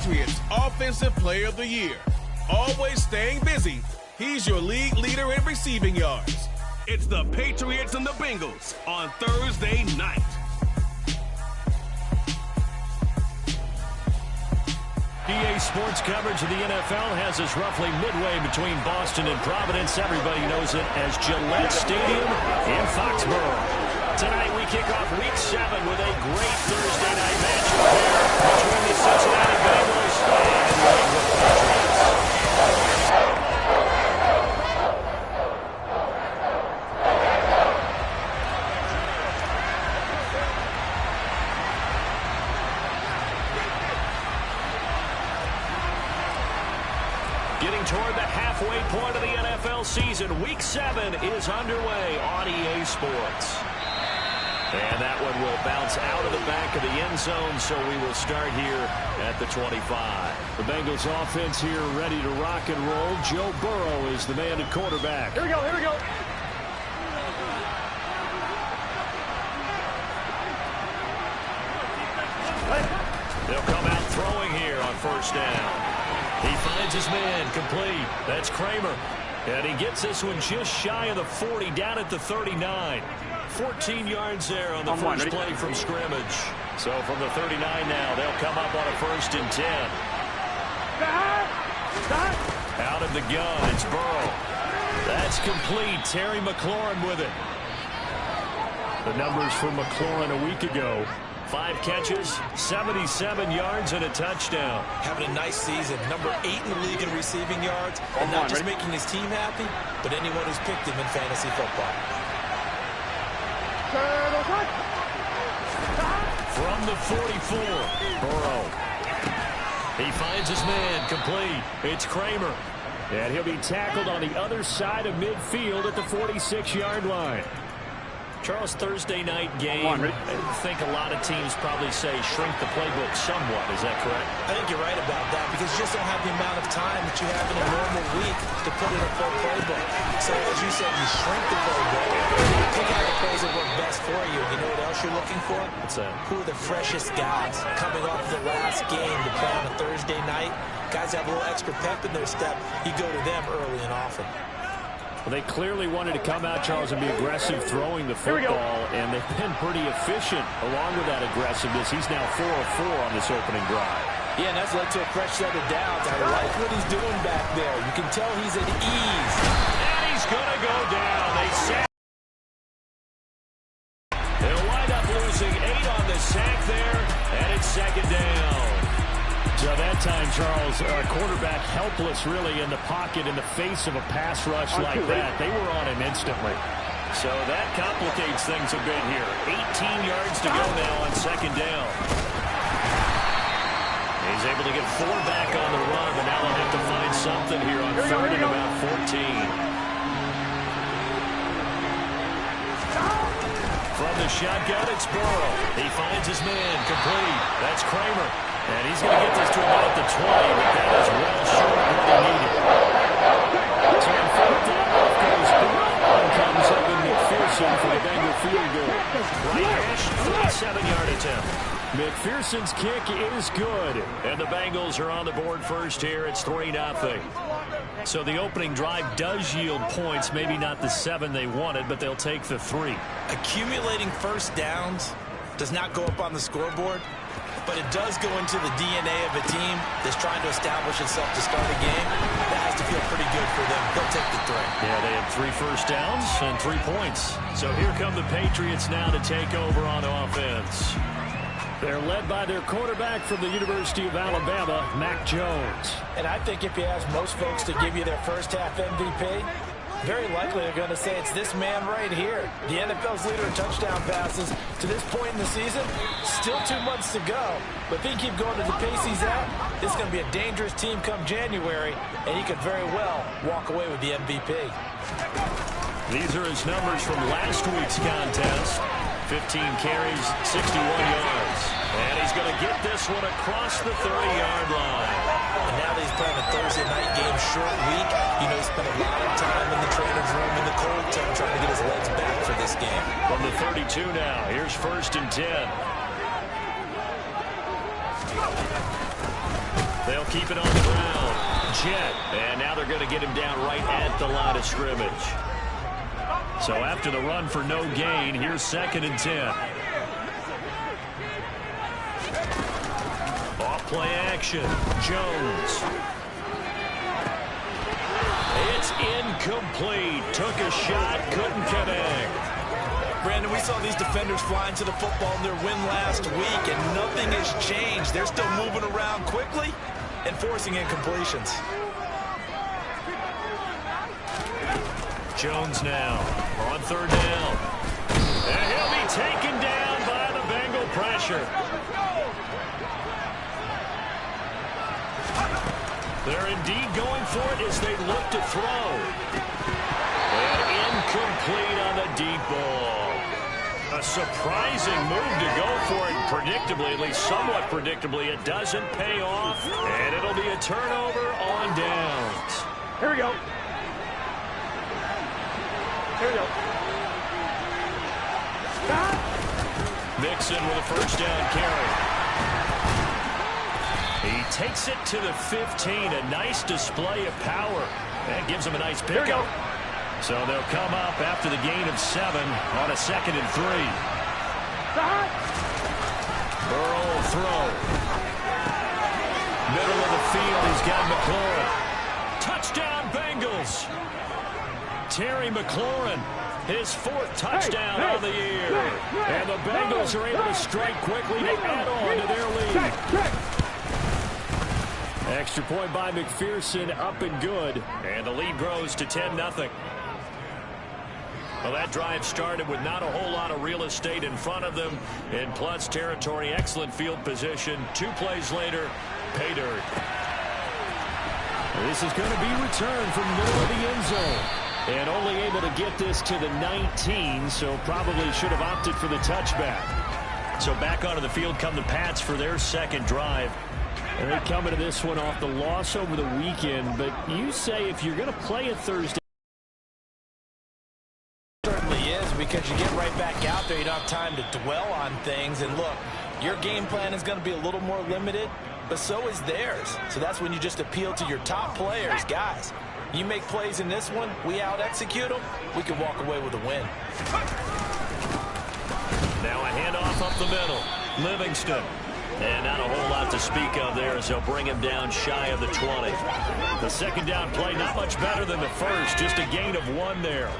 Patriots Offensive Player of the Year. Always staying busy, he's your league leader in receiving yards. It's the Patriots and the Bengals on Thursday night. EA Sports coverage of the NFL has us roughly midway between Boston and Providence. Everybody knows it as Gillette Stadium in Foxborough. Tonight we kick off Week 7 with a great Thursday night matchup here between the Cincinnati Bengals and the New England Patriots. Getting toward the halfway point of the NFL season, Week 7 is underway on EA Sports. And that one will bounce out of the back of the end zone, so we will start here at the 25. The Bengals offense here ready to rock and roll. Joe Burrow is the man at quarterback. Here we go, here we go. They'll come out throwing here on first down. He finds his man complete. That's Kramer. And he gets this one just shy of the 40, down at the 39. 14 yards there on the first play from scrimmage. So from the 39 now, they'll come up on a 1st and 10. Out of the gun, it's Burrow. That's complete. Terry McLaurin with it. The numbers for McLaurin a week ago. 5 catches, 77 yards, and a touchdown. Having a nice season. Number 8 in the league in receiving yards. And not just making his team happy, but anyone who's picked him in fantasy football. From the 44, Burrow. He finds his man complete. It's Kramer. And he'll be tackled on the other side of midfield at the 46-yard line. Charles, Thursday night game, I think a lot of teams probably say shrink the playbook somewhat. Is that correct? I think you're right about that because you just don't have the amount of time that you have in a normal week to put in a full playbook. So as you said, you shrink the playbook, pick out the plays that work best for you. You know what else you're looking for? What's that? Who are the freshest guys coming off the last game to play on a Thursday night? Guys have a little extra pep in their step. You go to them early and often. Well, they clearly wanted to come out, Charles, and be aggressive throwing the football, and they've been pretty efficient along with that aggressiveness. He's now 4 of 4 on this opening drive. Yeah, and that's led to a fresh set of downs. I like what he's doing back there. You can tell he's at ease. And he's going to go down. They sack. They'll wind up losing 8 on the sack there, and it's 2nd down. So that time, Charles, quarterback helpless really in the pocket in the face of a pass rush like that. They were on him instantly. So that complicates things a bit here. 18 yards to go now on 2nd down. He's able to get 4 back on the run, but now they'll have to find something here on 3rd and about 14. From the shotgun, it's Burrow. He finds his man complete. That's Kramer. And he's going to get this to about the 20, but that is well short of what he needed. So on 4th down, off goes Burrow, and comes up in McPherson for the Bengal field goal. Right hash, 47-yard attempt. McPherson's kick is good, and the Bengals are on the board first here. It's 3-0. So the opening drive does yield points, maybe not the 7 they wanted, but they'll take the 3. Accumulating first downs does not go up on the scoreboard, but it does go into the DNA of a team that's trying to establish itself to start a game. That has to feel pretty good for them. They'll take the 3. Yeah, they had 3 first downs and 3 points. So here come the Patriots now to take over on offense. They're led by their quarterback from the University of Alabama, Mac Jones. And I think if you ask most folks to give you their first half MVP, very likely they're going to say it's this man right here. The NFL's leader in touchdown passes to this point in the season. Still 2 months to go. But if he can keep going at the pace he's at, this is going to be a dangerous team come January, and he could very well walk away with the MVP. These are his numbers from last week's contest. 15 carries, 61 yards. And he's going to get this one across the 30-yard line. And now that he's playing a Thursday night game, short week, you know, he spent a lot of time in the trainer's room in the cold tub trying to get his legs back for this game. From the 32 now, here's 1st and 10. They'll keep it on the ground. Jet. And now they're going to get him down right at the line of scrimmage. So after the run for no gain, here's 2nd and 10. Off-play action. Jones. It's incomplete. Took a shot, couldn't connect. Brandon, we saw these defenders flying to the football in their win last week, and nothing has changed. They're still moving around quickly and forcing incompletions. Jones now on 3rd down. And he'll be taken down by the Bengal pressure. They're indeed going for it as they look to throw. And incomplete on the deep ball. A surprising move to go for it. Predictably, at least somewhat predictably, it doesn't pay off. And it'll be a turnover on downs. Here we go. Here we go. Stop. Mixon with a 1st down carry. He takes it to the 15. A nice display of power. That gives him a nice pickup. So they'll come up after the gain of 7 on a 2nd and 3. Stop. Burrow will throw. Middle of the field, he's got McLaurin. Touchdown, Bengals. Terry McLaurin, his 4th touchdown of the year. And the Bengals are able to strike quickly to add on to their lead. Extra point by McPherson, up and good. And the lead grows to 10-0. Well, that drive started with not a whole lot of real estate in front of them in plus territory. Excellent field position. 2 plays later, pay dirt. This is going to be returned from the middle of the end zone. And only able to get this to the 19, so probably should have opted for the touchback. So back onto the field come the Pats for their 2nd drive. And they come into this one off the loss over the weekend. But you say if you're going to play it Thursday. Certainly is, because you get right back out there. You don't have time to dwell on things. And look, your game plan is going to be a little more limited, but so is theirs. So that's when you just appeal to your top players. Guys, you make plays in this one, we out-execute them, we can walk away with a win. Now a handoff up the middle. Livingston. And not a whole lot to speak of there as they'll bring him down shy of the 20. The 2nd down play, not much better than the first. Just a gain of 1 there.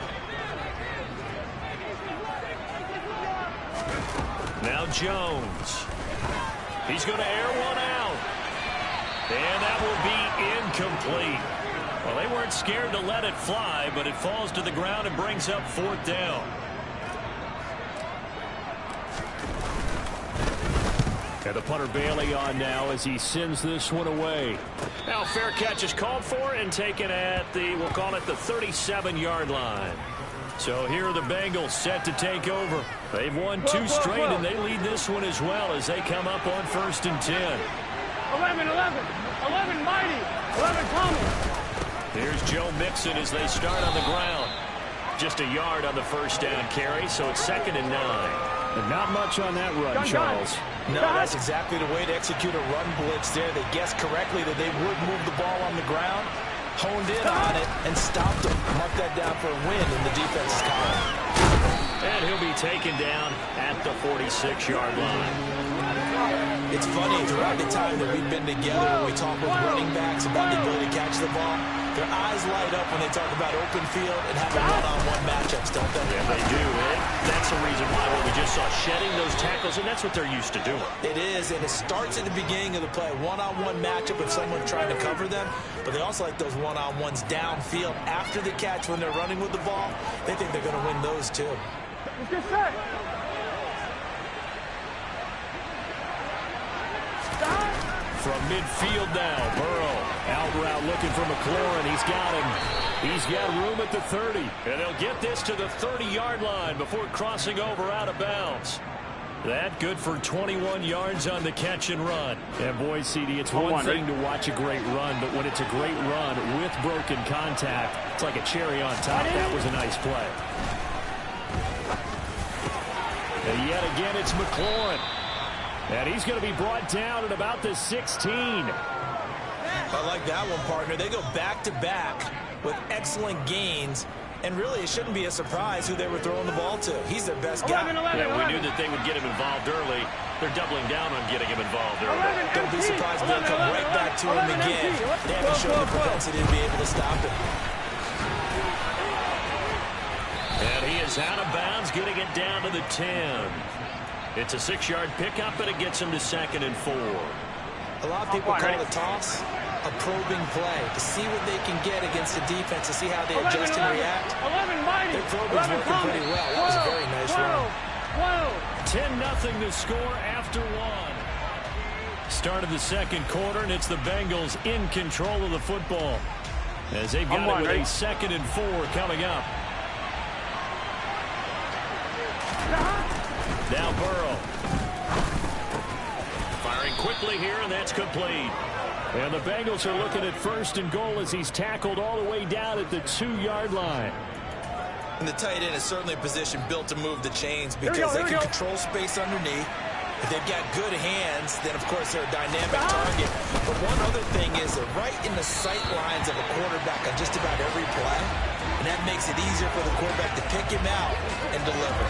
Now Jones. He's going to air one out. And that will be incomplete. Well, they weren't scared to let it fly, but it falls to the ground and brings up 4th down. And the punter Bailey on now as he sends this one away. Now fair catch is called for and taken at the, we'll call it the 37-yard line. So here are the Bengals set to take over. They've won 2 straight, and they lead this one as well as they come up on 1st and 10. 11, 11. 11 mighty. 11 coming. Here's Joe Mixon as they start on the ground. Just a yard on the 1st down carry, so it's 2nd and 9. And not much on that run, Charles. No, that's exactly the way to execute a run blitz there. They guessed correctly that they would move the ball on the ground, honed in on it, and stopped them. Mark that down for a win in the defense's column. And he'll be taken down at the 46-yard line. It's funny, throughout the time that we've been together, when we talk with running backs about the ability to catch the ball, their eyes light up when they talk about open field and having one-on-one matchups, don't they? Yeah, they do. And that's the reason why what we just saw, shedding those tackles, and that's what they're used to doing. It is, and it starts at the beginning of the play. One-on-one matchup with someone trying to cover them, but they also like those one-on-ones downfield after the catch when they're running with the ball. They think they're going to win those, too. Good set. From midfield now, Burrow out route looking for McLaurin. He's got him. He's got room at the 30. And they'll get this to the 30-yard line before crossing over out of bounds. That good for 21 yards on the catch and run. And boy, CD, it's one thing to watch a great run, but when it's a great run with broken contact, it's like a cherry on top. That was a nice play. And yet again, it's McLaurin. And he's going to be brought down at about the 16. I like that one, partner. They go back-to-back with excellent gains. And really, it shouldn't be a surprise who they were throwing the ball to. He's their best guy. 11, Yeah, 11. we knew that they would get him involved early. They're doubling down on getting him involved early. 11, Don't be surprised if they'll come right back to him again. They haven't shown the propensity to be able to stop him. And he is out of bounds, getting it down to the 10. It's a 6-yard pickup, but it gets him to 2nd and 4. A lot of people call the toss a probing play to see what they can get against the defense, to see how they adjust and react. 11, mighty. Their probing's working pretty well. That was a very nice run. 10-0 to score after 1. Start of the second quarter, and it's the Bengals in control of the football as they've got it with a 2nd and 4 coming up. Now Burrow. Firing quickly here, and that's complete. And the Bengals are looking at 1st and goal as he's tackled all the way down at the 2-yard line. And the tight end is certainly a position built to move the chains because they can control space underneath. If they've got good hands, then, of course, they're a dynamic target. But one other thing is they're right in the sight lines of a quarterback on just about every play. And that makes it easier for the quarterback to pick him out and deliver.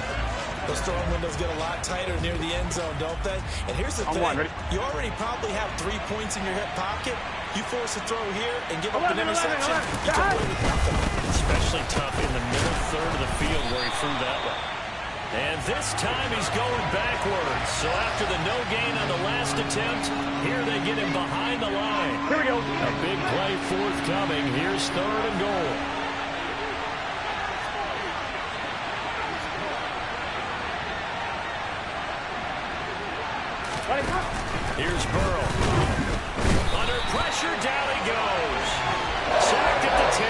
Those throwing windows get a lot tighter near the end zone, don't they? And here's the thing. You already probably have 3 points in your hip pocket. You force a throw here and give up an interception, you can play with nothing. Especially tough in the middle third of the field where he threw that one. And this time he's going backwards. So after the no gain on the last attempt, here they get him behind the line. Here we go. A big play forthcoming. Here's 3rd and goal. Here's Burrow. Under pressure, down he goes. Sacked at the 10.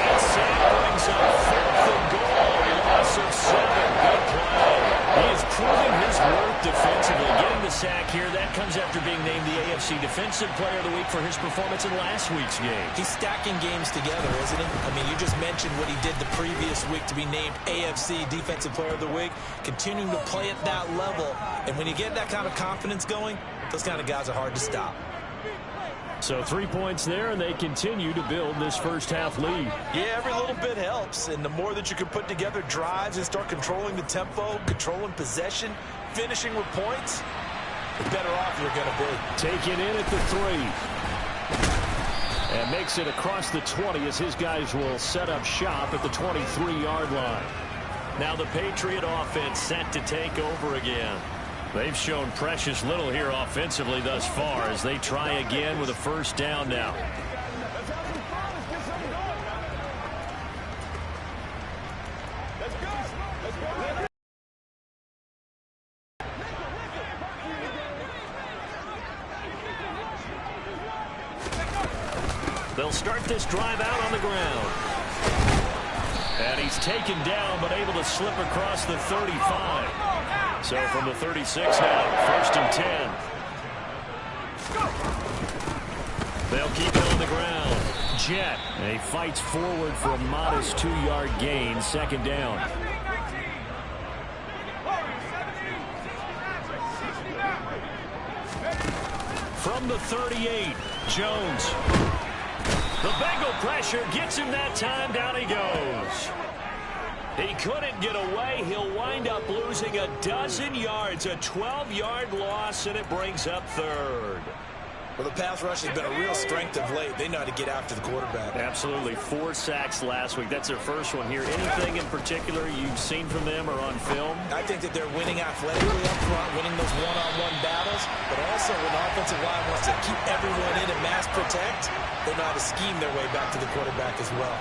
And Sam brings up 4th and goal. Loss of 7. Good play. He is proving his worth defensively. Getting the sack here, that comes after being named the AFC Defensive Player of the Week for his performance in last week's game. He's stacking games together, isn't he? I mean, you just mentioned what he did the previous week to be named AFC Defensive Player of the Week, continuing to play at that level. And when you get that kind of confidence going, those kind of guys are hard to stop. So 3 points there, and they continue to build this first half lead. Yeah, every little bit helps. And the more that you can put together drives and start controlling the tempo, controlling possession, finishing with points, the better off you're going to be. Taken in at the 3. And makes it across the 20 as his guys will set up shop at the 23-yard line. Now the Patriot offense set to take over again. They've shown precious little here offensively thus far as they try again with a 1st down now. They'll start this drive out on the ground. And he's taken down but able to slip across the 35. So from the 36 now, 1st and 10. They'll keep it on the ground. Jet. And he fights forward for a modest 2-yard gain. 2nd down. From the 38, Jones. The Bengal pressure gets him that time. Down he goes. He couldn't get away. He'll wind up losing a dozen yards, a 12-yard loss, and it brings up 3rd. Well, the pass rush has been a real strength of late. They know how to get after the quarterback. Absolutely. 4 sacks last week. That's their first one here. Anything in particular you've seen from them or on film? I think that they're winning athletically up front, winning those one-on-one battles, but also when the offensive line wants to keep everyone in and mass protect, they know how to scheme their way back to the quarterback as well.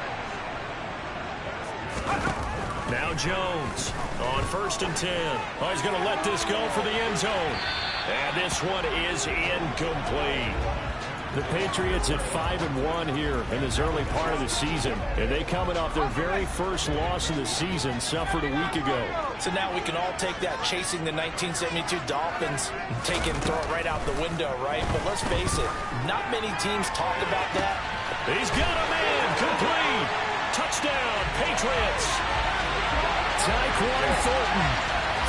Now Jones on 1st and 10. Oh, he's going to let this go for the end zone. And this one is incomplete. The Patriots at 5-1 here in this early part of the season. And they coming off their very first loss of the season, suffered a week ago. So now we can all take that chasing the 1972 Dolphins and take it and throw it right out the window, right? But let's face it, not many teams talk about that. He's got a man, complete. Touchdown, Patriots. Tyquan Thornton,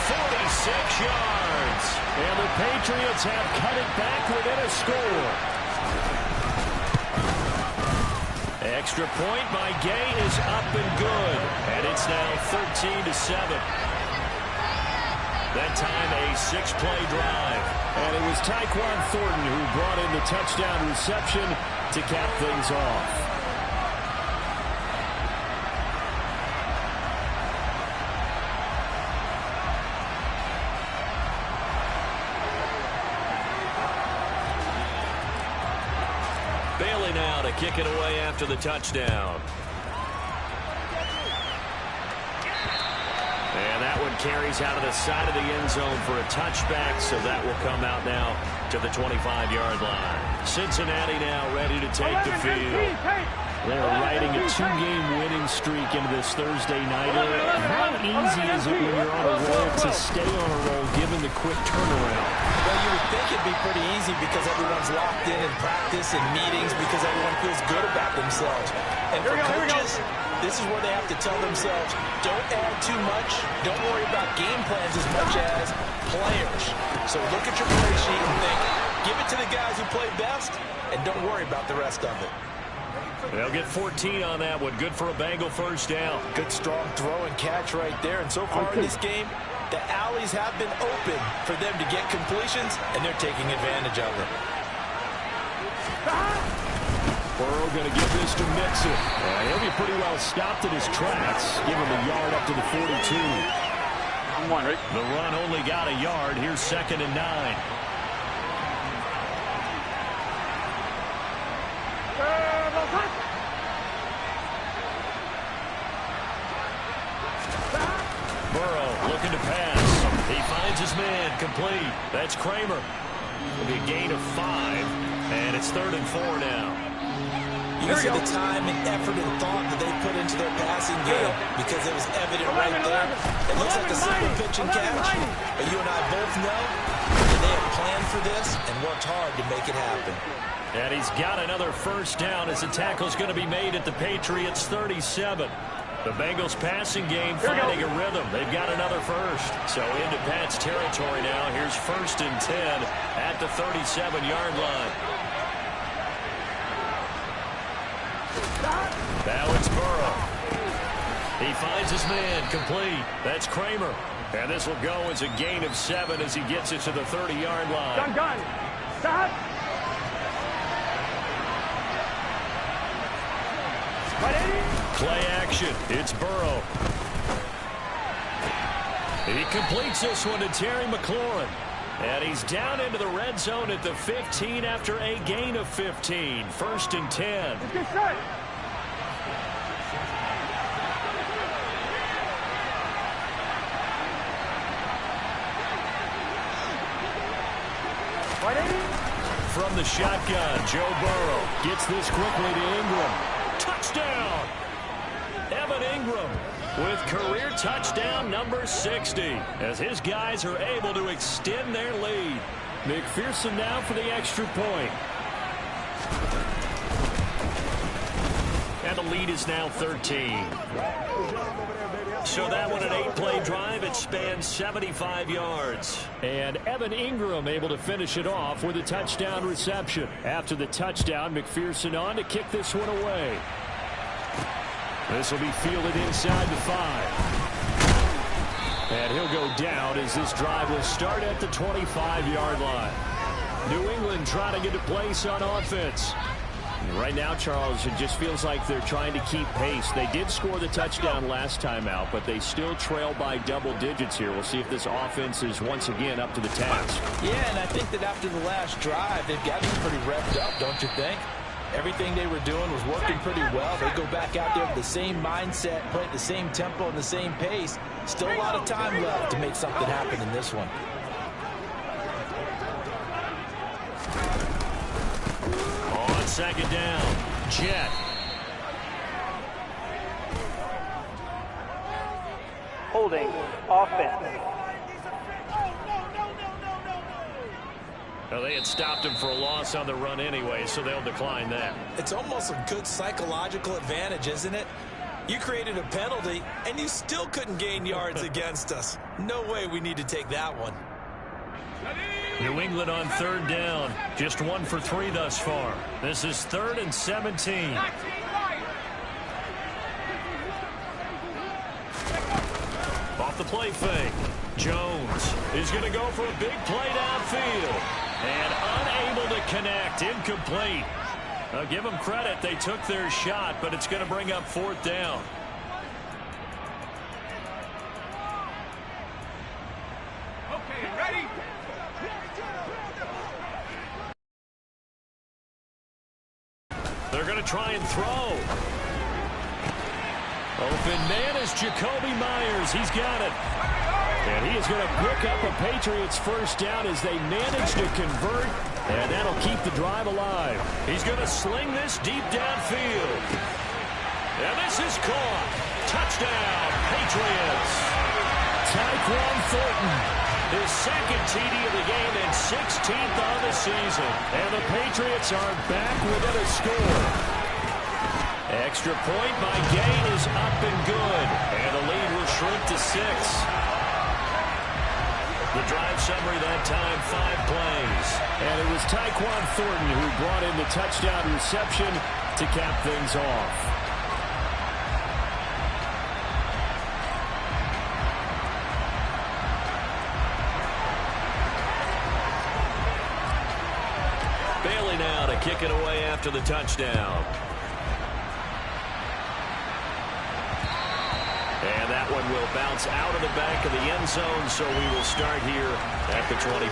46 yards. And the Patriots have cut it back within a score. extra point by Gay is up and good. And it's now 13-7. That time a 6-play drive. And it was Tyquan Thornton who brought in the touchdown reception to cap things off. Bailey now to kick it away after the touchdown. And that one carries out of the side of the end zone for a touchback, so that will come out now to the 25-yard line. Cincinnati now ready to take the field. They're riding a 2-game winning streak into this Thursday nighter. How easy is it when you're on a roll to stay on a roll given the quick turnaround? Well, you would think it'd be pretty easy because everyone's locked in practice and meetings because everyone feels good about themselves. And for coaches, this is where they have to tell themselves, don't add too much, don't worry about game plans as much as players. So look at your play sheet and think, give it to the guys who play best, and don't worry about the rest of it. They'll get 14 on that one. Good for a Bengal first down. Good strong throw and catch right there. And so far in this game, the alleys have been open for them to get completions, and they're taking advantage of it. Burrow going to give this to Mixon. He'll be pretty well stopped in his tracks. Give him a yard up to the 42. I'm one, right? The run only got a yard. Here's 2nd and 9. Burrow looking to pass. He finds his man complete. That's Kramer. It'll be a gain of 5, and it's 3rd and 4 now. You can see the time and effort and thought that they put into their passing game because it was evident right there. It looks like a simple pitch and catch, but you and I both know that they have planned for this and worked hard to make it happen. And he's got another first down as the tackle's going to be made at the Patriots 37. The Bengals passing game finding a rhythm. They've got another first. So into Pat's territory now. Here's 1st and 10 at the 37-yard line. Now it's Burrow. He finds his man complete. That's Kramer. And this will go as a gain of 7 as he gets it to the 30-yard line. Gun. Stop. Play action. It's Burrow. He completes this one to Terry McLaurin. And he's down into the red zone at the 15 after a gain of 15. 1st and 10. Let's get set. From the shotgun, Joe Burrow gets this quickly to Ingram. Touchdown! Evan Ingram with career touchdown number 60 as his guys are able to extend their lead. McPherson now for the extra point. And the lead is now 13. So that one, an 8-play drive. It spans 75 yards. And Evan Ingram able to finish it off with a touchdown reception. After the touchdown, McPherson on to kick this one away. This will be fielded inside the 5. And he'll go down as this drive will start at the 25-yard line. New England trying to get a place on offense. Right now, Charles, it just feels like they're trying to keep pace. They did score the touchdown last time out, but they still trail by double digits here. We'll see if this offense is once again up to the task. Yeah, and I think that after the last drive, they've got to be pretty revved up, don't you think? Everything they were doing was working pretty well. They go back out there with the same mindset, play at the same tempo and the same pace. Still a lot of time left to make something happen in this one. On 2nd down, Jet. Holding offense. Well, they had stopped him for a loss on the run anyway, so they'll decline that. It's almost a good psychological advantage, isn't it? You created a penalty, and you still couldn't gain yards against us. No way we need to take that one. New England on 3rd down. Just 1 for 3 thus far. This is 3rd and 17. off the play fake. Jones is going to go for a big play downfield. And unable to connect. Incomplete. I'll give them credit. They took their shot, but it's going to bring up 4th down. Okay, ready? They're going to try and throw. Open man is Jacoby Myers. He's got it. And he is going to pick up a Patriots first down as they manage to convert. And that'll keep the drive alive. He's going to sling this deep downfield. And this is caught. Touchdown, Patriots. Tyquan Thornton, his second TD of the game and 16th on the season. And the Patriots are back within a score. Extra point by Gain is up and good. And the lead will shrink to 6. The drive summary that time, 5 plays. And it was Tyquan Thornton who brought in the touchdown reception to cap things off. Bailey now to kick it away after the touchdown. And that one will bounce out of the back of the end zone, so we will start here at the 25.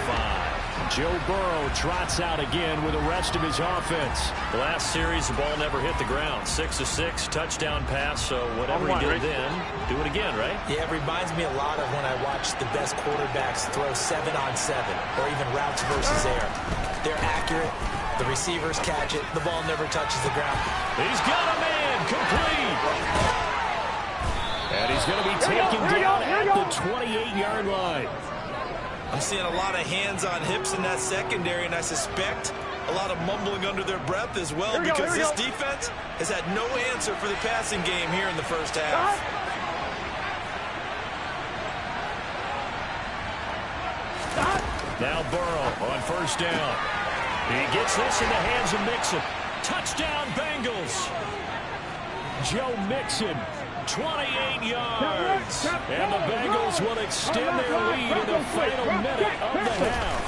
Joe Burrow trots out again with the rest of his offense. The last series, the ball never hit the ground. 6 of 6, touchdown pass, so whatever he did then, do it again, right? Yeah, it reminds me a lot of when I watch the best quarterbacks throw 7-on-7 or even routes versus air. They're accurate. The receivers catch it. The ball never touches the ground. He's got a man, complete. And he's going to be taken down at the 28-yard line. I'm seeing a lot of hands on hips in that secondary, and I suspect a lot of mumbling under their breath as well because this defense has had no answer for the passing game here in the first half. Now Burrow on first down. He gets this in the hands of Mixon. Touchdown, Bengals. Joe Mixon. 28 yards. And the Bengals will extend their lead in the final minute of the half.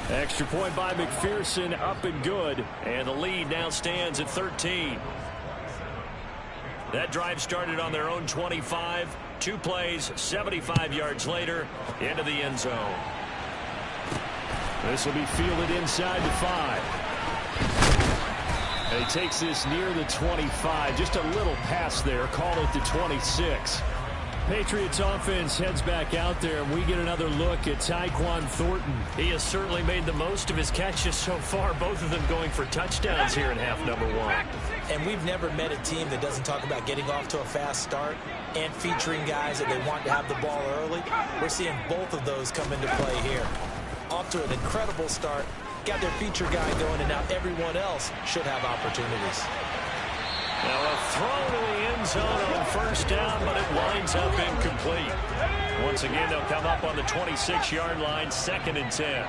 Extra point by McPherson, up and good. And the lead now stands at 13. That drive started on their own 25. 2 plays, 75 yards later, into the end zone. This will be fielded inside the 5. And he takes this near the 25. Just a little pass there. Call it the 26. Patriots offense heads back out there, and we get another look at Tyquan Thornton. He has certainly made the most of his catches so far, both of them going for touchdowns here in half number 1. And we've never met a team that doesn't talk about getting off to a fast start and featuring guys that they want to have the ball early. We're seeing both of those come into play here. Off to an incredible start. Got their feature guy going, and now everyone else should have opportunities. Now a throw to the end zone on first down, but it winds up incomplete. Once again, they'll come up on the 26-yard line, 2nd and 10.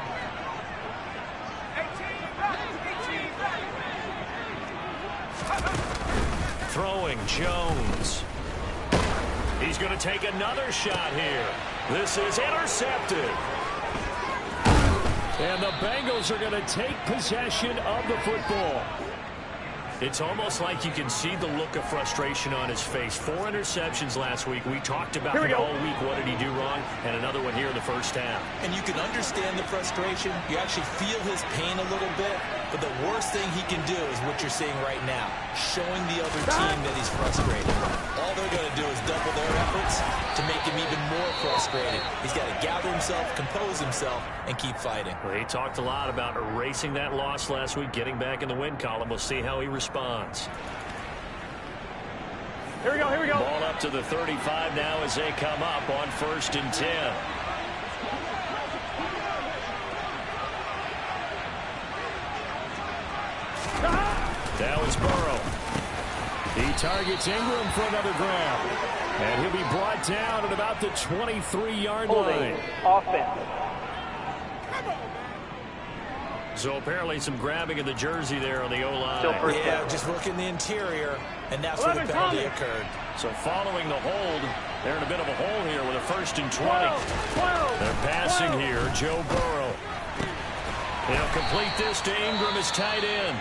Throwing Jones. He's going to take another shot here. This is intercepted. And the Bengals are going to take possession of the football. It's almost like you can see the look of frustration on his face. 4 interceptions last week. We talked about him all week. What did he do wrong? And another one here in the first half. And you can understand the frustration. You actually feel his pain a little bit. But the worst thing he can do is what you're seeing right now, showing the other team that he's frustrated. All they're going to do is double their efforts to make him even more frustrated. He's got to gather himself, compose himself, and keep fighting. Well, he talked a lot about erasing that loss last week, getting back in the win column. We'll see how he responds. Here we go, here we go. Ball up to the 35 now as they come up on 1st and 10. Now it's Burrow. He targets Ingram for another grab. And he'll be brought down at about the 23-yard line. Offense. So apparently some grabbing of the jersey there on the O-line. Yeah, just look in the interior, and that's where the penalty occurred. So following the hold, they're in a bit of a hole here with a 1st and 20. They're passing here, Joe Burrow. He'll complete this to Ingram as tight end.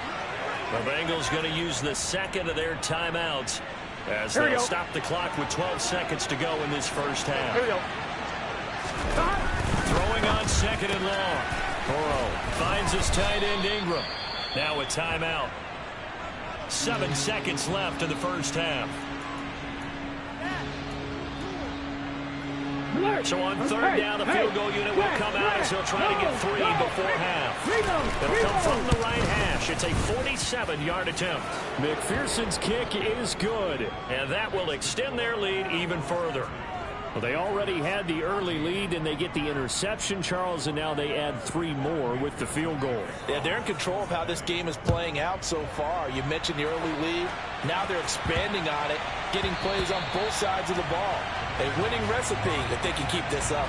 The Bengals going to use the second of their timeouts as they'll stop the clock with 12 seconds to go in this first half. Here we go. Throwing on 2nd and long. Burrow finds his tight end Ingram. Now a timeout. 7 seconds left in the first half. So on 3rd down, the field goal unit will come out as they'll try to get 3 before half. It'll come from the right hash. It's a 47-yard attempt. McPherson's kick is good. And that will extend their lead even further. Well, they already had the early lead, and they get the interception, Charles, and now they add 3 more with the field goal. Yeah, they're in control of how this game is playing out so far. You mentioned the early lead. Now they're expanding on it, getting plays on both sides of the ball. A winning recipe if they can keep this up.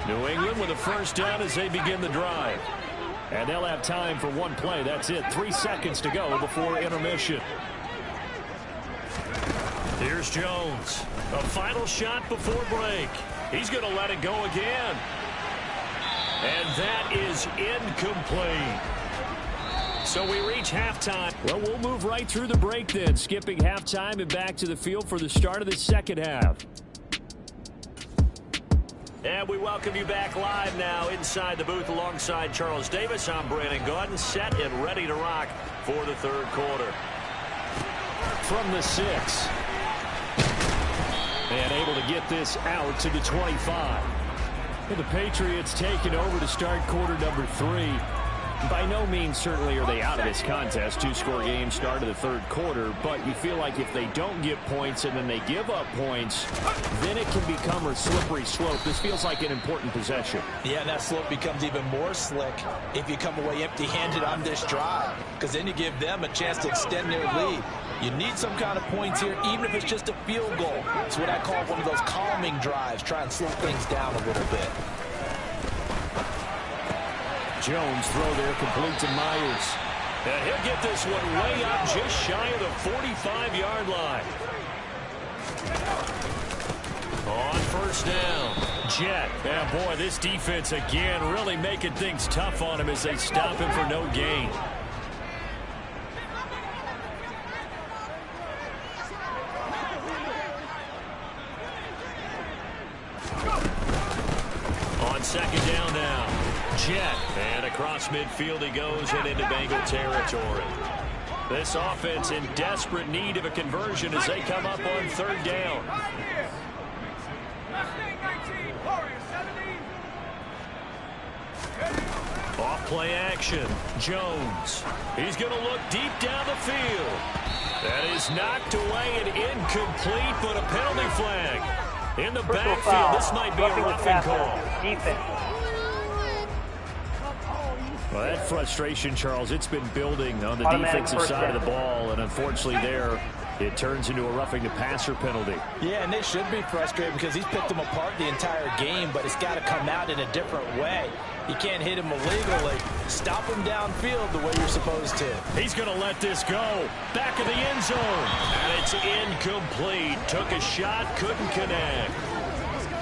New England with a 1st down as they begin the drive. And they'll have time for 1 play. That's it. 3 seconds to go before intermission. Here's Jones. A final shot before break. He's going to let it go again. And that is incomplete. So we reach halftime. Well, we'll move right through the break then, skipping halftime and back to the field for the start of the second half. And we welcome you back live now inside the booth alongside Charles Davis. I'm Brandon Gaudin, set and ready to rock for the 3rd quarter. From the 6. And able to get this out to the 25. And the Patriots taking over to start quarter number 3. By no means certainly are they out of this contest. 2-score game start of the 3rd quarter, but you feel like if they don't get points and then they give up points, then it can become a slippery slope. This feels like an important possession. Yeah, and that slope becomes even more slick if you come away empty-handed on this drive, because then you give them a chance to extend their lead. You need some kind of points here, even if it's just a field goal. It's what I call one of those calming drives, try and slow things down a little bit. Jones throw there complete to Myers. And he'll get this one way up just shy of the 45-yard line. On 1st down, Jet. And boy, this defense again really making things tough on him as they stop him for no gain. On 2nd down now. Jet, and across midfield he goes and into Bengal territory. This offense in desperate need of a conversion as they come up on 3rd down. Off play action, Jones. He's going to look deep down the field. That is knocked away and incomplete, but a penalty flag. In the backfield, this might be a roughing call. Defense. Well, that frustration, Charles, it's been building on the defensive side of the ball, and unfortunately there, it turns into a roughing the passer penalty. Yeah, and they should be frustrated because he's picked them apart the entire game, but it's got to come out in a different way. You can't hit him illegally. Stop him downfield the way you're supposed to. He's going to let this go. Back of the end zone. And it's incomplete. Took a shot, couldn't connect.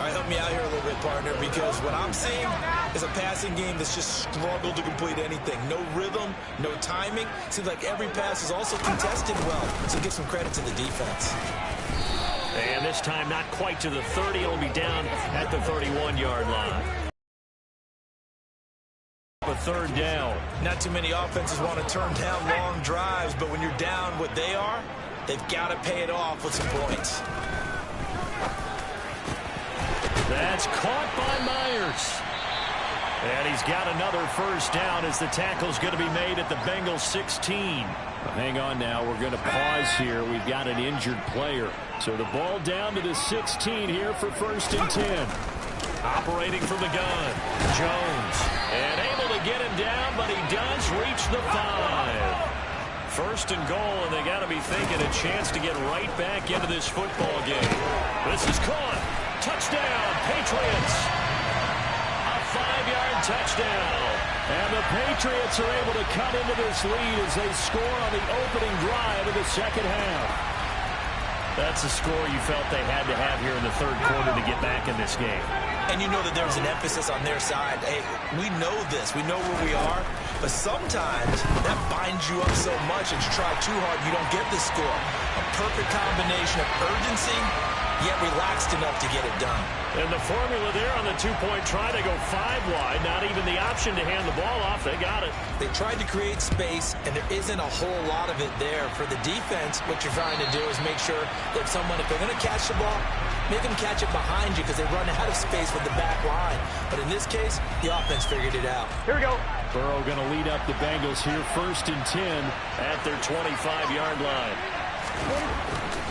All right, help me out here a little bit, partner, because what I'm seeing is a passing game that's just struggled to complete anything. No rhythm, no timing. Seems like every pass is also contested well, so give some credit to the defense. And this time not quite to the 30. It'll be down at the 31-yard line. A 3rd down. Not too many offenses want to turn down long drives, but when you're down what they are, they've got to pay it off with some points. That's caught by Myers. And he's got another 1st down as the tackle's going to be made at the Bengals 16. Well, hang on now. We're going to pause here. We've got an injured player. So the ball down to the 16 here for 1st and 10. Operating from the gun, Jones. And able to get him down, but he does reach the 5. 1st and goal, and they got to be thinking a chance to get right back into this football game. This is caught. Touchdown, Patriots. A 5-yard touchdown. And the Patriots are able to cut into this lead as they score on the opening drive of the second half. That's a score you felt they had to have here in the third quarter to get back in this game. And you know that there's an emphasis on their side. Hey, we know this. We know where we are. But sometimes that binds you up so much, and you try too hard, you don't get the score. A perfect combination of urgency, yet relaxed enough to get it done. And the formula there on the two-point try, they go 5 wide. Not even the option to hand the ball off. They got it. They tried to create space, and there isn't a whole lot of it there. For the defense, what you're trying to do is make sure that someone, if they're going to catch the ball, make them catch it behind you because they run out of space with the back line. But in this case, the offense figured it out. Here we go. Burrow going to lead up the Bengals here 1st and 10 at their 25-yard line.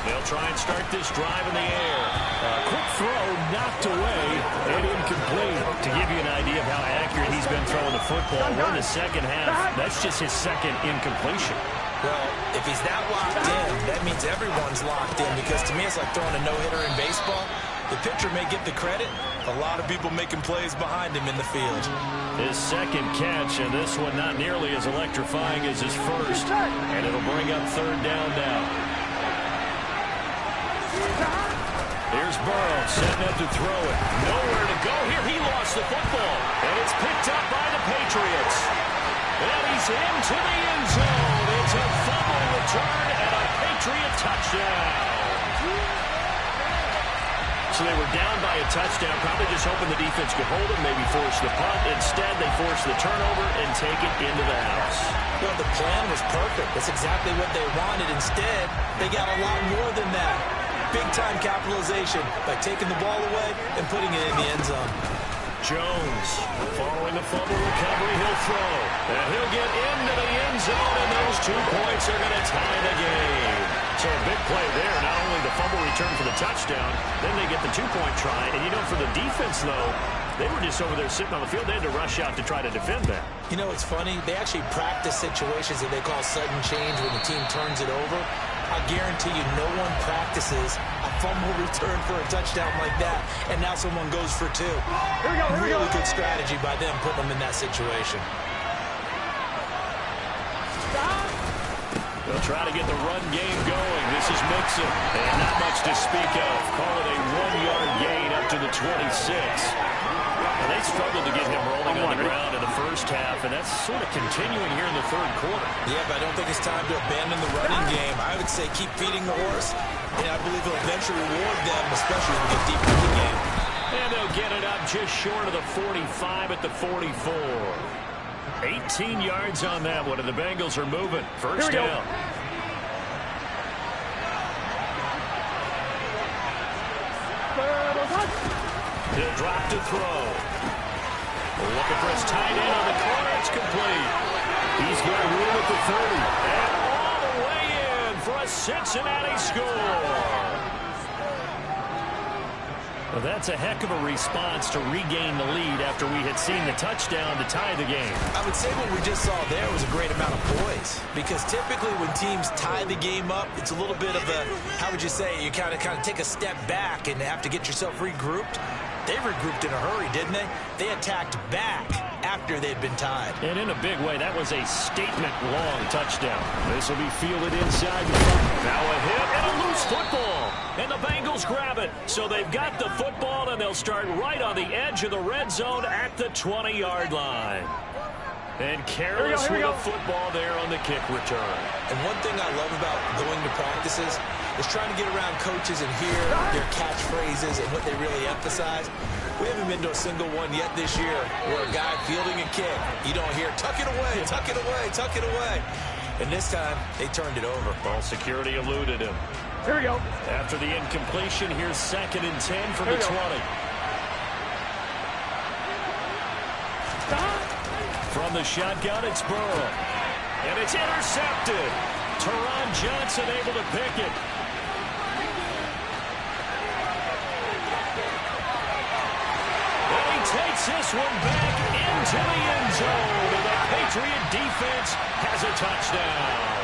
They'll try and start this drive in the air. Quick throw knocked away and incomplete. To give you an idea of how accurate he's been throwing the football, we're in the second half. That's just his second incompletion. Well, if he's that locked in, that means everyone's locked in, because to me it's like throwing a no-hitter in baseball. The pitcher may get the credit. A lot of people making plays behind him in the field. His second catch, and this one not nearly as electrifying as his first. And it'll bring up 3rd down now. Here's Burrow setting up to throw it. Nowhere to go here. He lost the football. And it's picked up by the Patriots. And he's into the end zone. It's a fumble return and a Patriot touchdown. So they were down by a touchdown, probably just hoping the defense could hold him, maybe force the punt. Instead, they force the turnover and take it into the house. Well, the plan was perfect. That's exactly what they wanted. Instead, they got a lot more than that. Big-time capitalization by taking the ball away and putting it in the end zone. Jones, following the fumble recovery, he'll throw. And he'll get into the end zone, and those 2 points are going to tie the game. So a big play there. Not only the fumble return for the touchdown, then they get the 2-point try. And, you know, for the defense, though, they were just over there sitting on the field. They had to rush out to try to defend that. You know, it's funny. They actually practice situations that they call sudden change when the team turns it over. I guarantee you no one practices a fumble return for a touchdown like that, and now someone goes for 2. Here we go. Really good strategy by them putting them in that situation. They'll try to get the run game going. This is Mixon, and not much to speak of. Call it a 1-yard gain up to the 26. And they struggled to get him rolling on the ground in the first half, and that's sort of continuing here in the third quarter. Yeah, but I don't think it's time to abandon the running game. I would say keep feeding the horse, and I believe he'll eventually reward them, especially as we get deeper in the game. And they'll get it up just short of the 45 at the 44. 18 yards on that one, and the Bengals are moving. First down. He'll drop to throw. Looking for his tight end on the corner. It's complete. He's got room at the 30. And all the way in for a Cincinnati score. Well, that's a heck of a response to regain the lead after we had seen the touchdown to tie the game. I would say what we just saw there was a great amount of poise, because typically when teams tie the game up, it's a little bit of a, how would you say, you kind of take a step back and have to get yourself regrouped. They regrouped in a hurry, didn't they? They attacked back after they'd been tied. And in a big way, that was a statement-long touchdown. This will be fielded inside the front. Now a hit and a loose football. And the Bengals grab it. So they've got the football, and they'll start right on the edge of the red zone at the 20-yard line. And careless with the football there on the kick return. And one thing I love about going to practices is trying to get around coaches and hear their catchphrases and what they really emphasize. We haven't been to a single one yet this year where a guy fielding a kick, you don't hear, tuck it away, tuck it away, tuck it away. And this time, they turned it over. Ball security eluded him. Here we go. After the incompletion, here's 2nd and 10 from the 20. From the shotgun, it's Burrow. And it's intercepted. Teron Johnson able to pick it. And he takes this one back into the end zone. And the Patriot defense has a touchdown.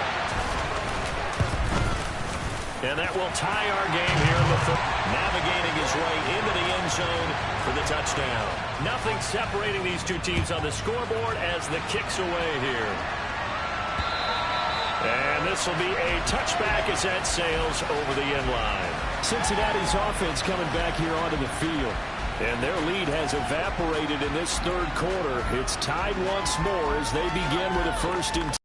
And that will tie our game here in the third. Navigating his way into the end zone for the touchdown. Nothing separating these two teams on the scoreboard as the kick's away here. And this will be a touchback as that sails over the end line. Cincinnati's offense coming back here onto the field. And their lead has evaporated in this third quarter. It's tied once more as they begin with a 1st and 10.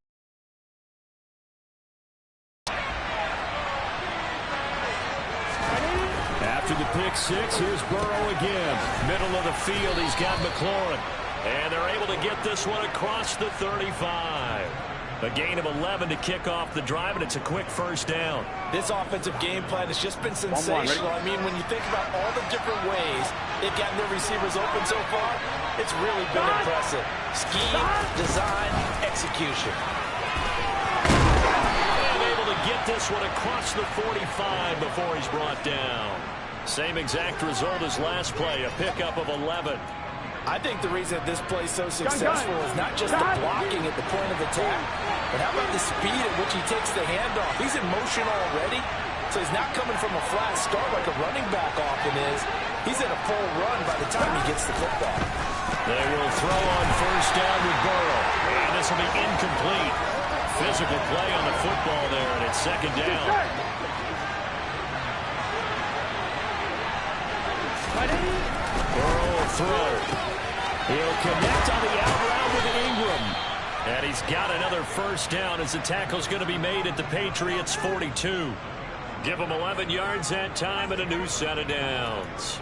After the pick six, here's Burrow again. Middle of the field, he's got McLaurin. And they're able to get this one across the 35. A gain of 11 to kick off the drive, and it's a quick 1st down. This offensive game plan has just been sensational. I mean, when you think about all the different ways they've gotten their receivers open so far, it's really been impressive. Scheme, design, execution. And able to get this one across the 45 before he's brought down. Same exact result as last play, a pickup of 11. I think the reason that this play is so successful is not just the blocking at the point of attack, but how about the speed at which he takes the handoff? He's in motion already, so he's not coming from a flat start like a running back often is. He's in a full run by the time he gets the football. They will throw on 1st down with Burrow, and this will be incomplete. Physical play on the football there, and it's 2nd down. Burrow will throw. He'll connect on the out route with Ingram. And he's got another 1st down as the tackle's going to be made at the Patriots' 42. Give them 11 yards that time and a new set of downs.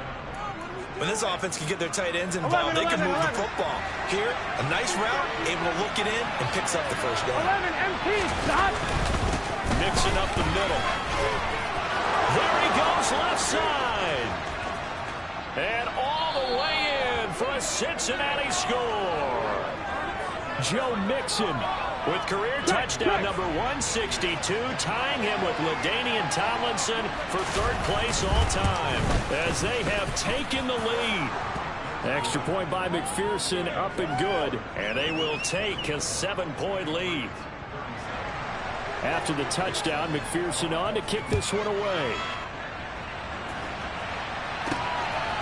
When this offense can get their tight ends involved, they can move the football. Here, a nice route, able to look it in, and picks up the 1st down. 11 MP, stop. Mixing up the middle. There he goes, left side. And all the way in for a Cincinnati score. Joe Mixon with career touchdown number 162, tying him with LaDainian Tomlinson for 3rd place all time as they have taken the lead. Extra point by McPherson, up and good. And they will take a 7-point lead. After the touchdown, McPherson on to kick this one away.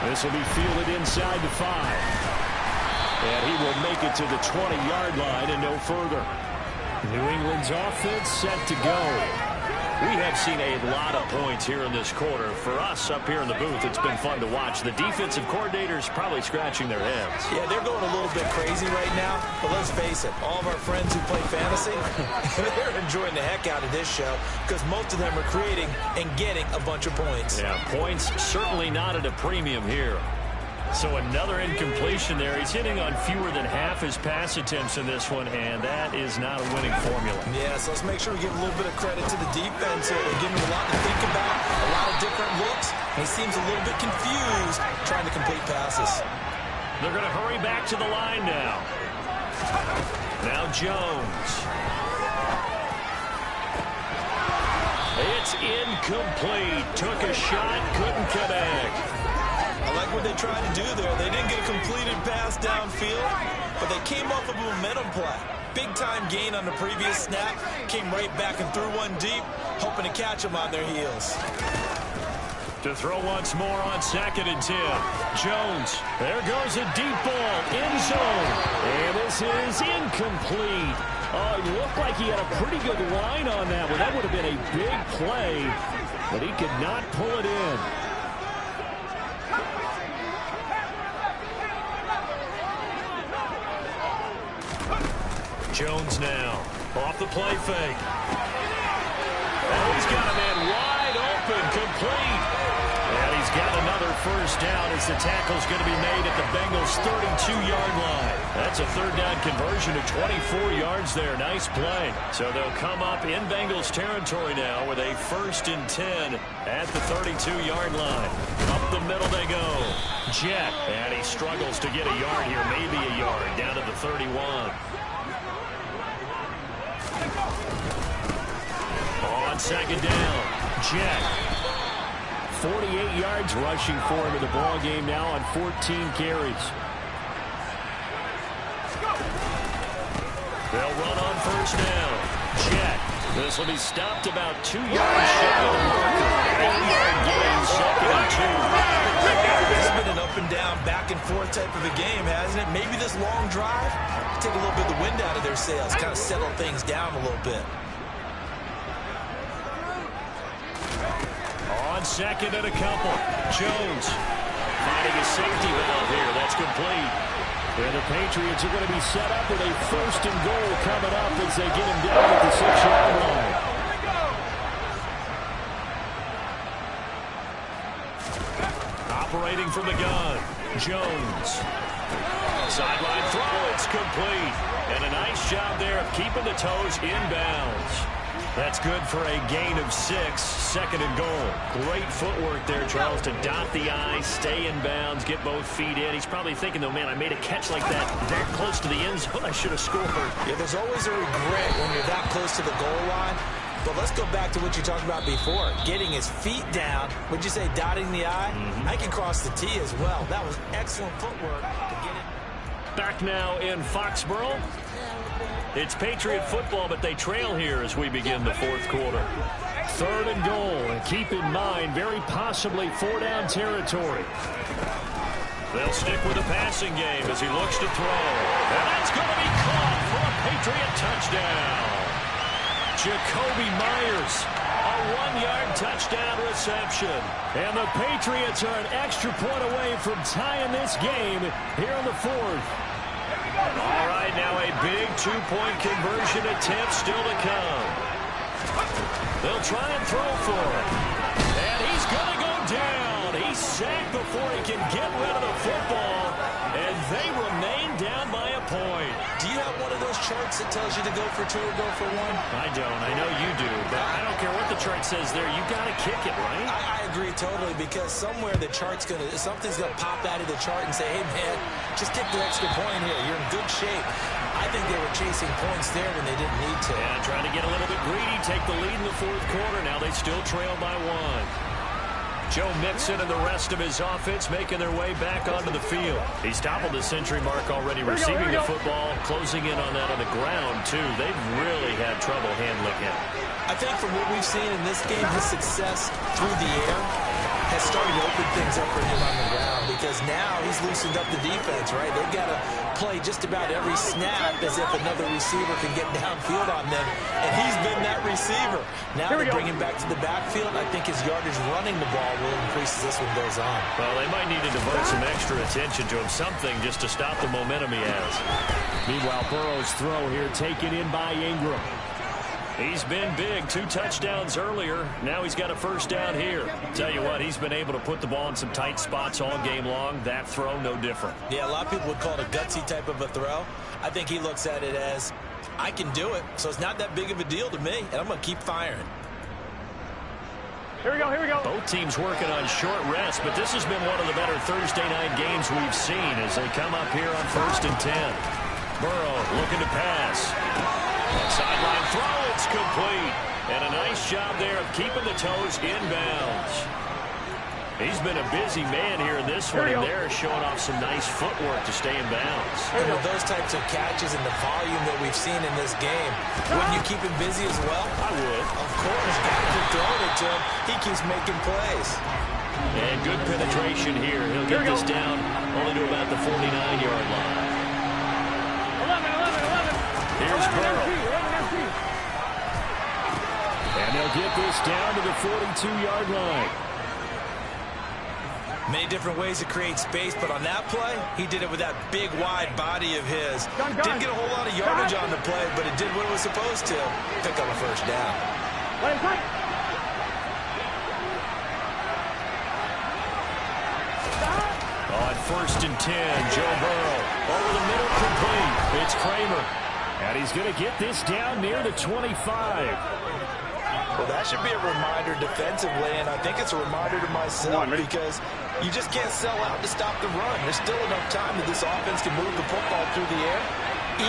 This will be fielded inside the 5. And he will make it to the 20-yard line and no further. New England's offense set to go. We have seen a lot of points here in this quarter. For us up here in the booth, it's been fun to watch. The defensive coordinators probably scratching their heads. Yeah, they're going a little bit crazy right now. But let's face it, all of our friends who play fantasy, they're enjoying the heck out of this show because most of them are creating and getting a bunch of points. Yeah, points certainly not at a premium here. So another incompletion there. He's hitting on fewer than half his pass attempts in this one, and that is not a winning formula. Yeah, so let's make sure we give a little bit of credit to the defense here. They're giving him a lot to think about, a lot of different looks, and he seems a little bit confused trying to complete passes. They're going to hurry back to the line now. Now Jones. It's incomplete. Took a shot, couldn't connect. I like what they tried to do there. They didn't get a completed pass downfield, but they came off of a momentum play. Big-time gain on the previous snap. Came right back and threw one deep, hoping to catch them on their heels. To throw once more on 2nd and 10. Jones. There goes a deep ball. End zone. And this is incomplete. Oh, it looked like he had a pretty good line on that one. That would have been a big play, but he could not pull it in. Jones now. Off the play fake. Oh, he's got a man wide open. Complete. And he's got another 1st down as the tackle's going to be made at the Bengals' 32-yard line. That's a 3rd down conversion to 24 yards there. Nice play. So they'll come up in Bengals territory now with a 1st and 10 at the 32-yard line. Up the middle they go. Jet. And he struggles to get a yard here, maybe a yard, down to the 31. On 2nd down, Jet. 48 yards rushing for him in the ball game now on 14 carries. They'll run on 1st down. Jet This will be stopped about 2 yards shy of the marker. 8-yard gain, 2nd and 2. This has been an up and down, back and forth type of a game, hasn't it? Maybe this long drive take a little bit of the wind out of their sails, kind of settle things down a little bit. On 2nd and a couple, Jones finding a safety valve here. That's complete. And the Patriots are going to be set up with a 1st and goal coming up as they get him down at the 6-yard line. Operating from the gun, Jones. Sideline throw, it's complete. And a nice job there of keeping the toes inbounds. That's good for a gain of 6, 2nd and goal. Great footwork there, Charles, to dot the I, stay in bounds, get both feet in. He's probably thinking, though, man, I made a catch like that close to the end zone. I should have scored. Yeah, there's always a regret when you're that close to the goal line. But let's go back to what you talked about before. Getting his feet down. Would you say dotting the I? I can cross the T as well. That was excellent footwork to get it. Back now in Foxborough. It's Patriot football, but they trail here as we begin the 4th quarter. 3rd and goal, and keep in mind, very possibly 4-down territory. They'll stick with the passing game as he looks to throw. And that's going to be caught for a Patriot touchdown. Jacoby Myers, a 1-yard touchdown reception. And the Patriots are an extra point away from tying this game here in the 4th. All right, now a big 2-point conversion attempt still to come. They'll try and throw for it. And he's going to go down. He's sacked before he can get rid of the football. And they remain down by a point. Do you have one of those charts that tells you to go for 2 or go for 1? I don't. I know you do. But I don't care what the chart says there. You got to kick it, right? I agree totally, because somewhere the chart's going to, something's going to pop out of the chart and say, hey, man, just kick the extra point here. You're in good shape. I think they were chasing points there when they didn't need to. Yeah, trying to get a little bit greedy, take the lead in the 4th quarter. Now they still trail by 1. Joe Mixon and the rest of his offense making their way back onto the field. He's toppled the century mark already, receiving the football, closing in on that on the ground, too. They've really had trouble handling him. I think from what we've seen in this game, his success through the air has started to open things up for him on the ground, because now he's loosened up the defense, right? They've got to play just about every snap as if another receiver can get downfield on them, and he's been that receiver. Now to bring him back to the backfield, I think his yardage running the ball will increase as this one goes on. Well, they might need to divert some extra attention to him, something just to stop the momentum he has. Meanwhile, Burrow's throw here taken in by Ingram. He's been big, 2 touchdowns earlier. Now he's got a 1st down here. Tell you what, he's been able to put the ball in some tight spots all game long. That throw, no different. Yeah, a lot of people would call it a gutsy type of a throw. I think he looks at it as, I can do it, so it's not that big of a deal to me, and I'm going to keep firing. Here we go, here we go. Both teams working on short rest, but this has been one of the better Thursday night games we've seen as they come up here on 1st and 10. Burrow looking to pass. Sideline throw, it's complete. And a nice job there of keeping the toes inbounds. He's been a busy man here in this one, and they're showing off some nice footwork to stay in bounds. And with those types of catches and the volume that we've seen in this game, wouldn't you keep him busy as well? I would. Of course, guys are throwing it to him. He keeps making plays. And good penetration here. He'll get this down only to about the 49-yard line. 11. Here's Burrow. 11 empty. And they'll get this down to the 42-yard line. Many different ways to create space, but on that play, he did it with that big, wide body of his. Didn't get a whole lot of yardage on the play, but it did what it was supposed to. Pick up a 1st down. Let him cut. On 1st and 10, Joe Burrow over the middle, complete. It's Kramer. And he's going to get this down near the 25. Well, that should be a reminder defensively, and I think it's a reminder to myself because you just can't sell out to stop the run. There's still enough time that this offense can move the football through the air,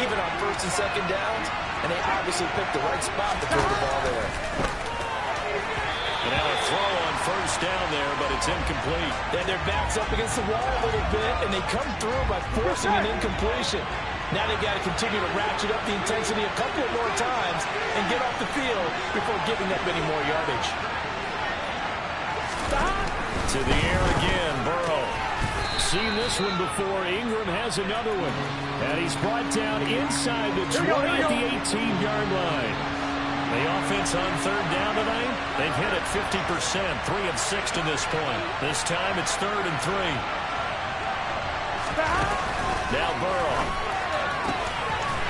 even on 1st and 2nd downs, and they obviously picked the right spot to throw the ball there. And now a throw on first down there, but it's incomplete. And their back's up against the wall a little bit, and they come through by forcing an incompletion. Now they've got to continue to ratchet up the intensity a couple of more times and get off the field before giving up any more yardage. To the air again, Burrow. Seen this one before. Ingram has another one. And he's brought down inside the 20 at the 18-yard line. The offense on third down tonight, they've hit it 50%, 3 of 6 to this point. This time it's 3rd and 3. Now Burrow.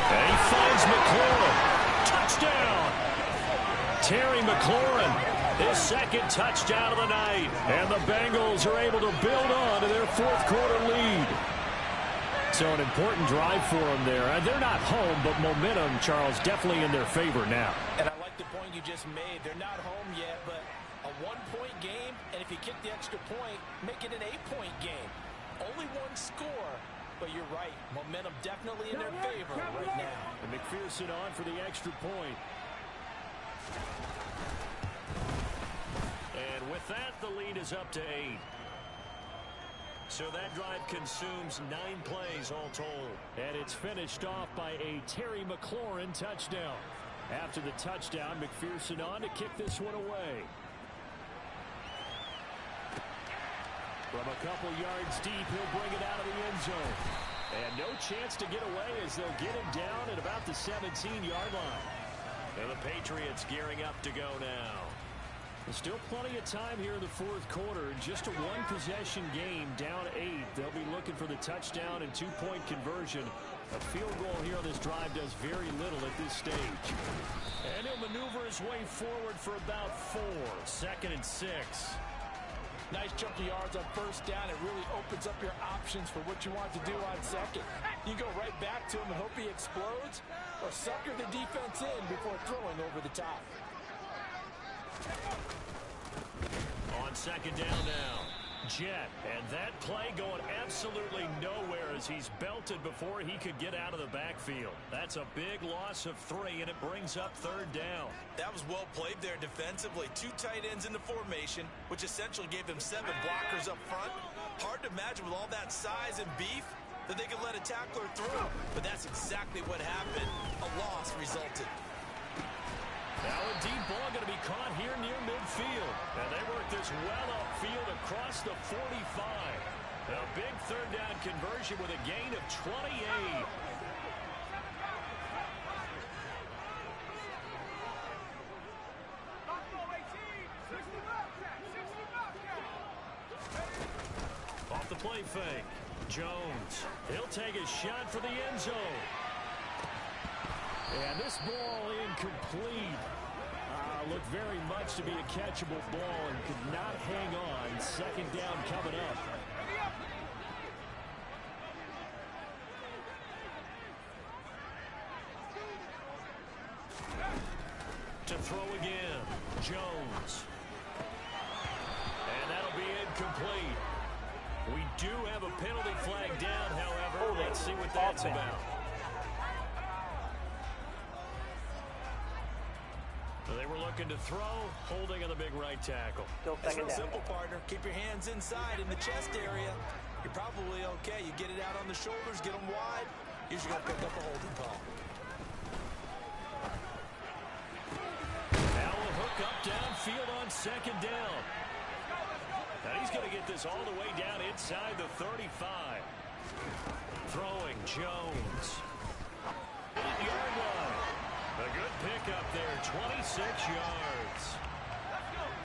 And he finds McLaurin. Touchdown! Terry McLaurin, his 2nd touchdown of the night. And the Bengals are able to build on to their 4th quarter lead. So an important drive for them there. And they're not home, but momentum, Charles, definitely in their favor now. And I like the point you just made. They're not home yet, but a 1-point game, and if you kick the extra point, make it an 8-point game. Only one score, but you're right. Momentum definitely in their favor right now. And McPherson on for the extra point. And with that, the lead is up to 8. So that drive consumes 9 plays all told. And it's finished off by a Terry McLaurin touchdown. After the touchdown, McPherson on to kick this one away. From a couple yards deep, he'll bring it out of the end zone. And no chance to get away as they'll get him down at about the 17-yard line. And the Patriots gearing up to go now. There's still plenty of time here in the 4th quarter. Just a 1-possession game, down 8. They'll be looking for the touchdown and 2-point conversion. A field goal here on this drive does very little at this stage. And he'll maneuver his way forward for about 4. 2nd and 6. Nice chunk of yards on first down. It really opens up your options for what you want to do on 2nd. You go right back to him and hope he explodes, or sucker the defense in before throwing over the top. On 2nd down now, Jet, and that play going absolutely nowhere as he's belted before he could get out of the backfield. That's a big loss of 3, and it brings up 3rd down. That was well played there defensively. 2 tight ends in the formation, which essentially gave them 7 blockers up front. Hard to imagine with all that size and beef that they could let a tackler through, but that's exactly what happened. A loss resulted. Now a deep ball going to be caught here near midfield. And they work this well upfield across the 45. A big 3rd down conversion with a gain of 28. Off the play fake. Jones. He'll take a shot for the end zone. And this ball incomplete. Looked very much to be a catchable ball and could not hang on. 2nd down coming up. To throw again, Jones. And that'll be incomplete. We do have a penalty flag down, however. Let's see what that's about. They were looking to throw, holding on the big right tackle. It's real simple, partner. Keep your hands inside in the chest area. You're probably okay. You get it out on the shoulders, get them wide. Usually going to pick up a holding call. Now a hook up downfield on 2nd down. Now he's going to get this all the way down inside the 35. Throwing Jones. 8-yard line. A good pickup there, 26 yards.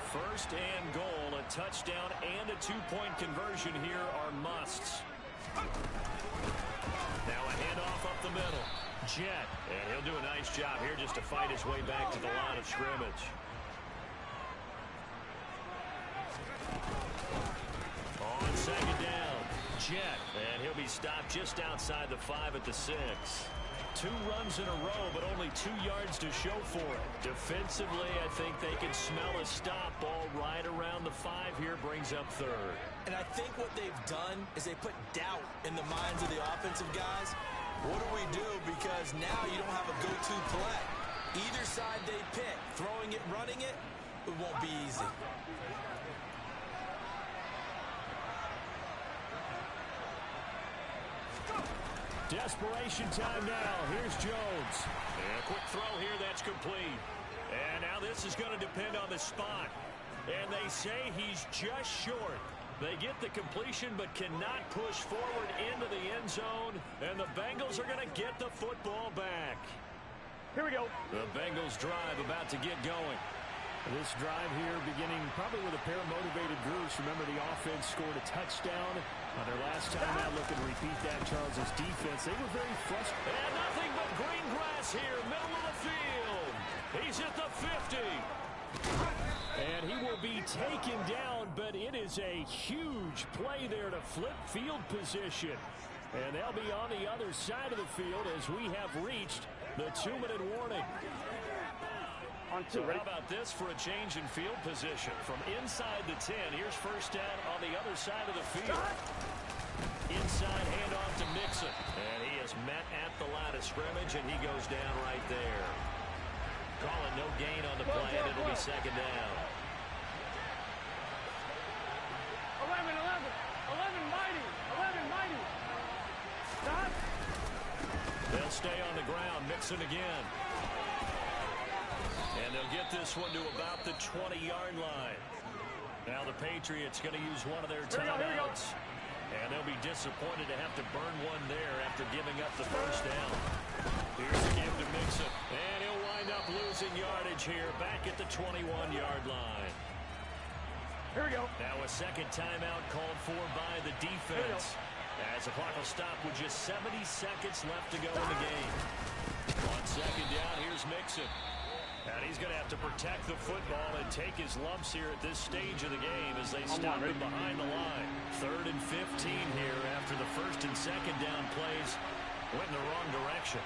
1st and goal, a touchdown and a 2-point conversion here are musts. Now a handoff up the middle. Jet, and he'll do a nice job here just to fight his way back to the line of scrimmage. On 2nd down, Jet, and he'll be stopped just outside the 5 at the 6. 2 runs in a row, but only 2 yards to show for it. Defensively, I think they can smell a stop ball right around the 5 here, brings up 3rd. And I think what they've done is they put doubt in the minds of the offensive guys. What do we do? Because now you don't have a go-to play. Either side they pick, throwing it, running it, it won't be easy. Desperation time now. Here's Jones. And a quick throw here that's complete. And now this is going to depend on the spot. And they say he's just short. They get the completion but cannot push forward into the end zone. And the Bengals are going to get the football back. Here we go. The Bengals drive about to get going. This drive here beginning probably with a pair of motivated groups. Remember, the offense scored a touchdown on their last time out. Looking to repeat that. Charles's defense, they were very frustrated. And nothing but green grass here, middle of the field. He's at the 50. And he will be taken down, but it is a huge play there to flip field position. And they'll be on the other side of the field as we have reached the 2-minute warning. So how about this for a change in field position? From inside the 10, here's first down on the other side of the field. Inside handoff to Mixon. And he is met at the line of scrimmage, and he goes down right there. Calling no gain on the play, and it'll be second down. 11, 11. 11 mighty. 11 mighty. Stop. They'll stay on the ground. Mixon again. And they'll get this one to about the 20-yard line. Now the Patriots going to use one of their timeouts. And they'll be disappointed to have to burn one there after giving up the first down. Here's the give to Mixon. And he'll wind up losing yardage here back at the 21-yard line. Here we go. Now a second timeout called for by the defense. As the clock will stop with just 70 seconds left to go in the game. On second down, here's Mixon. And he's going to have to protect the football and take his lumps here at this stage of the game as they stop him behind the line. 3rd and 15 here after the first and second down plays went in the wrong direction.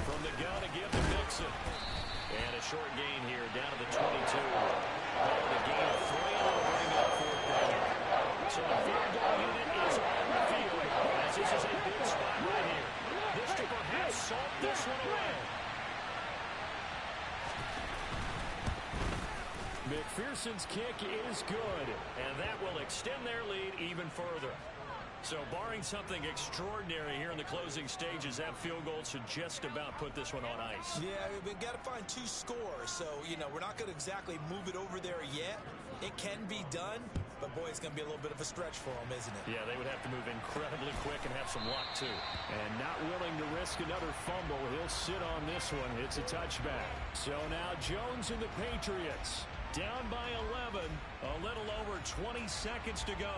From the gun to give to Mixon. And a short gain here down to the 22. Calling a gain of 3 and will bring up 4th down. So the field goal unit is on the field as this is a big spot right here. This to perhaps salt this one away. McPherson's kick is good, and that will extend their lead even further. So barring something extraordinary here in the closing stages, that field goal should just about put this one on ice. Yeah, we've got to find 2 scores. So, we're not going to exactly move it over there yet. It can be done, but, boy, it's going to be a little bit of a stretch for them, isn't it? Yeah, they would have to move incredibly quick and have some luck, too. And not willing to risk another fumble. He'll sit on this one. It's a touchback. So now Jones and the Patriots down by 11, a little over 20 seconds to go.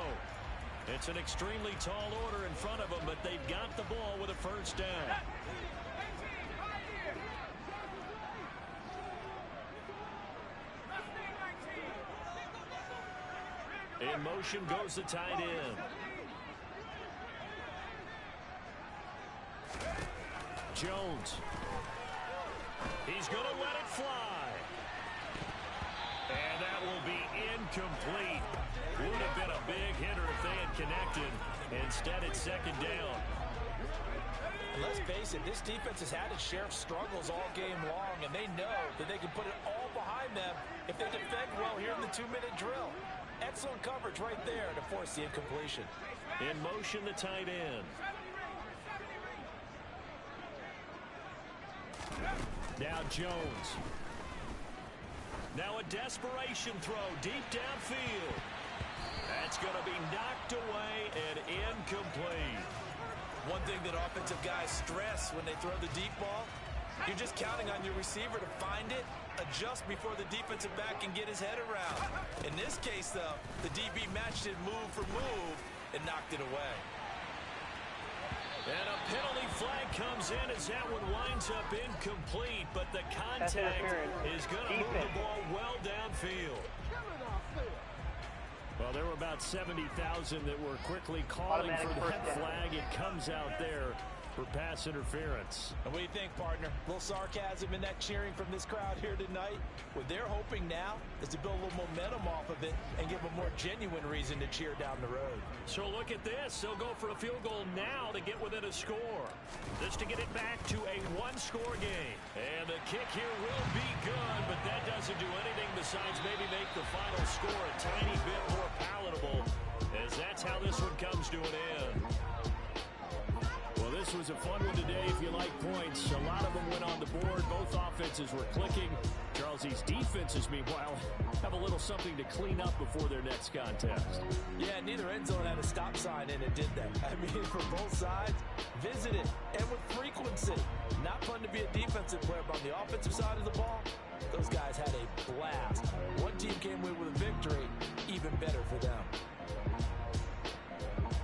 It's an extremely tall order in front of them, but they've got the ball with a first down. In motion goes the tight end. Jones. He's going to let it fly. And that will be incomplete. Would have been a big hitter if they had connected. Instead, it's second down. And let's face it, this defense has had its share of struggles all game long, and they know that they can put it all behind them if they defend well here in the 2-minute drill. Excellent coverage right there to force the incompletion. In motion, the tight end. Now Jones. Now a desperation throw deep downfield. That's going to be knocked away and incomplete. One thing that offensive guys stress when they throw the deep ball, you're just counting on your receiver to find it, adjust before the defensive back can get his head around. In this case, though, the DB matched it move for move and knocked it away. And a penalty flag comes in as that one winds up incomplete, but the contact is going to move the ball well downfield. Well, there were about 70,000 that were quickly calling for that flag. It comes out there for pass interference. And what do you think, partner? A little sarcasm in that cheering from this crowd here tonight. What they're hoping now is to build a little momentum off of it and give a more genuine reason to cheer down the road. So look at this. They'll go for a field goal now to get within a score. This to get it back to a one-score game. And the kick here will be good, but that doesn't do anything besides maybe make the final score a tiny bit more palatable, as that's how this one comes to an end. Well, this was a fun one today if you like points. A lot of them went on the board. Both offenses were clicking. Charles, these defenses, meanwhile, have a little something to clean up before their next contest. Yeah, neither end zone had a stop sign in it, did they? I mean, for both sides, visited and with frequency. Not fun to be a defensive player, but on the offensive side of the ball, those guys had a blast. One team came away with a victory, even better for them.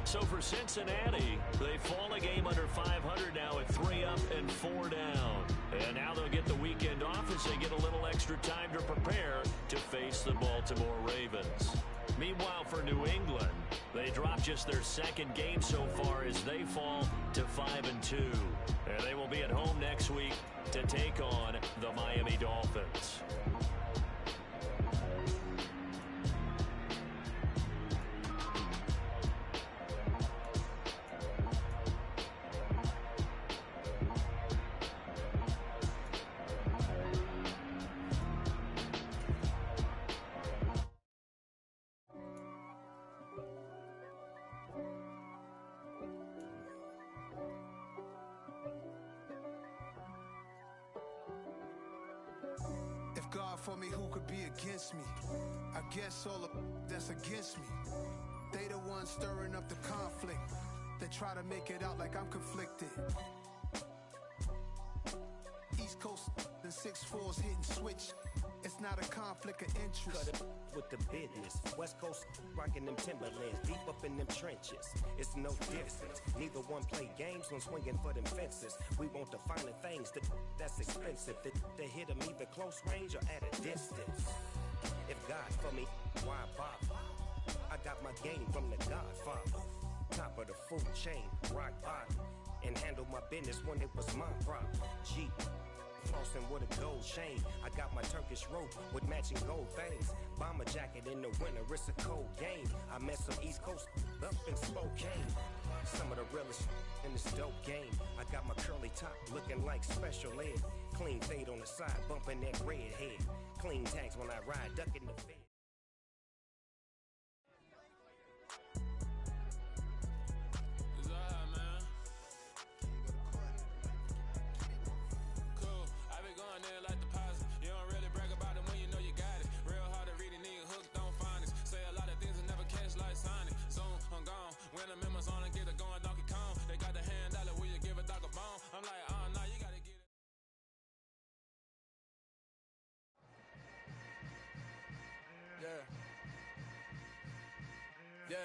So for Cincinnati, they fall a game under 500 now at 3 up and 4 down. And now they'll get the weekend off as they get a little extra time to prepare to face the Baltimore Ravens. Meanwhile, for New England, they drop just their second game so far as they fall to 5-2. And they will be at home next week to take on the Miami Dolphins. God for me, who could be against me? I guess all of that's against me. They the ones stirring up the conflict. They try to make it out like I'm conflicted. East Coast and 6'4s hitting switch. It's not a conflict of interest. Cut it with the business. West Coast rocking them Timberlands, deep up in them trenches. It's no difference. Neither one play games when swinging for them fences. We want the finer things that's expensive. They hit them either close range or at a distance. If God for me, why bother? I got my game from the Godfather. Top of the food chain, rock bottom. And handle my business when it was my problem. G. Flossing with a gold chain. I got my Turkish rope with matching gold things. Bomber jacket in the winter, it's a cold game. I met some East Coast up in Spokane. Some of the realest in this dope game. I got my curly top looking like special ed. Clean fade on the side, bumping that red head. Clean tags when I ride, ducking the fed. When the members on and get it going, Donkey Kong. They got the hand dollar, will you give a dog a bone? I'm like, oh, no, you gotta get it. Yeah. Yeah.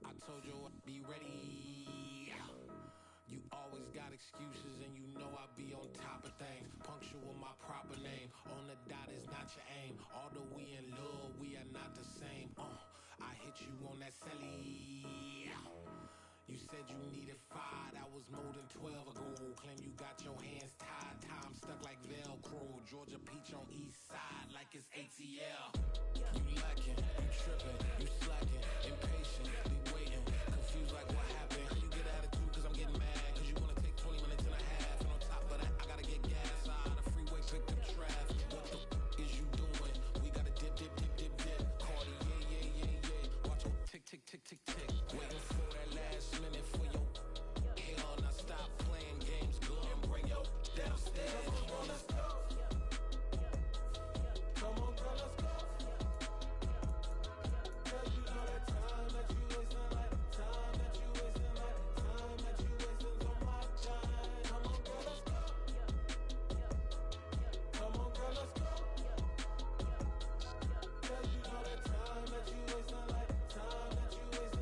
I told you I'd be ready. You always got excuses and you know I be on top of things. Punctual my proper name. On the dot is not your aim. Although we in love, we are not the same. I hit you on that celly. You said you needed 5, that was more than 12 ago. Claim you got your hands tied, time stuck like Velcro. Georgia peach on east side like it's ATL. You lacking, you tripping, you slacking, impatient, be waiting, confused like what happened. You get attitude cause I'm getting mad, cause you wanna take 20 minutes and a half. And on top of that, I gotta get gas out of the freeway, pick up traffic. What the is you doing? We gotta dip, dip, dip, dip, dip. Cardi, yeah. Watch your tick, tick, tick, tick, tick. Waiting for that last minute for your hell. Now stop playing games, go and bring your downstairs. Come on, let's go. Come on, girl, let's go. Girl, you know that time that you wasting, like time that you wasting, like time that you wasting on my time. Come on, girl, let's go. Come on, girl, let's go. Girl, you know that time that you wasting, like time that you wasting.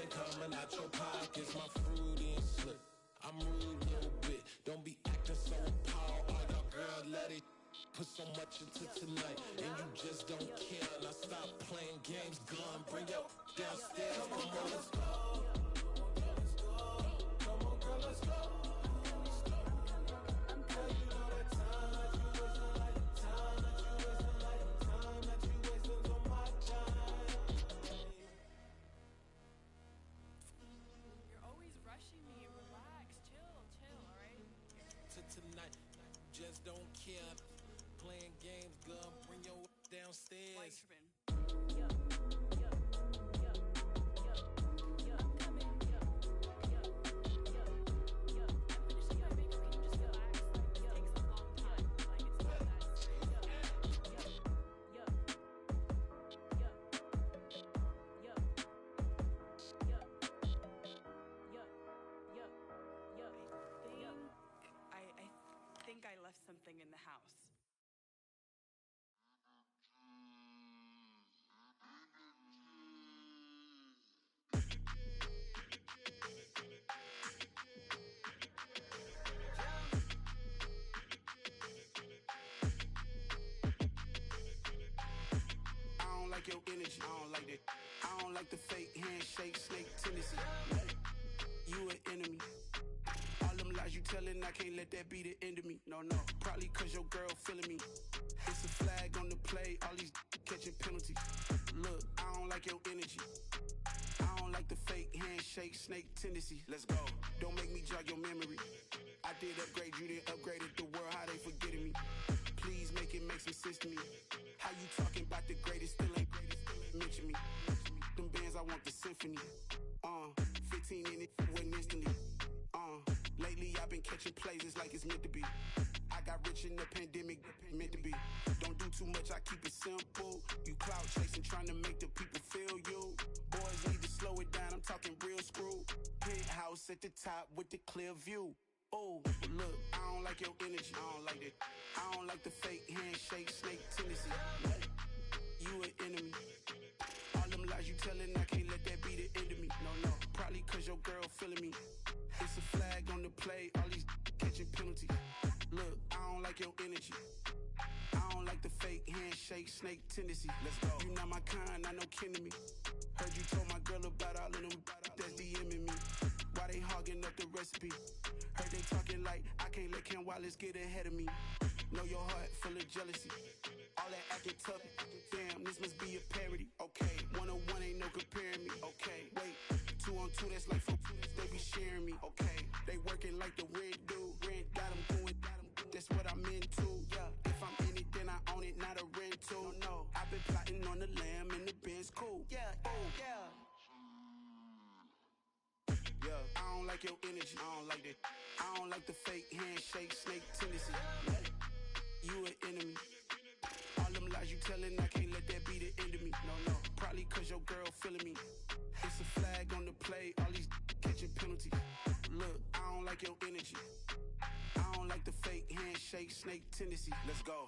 Nothing coming out your pockets, my fruity and slip. I'm rude a little bit, don't be acting so appalled. All y'all girls let it put so much into tonight, and you just don't care. Now stop playing games, gun, bring your downstairs. Come on, let's go. Come on, girl, let's go. Tonight, just don't care. Playing games, girl, bring your downstairs. I think I left something in the house. I don't like your energy. I don't like that. I don't like the fake handshake, snake tendency. You an enemy. All them lies you telling, I can't let that be the end of me. No, probably cause your girl feeling me. It's a flag on the play, all these catching penalties. Look, I don't like your energy. I don't like the fake handshake, snake tendency. Let's go. Don't make me jog your memory. I did upgrade, you didn't upgrade it. The world, how they forgetting me. Please make it make some sense to me. How you talking about the greatest, still ain't greatest, still ain't mention me. Them bands, I want the symphony. 15 in it, went instantly. Lately I've been catching plays, it's like it's meant to be. I got rich in the pandemic, meant to be. Don't do too much, I keep it simple. You clout chasing, trying to make the people feel you. Boys need to slow it down, I'm talking real screw. Penthouse at the top with the clear view. Oh, look, I don't like your energy, I don't like that. I don't like the fake handshake, snake tendency. You an enemy. All them lies you telling, I can't let that be the end of me. No, probably cause your girl feeling me. It's a flag on the play, all these catching penalties. Look, I don't like your energy. I don't like the fake handshake, snake tendency. Let's go. You not my kind, not no kin to me. Heard you told my girl about all of them that's DMing me. Why they hogging up the recipe? Heard they talking like I can't let Ken Wallace get ahead of me. Know your heart full of jealousy. All that acting tough, damn, this must be a parody. Okay, 101 ain't no comparing me. Okay, wait, 2 on 2, that's like 4 they be sharing me. Okay, they working like the rent do. Rent got them going, that's what I'm into. Yeah, if I'm in it, then I own it, not a rental. No, I've been plotting on the lamb and the Benz cool. Yeah, yeah. I don't like your energy, I don't like that. I don't like the fake handshake, snake tendency. You an enemy. All them lies you telling, I can't let that be the end of me. No, probably cause your girl feeling me. It's a flag on the play, all these catching penalties. Look, I don't like your energy. I don't like the fake handshake, snake tendency. Let's go.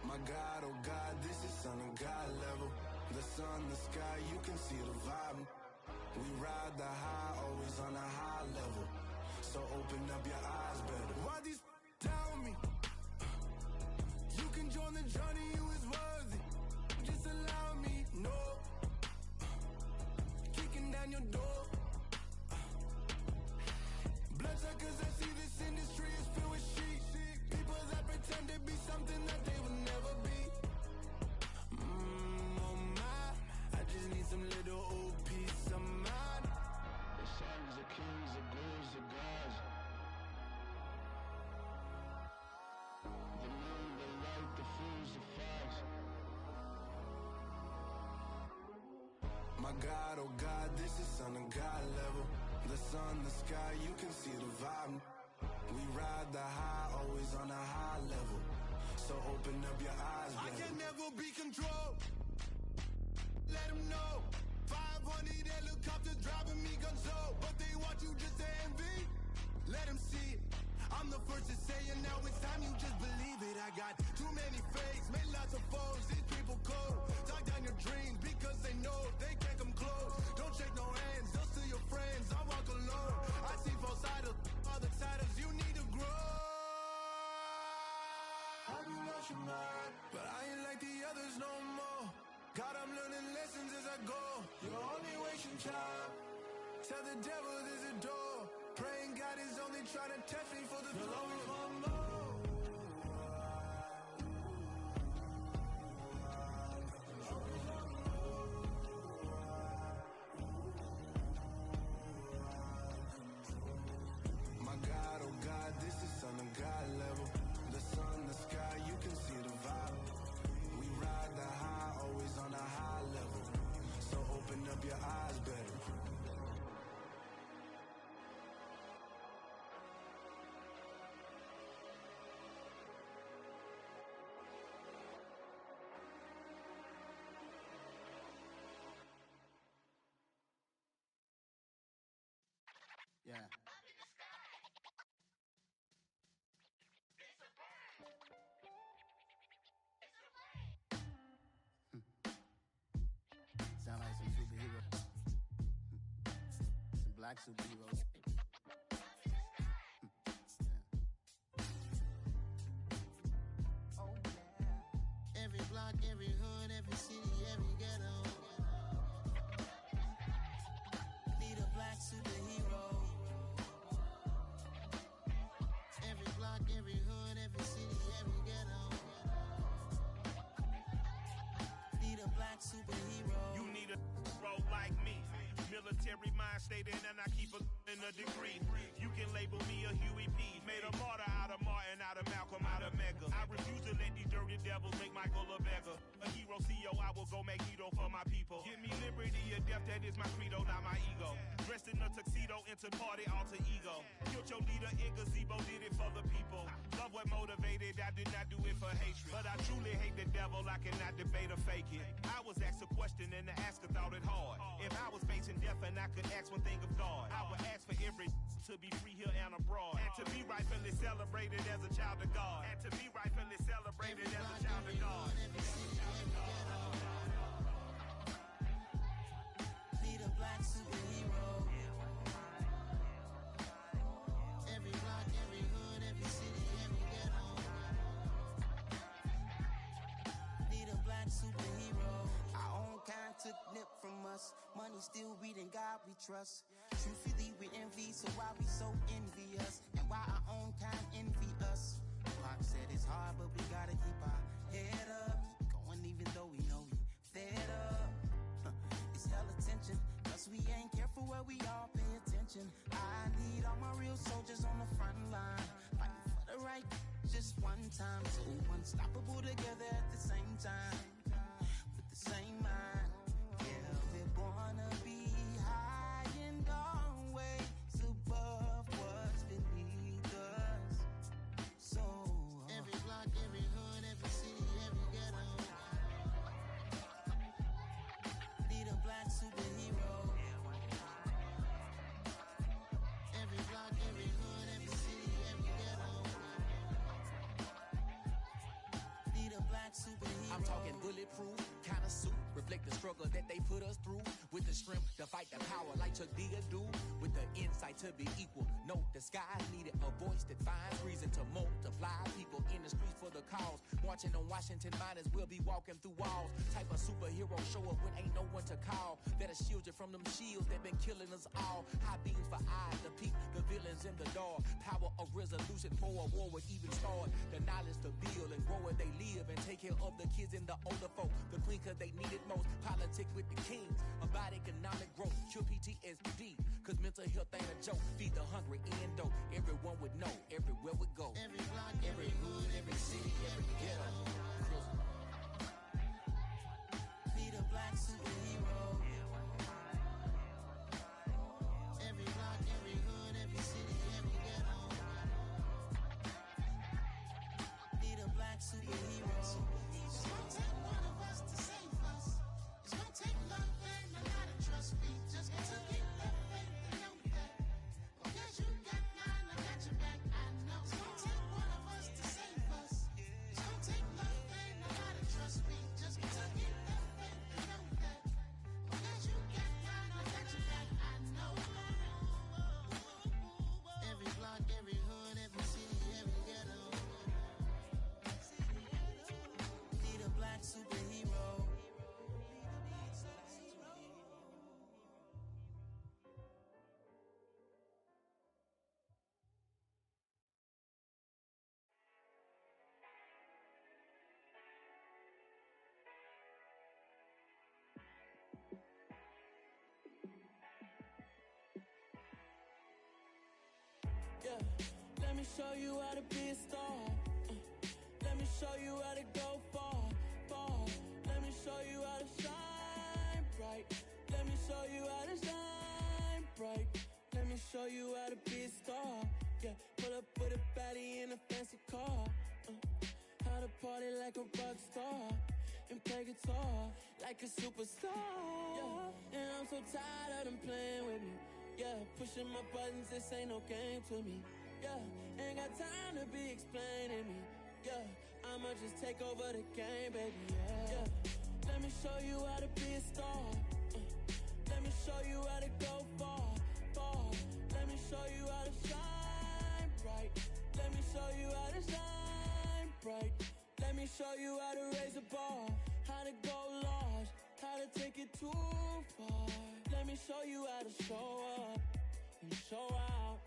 My God, oh God, this is Son of God level. The sun, the sky, you can see the vibe. We ride the high, always on a high level. So open up your eyes better. Why these tell me? You can join the journey, you is worthy. Just allow me, no. Kicking down your door. Bloodsuckers, I see this industry is filled with sheep. People that pretend to be something that they will never be. Oh my, I just need some little old peace of mind. The sons, the kings, the bulls, the gods. The moon, the light, the fools, the fogs. My God, oh God, this is Son of God level. The sun, the sky, you can see the vibe. We ride the high, always on a high level. So open up your eyes, baby. I can never be controlled. Let them know. 500 helicopters driving me gonzo. But they want you just to envy. Let them see it. I'm the first to say it, now it's time you just believe it. I got too many fakes, made lots of foes. These people cold. Talk down your dreams because they know they can't come close. Don't shake no hands, they'll steal your friends. I walk alone. I see false idols, other titles. You need to grow. Have you lost your mind? But I ain't like the others no more. God, I'm learning lessons as I go. You're only wasting time. Tell the devil there's a door. Praying God is only trying to test me for the glory for more. My God, oh God, this is Son of God level. The sun, the sky, you can see the vibe. We ride the high, always on a high level. So open up your eyes better. Yeah. Sound like some superheroes. Some black superheroes. Oh, yeah. Every block, every hood, every city, every ghetto. Need a black superhero. Every block, every hood, every city, every ghetto. Need a black superhero. You need a hero like me. Military mind stated, and I keep in a degree. You can label me a Huey P. Made a martyr out of Martin, out of Malcolm, out of Mega. I refuse to let these dirty devils make Michael a beggar. A hero CEO, I will go Magneto for my people. Give me liberty or death, that is my credo, not my ego. Dressed in a tuxedo, into party, alter ego. Killed your leader in gazebo, did it for the people. Love what motivated, I did not do it for hatred. But I truly hate the devil, I cannot debate or fake it. I was asked a question and the asker thought it hard. If I was facing death and I could ask one thing of God, I would ask for every to be free here and abroad. And to be rightfully celebrated as a child of God. And to be rightfully celebrated as a child of God. Need a black superhero. Every block, every hood, every city, every ghetto. Need a black superhero. Our own kind took nip from us. Money still reading God we trust. Truthfully we envy, so why we so envious? And why our own kind envy us? Pac said it's hard, but we gotta keep our head up. Going even though we know we fed up. It's hell attention, cause we ain't careful where we all pay attention. I need all my real soldiers on the front line, fighting for the right just one time. So unstoppable together at the same time, with the same mind. Yeah, we're born to be high and always above what's beneath us. So every block, every hood, every city, every ghetto. Need a black superhero. Every block, every hood, every city, every ghetto. Need a black superhero. I'm talking bulletproof kind of suit, reflect the struggle that they put us through. With the strength to fight the power like Chuck D do. With the insight to be equal. Note the skies needed a voice that finds reason to multiply. People in the streets for the cause. Marching on Washington, might as well be walking through walls. Type of superhero show up when ain't no one to call. That'll shield you from them shields that been killing us all. High beams for eyes to peek the villains in the dark. Power of resolution for a war would even start. The knowledge to build and grow where they live and take care of the kids and the older folk. The queen cause they need it most. Politic with the kings about economic growth. Cure PTSD cause mental health ain't a joke. Feed the hungry and dope. Everyone would know everywhere we go. Every block, every hood, every city, every ghetto. Need a black superhero. Every block, every hood, every city, every ghetto. me show you how to be a star. Let me show you how to go far, far. Let me show you how to shine bright. Let me show you how to shine bright. Let me show you how to be a star. Yeah, pull up with a baddie in a fancy car. How to party like a rock star and play guitar like a superstar. Yeah, and I'm so tired of them playing with me. Yeah, pushing my buttons, this ain't no game to me. Yeah, ain't got time to be explaining me. Yeah, I'ma just take over the game, baby. Yeah, let me show you how to be a star. Let me show you how to go far, far. Let me show you how to shine bright. Let me show you how to shine bright. Let me show you how to raise a bar, how to go large, how to take it too far. Let me show you how to show up and show out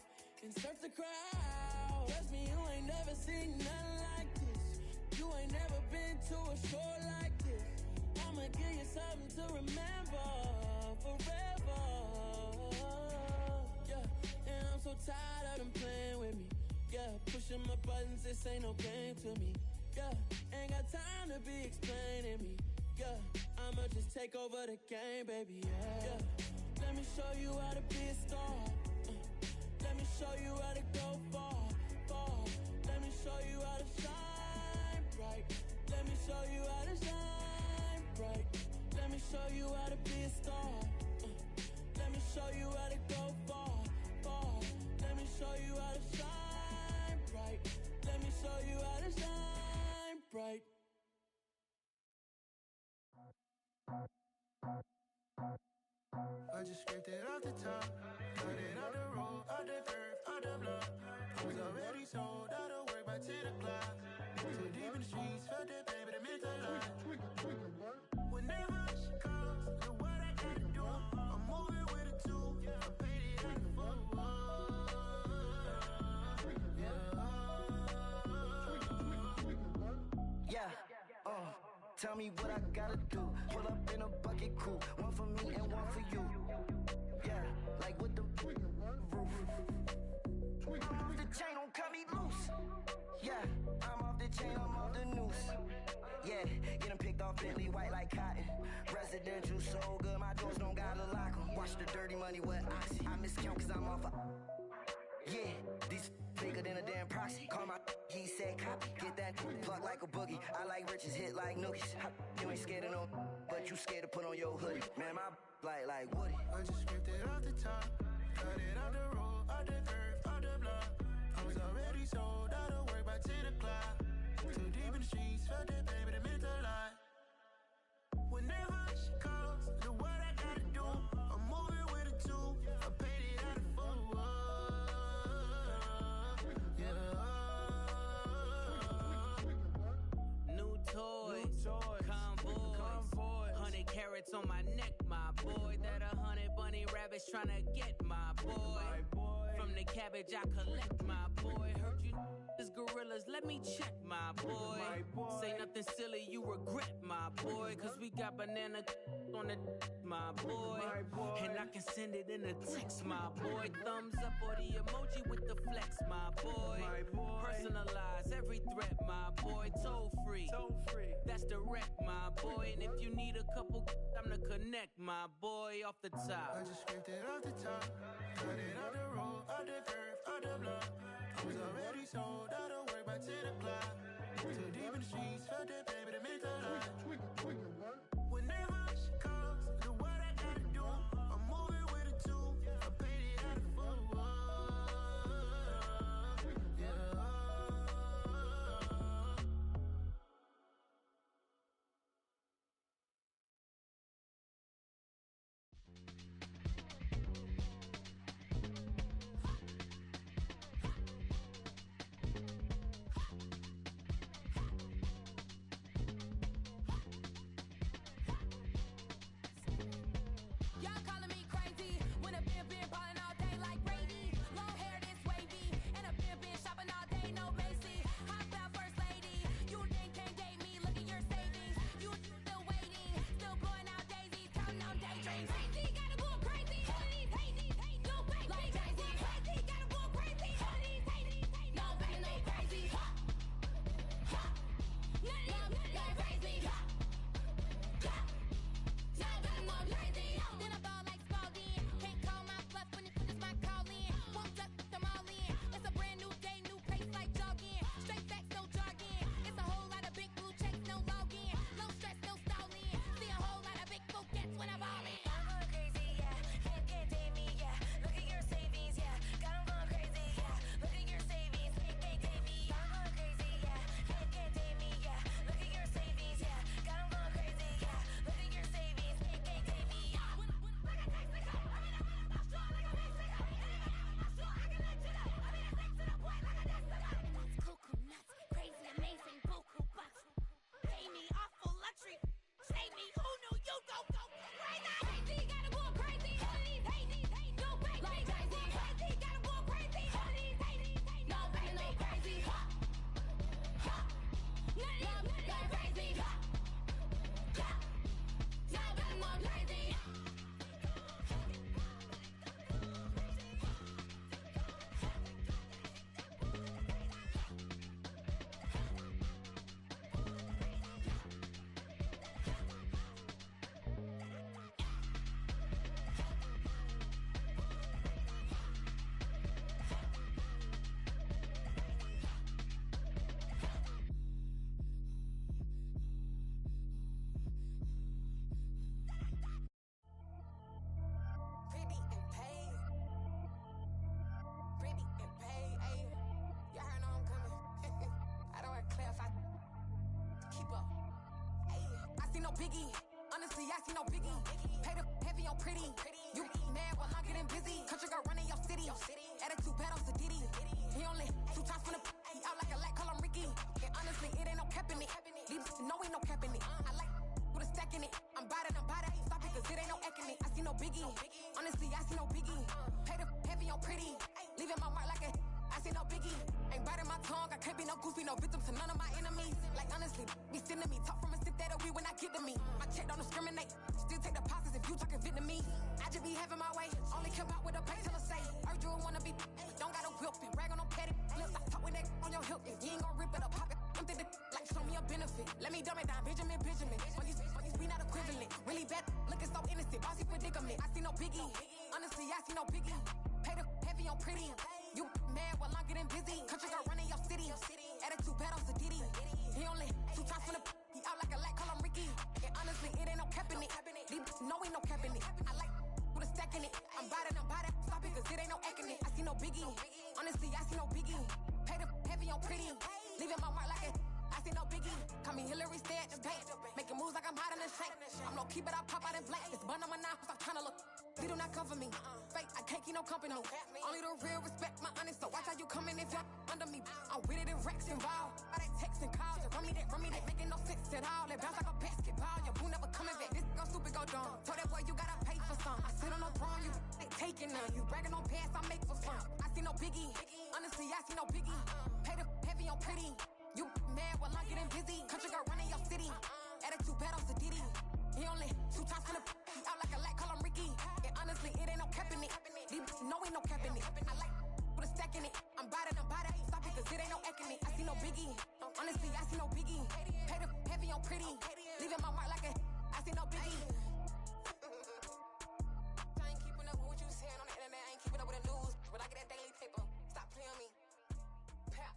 and surf the crowd. Trust me, you ain't never seen nothing like this. You ain't never been to a show like this. I'ma give you something to remember forever. Yeah, and I'm so tired of them playing with me. Yeah, pushing my buttons, this ain't no game to me. Yeah, ain't got time to be explaining me. Yeah, I'ma just take over the game, baby. Yeah, let me show you how to be a star. Let me show you how to go far, far. Let me show you how to shine bright. Let me show you how to shine bright. Let me show you how to be a star. Let me show you how to go far, far. Let me show you how to shine bright. Let me show you how to shine bright. I just scraped it off the top, cut it out the road, out the curve, out the block. I was already sold, out of work by 10 o'clock. Too deep in the streets, felt that baby, the mental line. Whenever she calls, look what I gotta do. I'm moving with a two, I paid it out the full. Yeah, tell me what I gotta do. Pull up in a bucket crew, one for me and one for you. Yeah, like with the roof. I'm off the chain, don't cut me loose. Yeah, I'm off the chain, I'm off the noose. Yeah, getting picked off Bentley, white like cotton. Residential so good, my doors don't gotta lock 'em. Watch the dirty money with oxy. I miscount cause I'm off a... Yeah, these bigger than a damn proxy. Call my he said copy. Get that plug like a boogie. I like riches, hit like nookies. You ain't scared of no, but you scared to put on your hoodie. Man, my like Woody. I just scraped it off the top, cut it out the road, out the curve, out the block. I was already sold, out of work by 10 o'clock. Too deep in the streets, felt that baby, the mental line. Whenever she calls, look what I gotta do. I'm moving with a two, I paid it out of full. New toys, convoys, 100 carats on my neck, my boy. That 100 bunny rabbits tryna get my boy. From the cabbage I collect, my boy. Heard you is gorillas, let me check, my boy. Say nothing silly, you regret, my boy. Cause we got banana on the my boy. And I can send it in a text, my boy. Thumbs up or the emoji with the flex, my boy. Personalize every threat, my boy. Toll free, that's direct, my boy. And if you need a couple, I'm to connect, my boy, off the top. I just scraped it off the top, cut it out the road, out the curve, out the block. I was already sold, out of work by 10 o'clock. Too deep in the streets, felt that baby, the mental line. Whenever she calls, look what I gotta do. I'm moving with a two, I paid it out of full. biggie. Honestly, I see no biggie. Pay the heavy on pretty. You mad while I'm getting busy. Country girl running your city. Attitude bad on Sadiddy. He only 2 times from the he out like a light, call him Ricky. And honestly, it ain't no cap in it. These know ain't no cap in it. I like with a stack in it. I'm by that. Stop it, cause it ain't no eck in it. I see no biggie. Honestly, I see no biggie. Pay the heavy on pretty. Leaving my mark like a I see no biggie. Ain't biting my tongue. I can't be no goofy, no victim to none of my enemies. Like honestly, be sending me talk from a sip that we when I get to me. My check don't discriminate. Still take deposits if you talking Vietnamese. I just be having my way. Only care about what the pay teller say. Heard you wanna be, don't got a whip and brag on no petty. Let's stop talk with that on your hip. If you ain't gon' rip it up, pop it. I'm thinking like show me a benefit. Let me dumb it down, Benjamin. When these we not equivalent. Really bad, looking so innocent. Bossy predicament. I see no biggie. Honestly, I see no biggie. Pay the heavy on pretty. You mad while I'm getting busy. Country girl running your city. Attitude bad on Sadiddy. He only 2 times from the he out like a light, call him Ricky. And honestly, it ain't no cap in it. These know ain't no cap in it. I like with a stack in it. I'm by that. Stop it, cause it ain't no eck in it. I see no biggie. Honestly, I see no biggie. Pay the heavy on pretty. Leaving my mark like a I see no biggie. Call me Hillary, stay at the bank. Making moves like I'm hot in the shank. I'm low key, but I pop out in blank. It's bun on my knife, stop trying to look. They do not cover me. Fake, I can't keep no company. Only the real respect my honest. So watch how you coming if you're under me. I'm with it in Rex involved. All they text and calls. Run me that. Making no sense at all. They bounce like a basketball. Your boo never coming back. This go stupid, go dumb. Told that boy you gotta pay for some. I sit on no throne, you ain't taking none. You bragging on past, I make for fun. I see no biggie. Honestly, I see no biggie. Pay the heavy on pretty. You mad while I'm getting busy. Country girl running your city. Attitude bad on Sadiddy. He only 2 times from the he out like a light, call him Ricky. And honestly, it ain't no cap in it. These know ain't no cap in it. I like with a stack in it. I'm by that. Stop it, cause it ain't no eck in it. I see no biggie. Honestly, I see no biggie. Pay the heavy on pretty. Leaving my mark like a I see no biggie. I ain't keeping up with what you saying on the internet. I ain't keeping up with the news. But I get that daily paper. Stop playing me. Pap.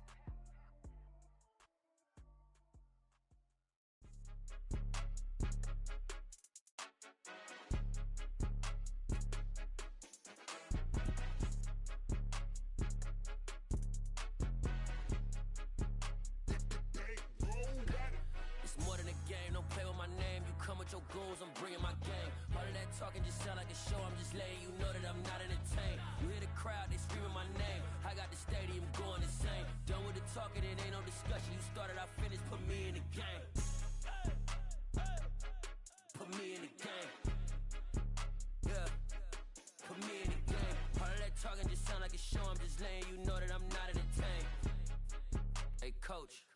Your goals, I'm bringing my game. All of that talking just sound like a show. I'm just letting you know that I'm not entertained. You hear the crowd, they screaming my name. I got the stadium going insane. Done with the talking, it ain't no discussion. You started, I finished, put me in the game. Put me in the game. Yeah. Put me in the game. All of that talking just sound like a show. I'm just letting you know that I'm not entertained. Hey, coach,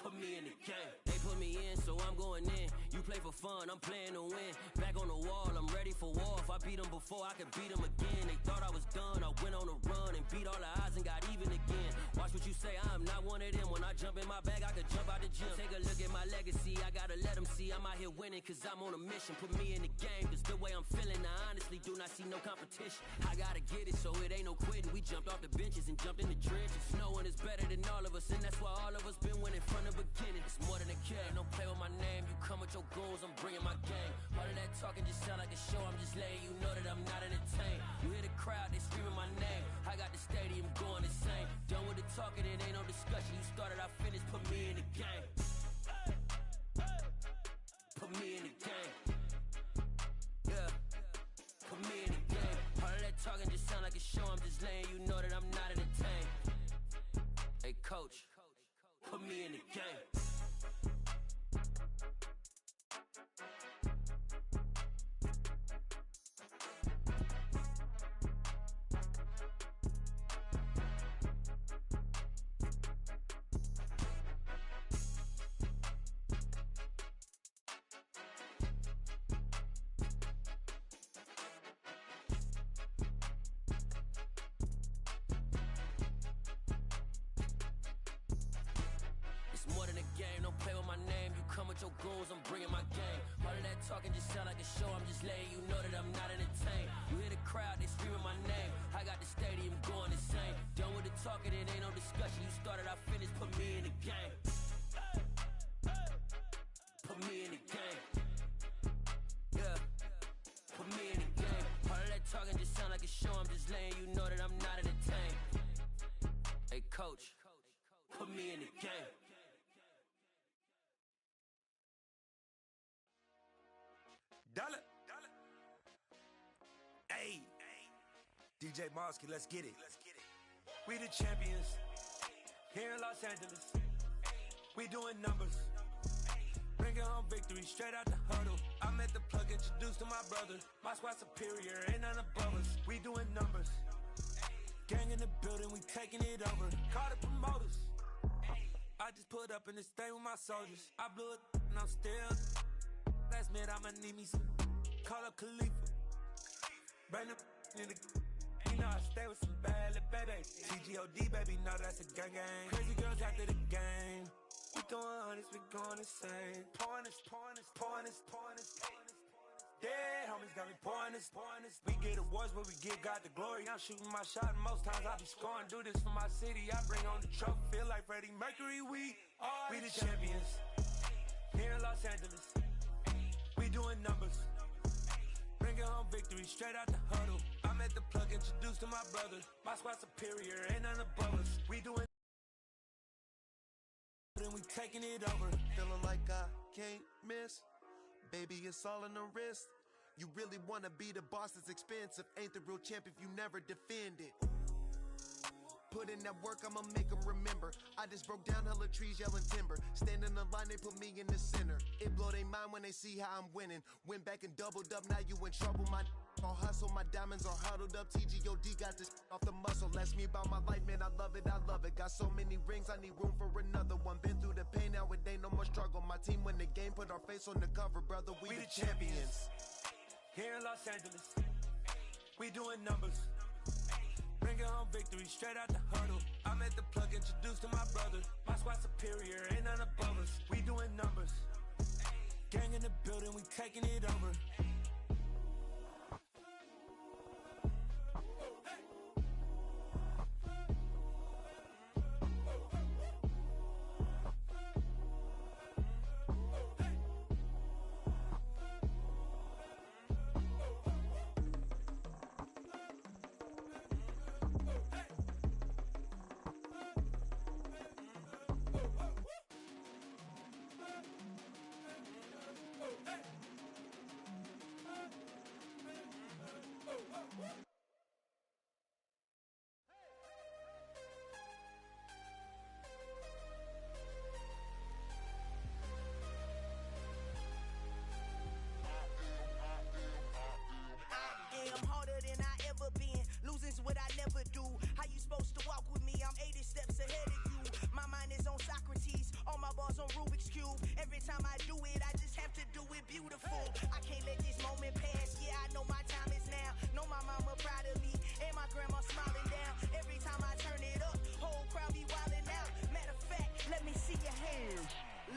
put me in the game. They put me in, so I'm going in. You play for fun, I'm playing to win. Back on the wall, I'm ready for war. If I beat them before, I can beat them again. They thought I was done, I went on a run and beat all the odds and got even again. Watch what you say, I'm not one of them. When I jump in my bag, I could jump out the gym. Take a look at my legacy, I gotta let them see I'm out here winning, cause I'm on a mission. Put me in the game, cause the way I'm feeling, I honestly do not see no competition. I gotta get it, so it ain't no quitting. We jumped off the benches and jumped in the trenches. No one is better than all of us, and that's why all of us been winning from the beginning. It's more than a kid, don't play with my name. You come with your goals, I'm bringing my game. All of that talking just sound like a show. I'm just letting you know that I'm not entertained. You hear the crowd, they screaming my name. I got the stadium going insane. Done with the talking, it ain't no discussion. You started, I finished, put me in the game. Put me in the game. Yeah. Put me in the game. All of that talking just sound like a show. I'm just letting you know that I'm not entertained. Hey, coach, put me in the game. Your goals, I'm bringing my game. All of that talking just sound like a show. I'm just letting you know that I'm not entertained. You hear the crowd, they screaming my name. I got the stadium going insane. Done with the talking, it ain't no discussion. You started, I finished, put me in the game. Put me in the game. Yeah. Put me in the game. All of that talking just sound like a show. I'm just letting you know that I'm not entertained. Hey, coach, put me in the game. Dollar. Hey. DJ Mosky, let's get it. We the champions. Here in Los Angeles. We doing numbers. Bringing home victory straight out the huddle. I'm at the plug, introduced to my brother. My squad superior, ain't none above us. We doing numbers. Gang in the building, we taking it over. Call the promoters. I just put up in this thing with my soldiers. I blew it and I'm still. Last minute I'ma need me some. Call up Khalifa. Bring them in the. You know I stay with some bad little baby. TGOD baby, know that's a gang gang. Crazy girls after the game. We going honest, we going insane. Pouring this. Dead homies got me pouring this. We get awards, but we give God the glory. I'm shooting my shot, and most times I be scoring. Do this for my city, I bring on the trophy. Feel like Freddie Mercury, we are the champions. Here in Los Angeles, we doing numbers. Bringing home victory straight out the huddle. I'm at the plug, introduced to my brother. My squad superior, ain't none above us. We doing. Then we taking it over. Feeling like I can't miss. Baby, it's all in the wrist. You really wanna be the boss, it's expensive. Ain't the real champ if you never defend it. Put in that work, I'ma make them remember. I just broke down hella trees, yelling timber. Stand in the line, they put me in the center. It blow their mind when they see how I'm winning. Went back and doubled up, now you in trouble. My all hustle, my diamonds are huddled up. TGOD got this off the muscle. Ask me about my life, man, I love it. Got so many rings, I need room for another one. Been through the pain, now it ain't no more struggle. My team win the game, put our face on the cover, brother. We the champions. Here in Los Angeles, we doing numbers. Bringing home victory straight out the huddle. I'm at the plug, introduced to my brother. My squad superior, ain't none above us. We doing numbers. Gang in the building, we taking it over. am harder than I ever been. Losing's what I never do. How you supposed to walk with me? I'm 80 steps ahead of you. My mind is on Socrates, all my bars on Rubik's Cube. Every time I do it, I just have to do it beautiful. I can't let this moment pass. Yeah, I know my time is now. Know my mama proud of me, and my grandma smiling down. Every time I turn it up, whole crowd be wilding out. Matter of fact, let me see your hands.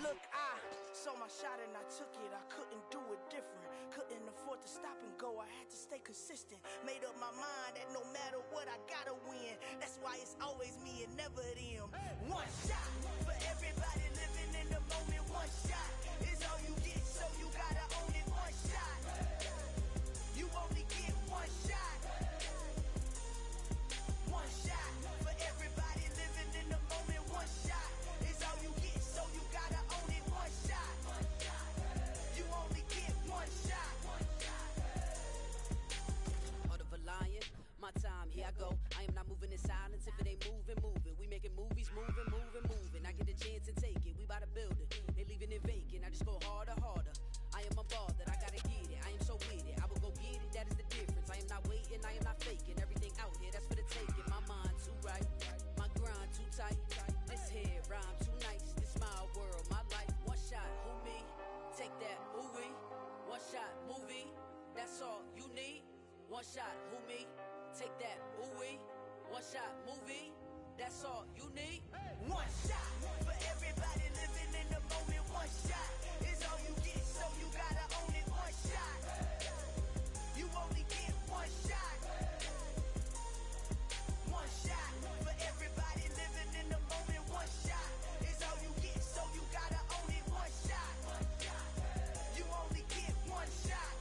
Look, I saw my shot and I took it. I couldn't do it different. Couldn't afford to stop and go. I had to stay consistent. Made up my mind that no matter what, I gotta win. That's why it's always me and never them. One shot for everybody living in the moment. One shot is all you get, so you gotta own it. One shot. You only get one shot. One shot for everybody living in the moment. One shot is all you get, so you gotta own it. One shot. You only get one shot. Heart of a lion, my time, here I go. I am not moving in silence. If it ain't moving, moving. We making movies, moving, moving, moving. I get a chance and take it. We bout to build it. They leaving it vacant. I just go harder, harder. I am a ball that I gotta get it. I am so with it. I will go get it. That is the difference. I am not waiting. I am not faking. Everything out here, that's for the taking. My mind too right. My grind too tight. This here rhyme too nice. This my world, my life. One shot, who me? Take that, who we? One shot, movie. That's all you need. One shot, who me? Take that, who we? One shot, movie. That's all you need. One shot for everybody living in the moment. One shot is all you get, so you gotta own it. One shot. You only get one shot. One shot for everybody living in the moment. One shot is all you get, so you gotta own it. One shot. You only get one shot.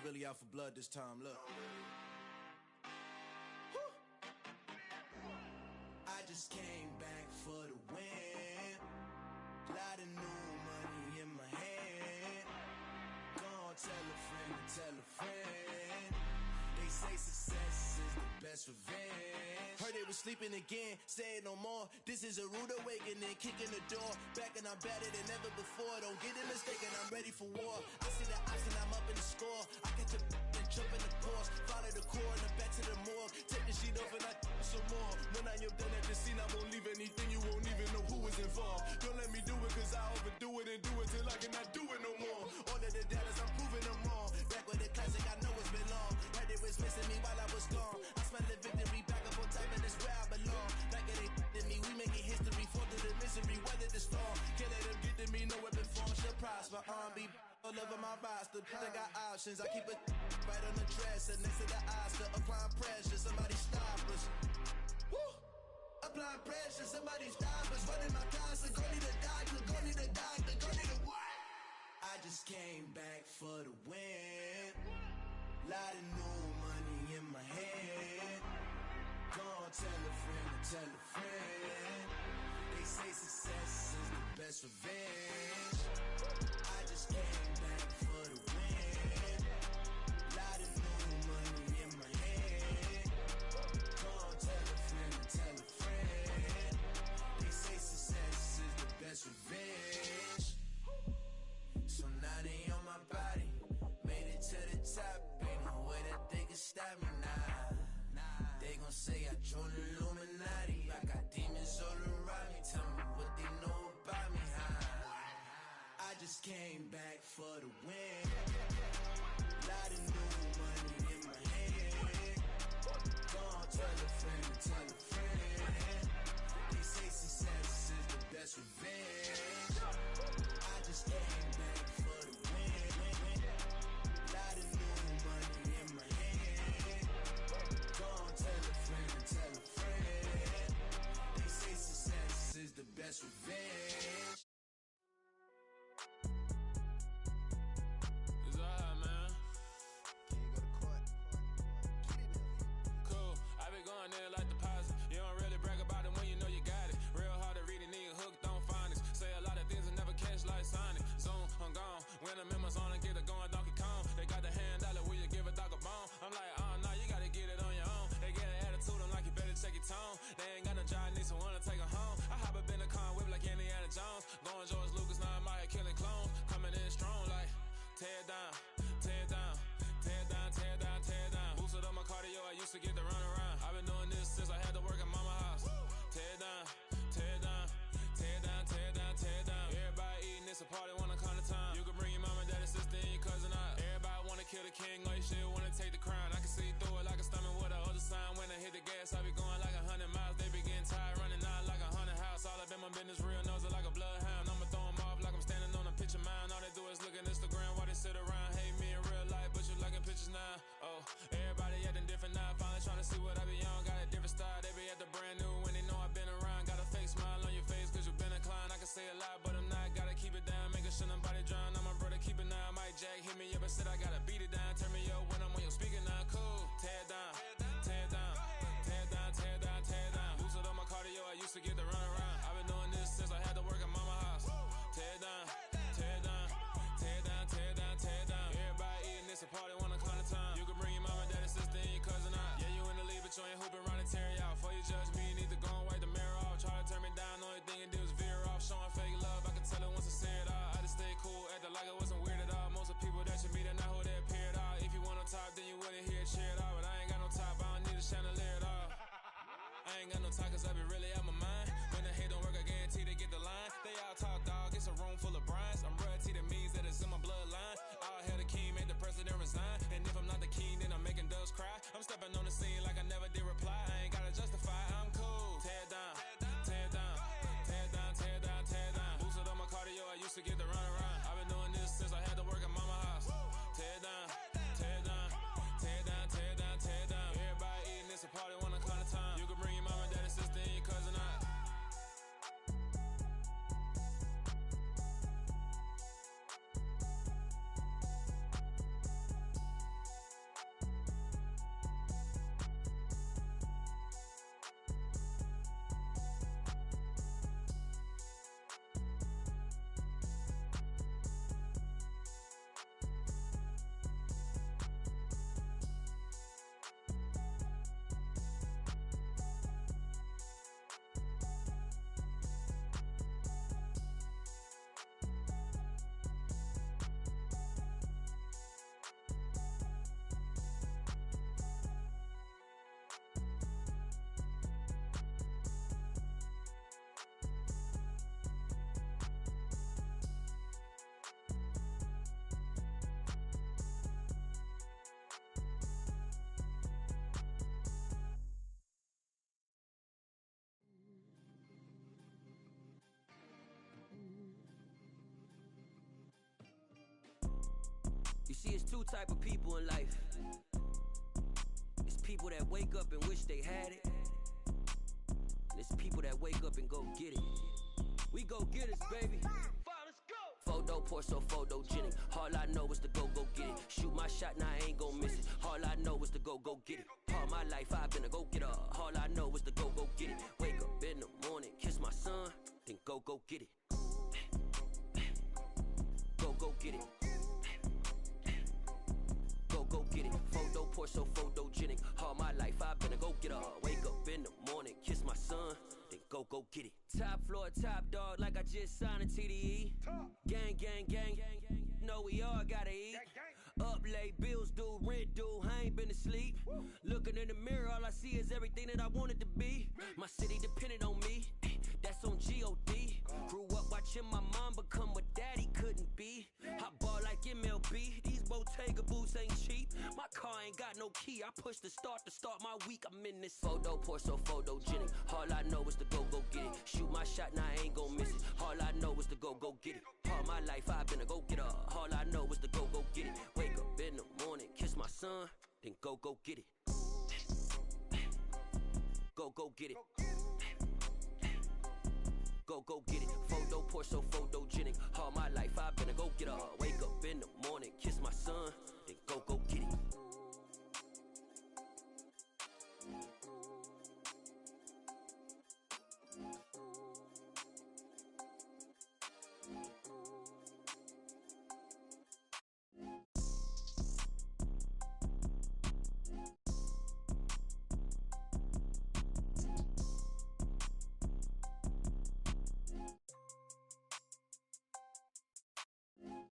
really out for blood this time, look. I just came back for the win. Lot of new money in my hand. Gonna tell a friend to tell a friend. They say success is the best revenge. Heard they was sleeping again, say it no more. This is a rude awakening, kicking the door. Back and I'm better than ever before. Don't get it mistaken, I'm ready for war. I see the option, I'm up in the score. I catch a and jump in the course. Follow the core and back to the morgue. Take the sheet off and I some more. When I am done at the scene, I won't leave anything. You won't even know who is involved. Don't let me do it, cause I overdo it and do it till I cannot do it no more. All of the doubters, I'm proving them wrong. Back with the classic, I know it's been long. Heard it was missing me while I was gone. I smell the victory, back up on time, and it's where I belong. Like it ain't to me, we making history. Fall through the misery, weather the storm. Can't let them get to me, no weapon form should prosper. R&B all over my roster, I got options. I keep it right on the dresser, next to the Oscar. Applying pressure, somebody stop us. Woo! Applying pressure, somebody stop us. Running my constant, go need a doctor, go need a doctor, go need a what? I just came back for the win. Lot of new money in my hand. Gonna tell a friend to tell a friend. They say success is the best revenge. I just came back for the win. Lot of new money in my hand. Gonna tell a friend to tell a friend. They say success is the best revenge. So now they on my body. Made it to the top. Ain't no way that they can stop me now. They gon' say I joined the Illuminati. I got demons all around me. Tell me what they know about me, huh? I just came back for the win. Lot of new money in my hand. Gonna tell a friend to tell a friend. They say success is the best revenge. I just came back for the win. Lot of new money in my hand. Gonna tell a friend to tell a friend. They say success is the best revenge. It's alright, man. Cool. I be going there like deposit. You don't really brag about it when you know you got it. Real hard to read a nigga hooked on phonics. Say a lot of things and never catch like Sonic. Zone, I'm gone. When I'm in my zone and get it going Donkey Kong. They got the hand dollar, will you give a dog a bone? I'm like, nah, you gotta get it on your own. They get an attitude, I'm like, you better check your tone. They ain't got no job, need someone to take her home. I hop up in the car, whip like Indiana Jones. Going George Lucas, now I'm out here killing clones. Coming in strong like, tear down, tear down, tear down, tear down, tear down. Boosted up my cardio, I used to get to run around. I've been doing this since I had to work at mama house. Tear down, tear down, tear down, tear down, tear down. Everybody eating, it's a party, wanna come to time. You can bring your mama, daddy, sister, and your cousin out. Everybody wanna kill the king, like shit, wanna take the crown. I can see through it like a stomach with a other sign. When I hit the gas, I be going like 100 miles. They be getting tired, running out like 100 house. All up in my business, real nose like a bloodhound. I'ma throw them off like I'm standing on a picture mound. All they do is look at Instagram while they sit around. Hate me in real life, but you liking pictures now. Oh, everybody acting different now. Finally trying to see what I be on. Got a different style, they be at the brand new when they know I've been around. Got a fake smile on your face cause you been inclined. I can say a lot, but I'm not. Gotta keep it down, making sure nobody drown. I'm my brother, keep it now. Mike Jack hit me up and said I gotta beat it down. Turn me up when I'm on your speaker now. Cool, tear down, tear down, tear down, tear down, tear down. Boosted up my cardio, I used to get to run around. I've been doing this since I had to work at mama house. Tear down, tear down, tear down, tear down, tear down. Everybody eating, it's a party, wanna come to time. You can bring your mama, daddy, sister, and your cousin out. Yeah, you in the lead, but you ain't hooping around and tearing out. Before you judge me, you need to go and wipe the mirror off. Try to turn me down, only thing you do is veer off. Showing fake love, I can tell it once I say it all. I just stay cool, acting like it wasn't weird at all. Most of the people that you meet are not who they appear at all. If you want on top, then you wouldn't hear it cheer at all. But I ain't got no top, I don't need a chandelier at all. I ain't got no talk cause I be really out my mind. When the hate don't work, I guarantee they get the line. They all talk dog, it's a room full of brinds. I'm royalty, that means that it's in my bloodline. All hail the king, made the president resign. And if I'm not the king, then I'm making doves cry. I'm stepping on the scene like I never did reply. I ain't gotta justify, I'm cool. See, it's two type of people in life. It's people that wake up and wish they had it. And it's people that wake up and go get it. We go get it, baby. Photo pour so photogenic. All I know is to go get it. Shoot my shot, now I ain't gon' miss it. All I know is to go get it. All my life I've been a go getter. All I know is to go get it. Wake up in the morning, kiss my son, then go get it. Go get it. Go get it. Photo pour so photogenic. All my life I've been a go getter. Wake up in the morning, kiss my son, then go get it. Top floor, top dog, like I just signed a TDE. Gang, gang, gang, know we all gotta eat. Up late, bills due, rent due, I ain't been asleep. Looking in the mirror, all I see is everything that I wanted to be. My city depended on me, that's on G.O.D. Grew up watching my mom become what daddy couldn't be. I ball like MLB, these Bottega boots ain't cheap. My car ain't got no key, I push the start to start my week. I'm in this photo pour so photogenic. All I know is to go get it. Shoot my shot, now I ain't gon' miss it. All I know is to go get it. All my life I've been a go getter. All I know is to go get it. Wake up in the morning, kiss my son, then go get it. Go get it. Go get it. Photo pour so photogenic. All my life I've been a go getter. Wake up in the morning, kiss my son, then go get it.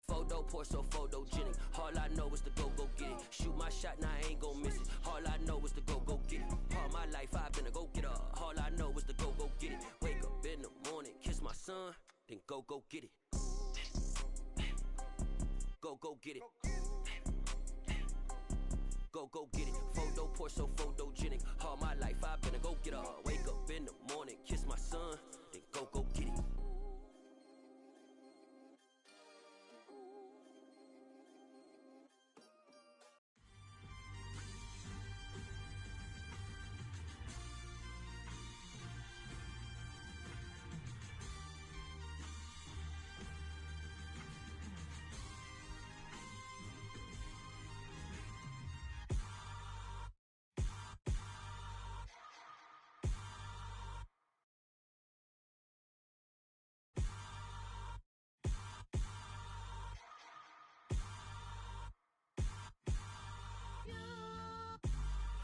Photo pour so photogenic. All I know is to go get it. Shoot my shot, now I ain't gon' miss it. All I know is to go get it. All my life I've been a go getter. All I know is to go get it. Wake up in the morning, kiss my son, then go get it. Go get it. Go get it. Photo pour so photogenic. All my life I've been a go getter. Wake up in the morning, kiss my son, then go get it.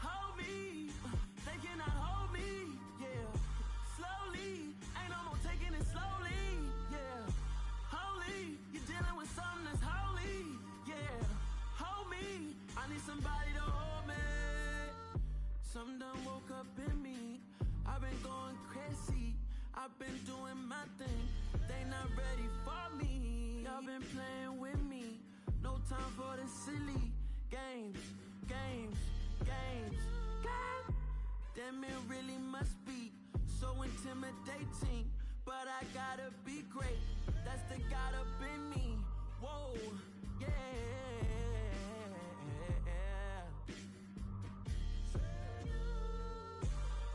Hold me, they cannot hold me, yeah. Slowly, ain't no more taking it slowly, yeah. Holy, you're dealing with something that's holy, yeah. Hold me, I need somebody to hold me. Something done woke up in me, I've been going crazy, I've been doing my thing, they not ready for me. Y'all been playing with me, no time for the silly games. Damn, it really must be so intimidating, but I gotta be great, that's the God up in me. Whoa, yeah.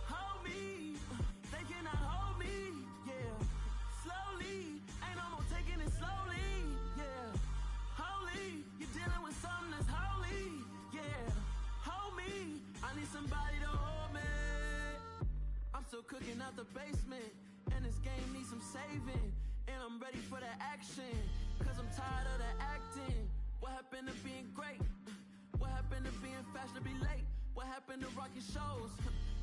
Hold me, they cannot hold me, yeah. Slowly, ain't no more taking it slowly, yeah. Holy, you're dealing with something that's holy, yeah. Hold me, I need somebody to hold me. I'm still cooking out the basement, and this game needs some saving, and I'm ready for the action, cause I'm tired of the acting. What happened to being great? What happened to being fashionably late? What happened to rocking shows?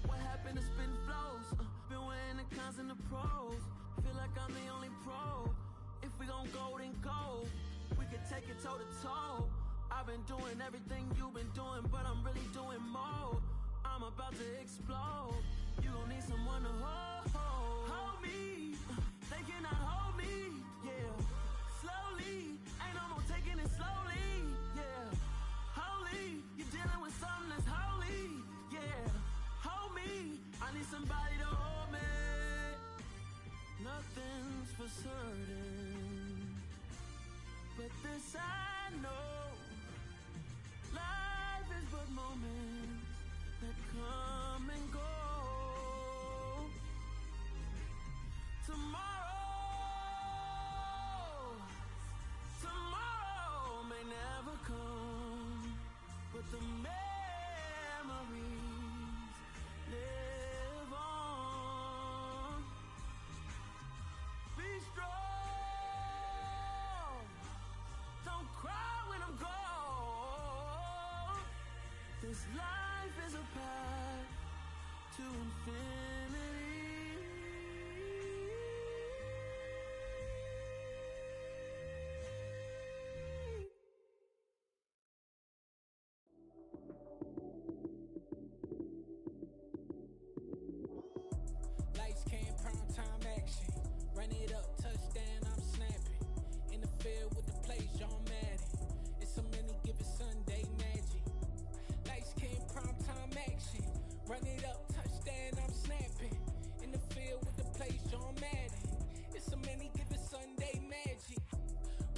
What happened to spitting flows? Been weighing the cons and the pros, feel like I'm the only pro. If we gon' go, then go, we can take it toe to toe. I've been doing everything you've been doing, but I'm really doing more. I'm about to explode. You gon' need someone to hold me. They cannot hold me, yeah. Slowly, ain't no more taking it slowly, yeah. Holy, you're dealing with something that's holy, yeah. Hold me, I need somebody to hold me. Nothing's for certain, but this I know, the memories live on. Be strong. Don't cry when I'm gone. This life is a path to infinity. Lights came, prime time action. Run it up, touchdown, I'm snapping. In the field with the plays, John Madden. It's a many given Sunday magic. Lights came, prime time action. Run it up, touchdown, I'm snapping. In the field with the plays, John Madden. It's a many given Sunday magic.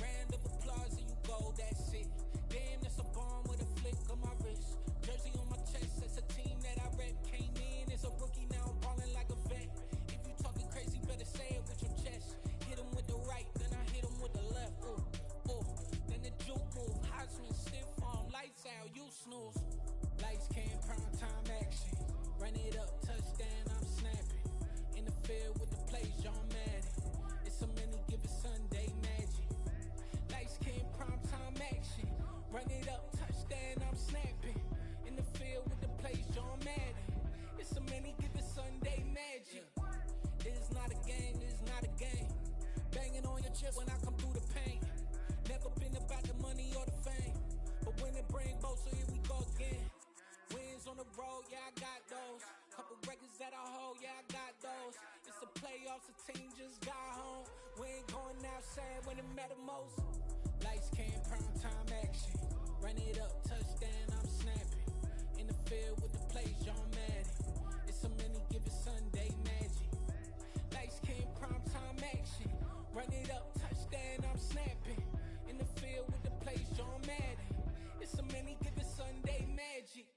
Round of applause and you go, that's it. Damn, that's a bomb with a flick on my wrist. Jersey on my chest, that's a team that I rep. Came in as a rookie, now I'm ballin' like a vet. If you talking crazy, better say it with your chest. Hit him with the right, then I hit him with the left. Ooh, ooh. Then the juke move, Heisman, stiff arm, lights out, you snooze. Lights came, prime time action. Run it up, touchdown, I'm snapping. In the field with the plays, John Madden. It's a many given Sunday magic. Lights came, prime time action. Run it up, touchdown, I'm snapping. In the field with the plays, John Madden. It's a many given Sunday magic. It is not a game, it is not a game. Banging on your chest when I come through the pain. Never been about the money or the fame. But when it bring both, so here we go again. Wins on the road, yeah, I got those. Couple records that I hold, yeah, I got those. It's the playoffs, the team just got home. We ain't going outside when it matter most. Lights came, prime time action. Run it up, touchdown, I'm snapping. In the field with the plays, John Madden. It's a many given Sunday magic. Lights came, prime time action. Run it up, touchdown, I'm snapping. In the field with the plays, John Madden. It's a many given Sunday magic.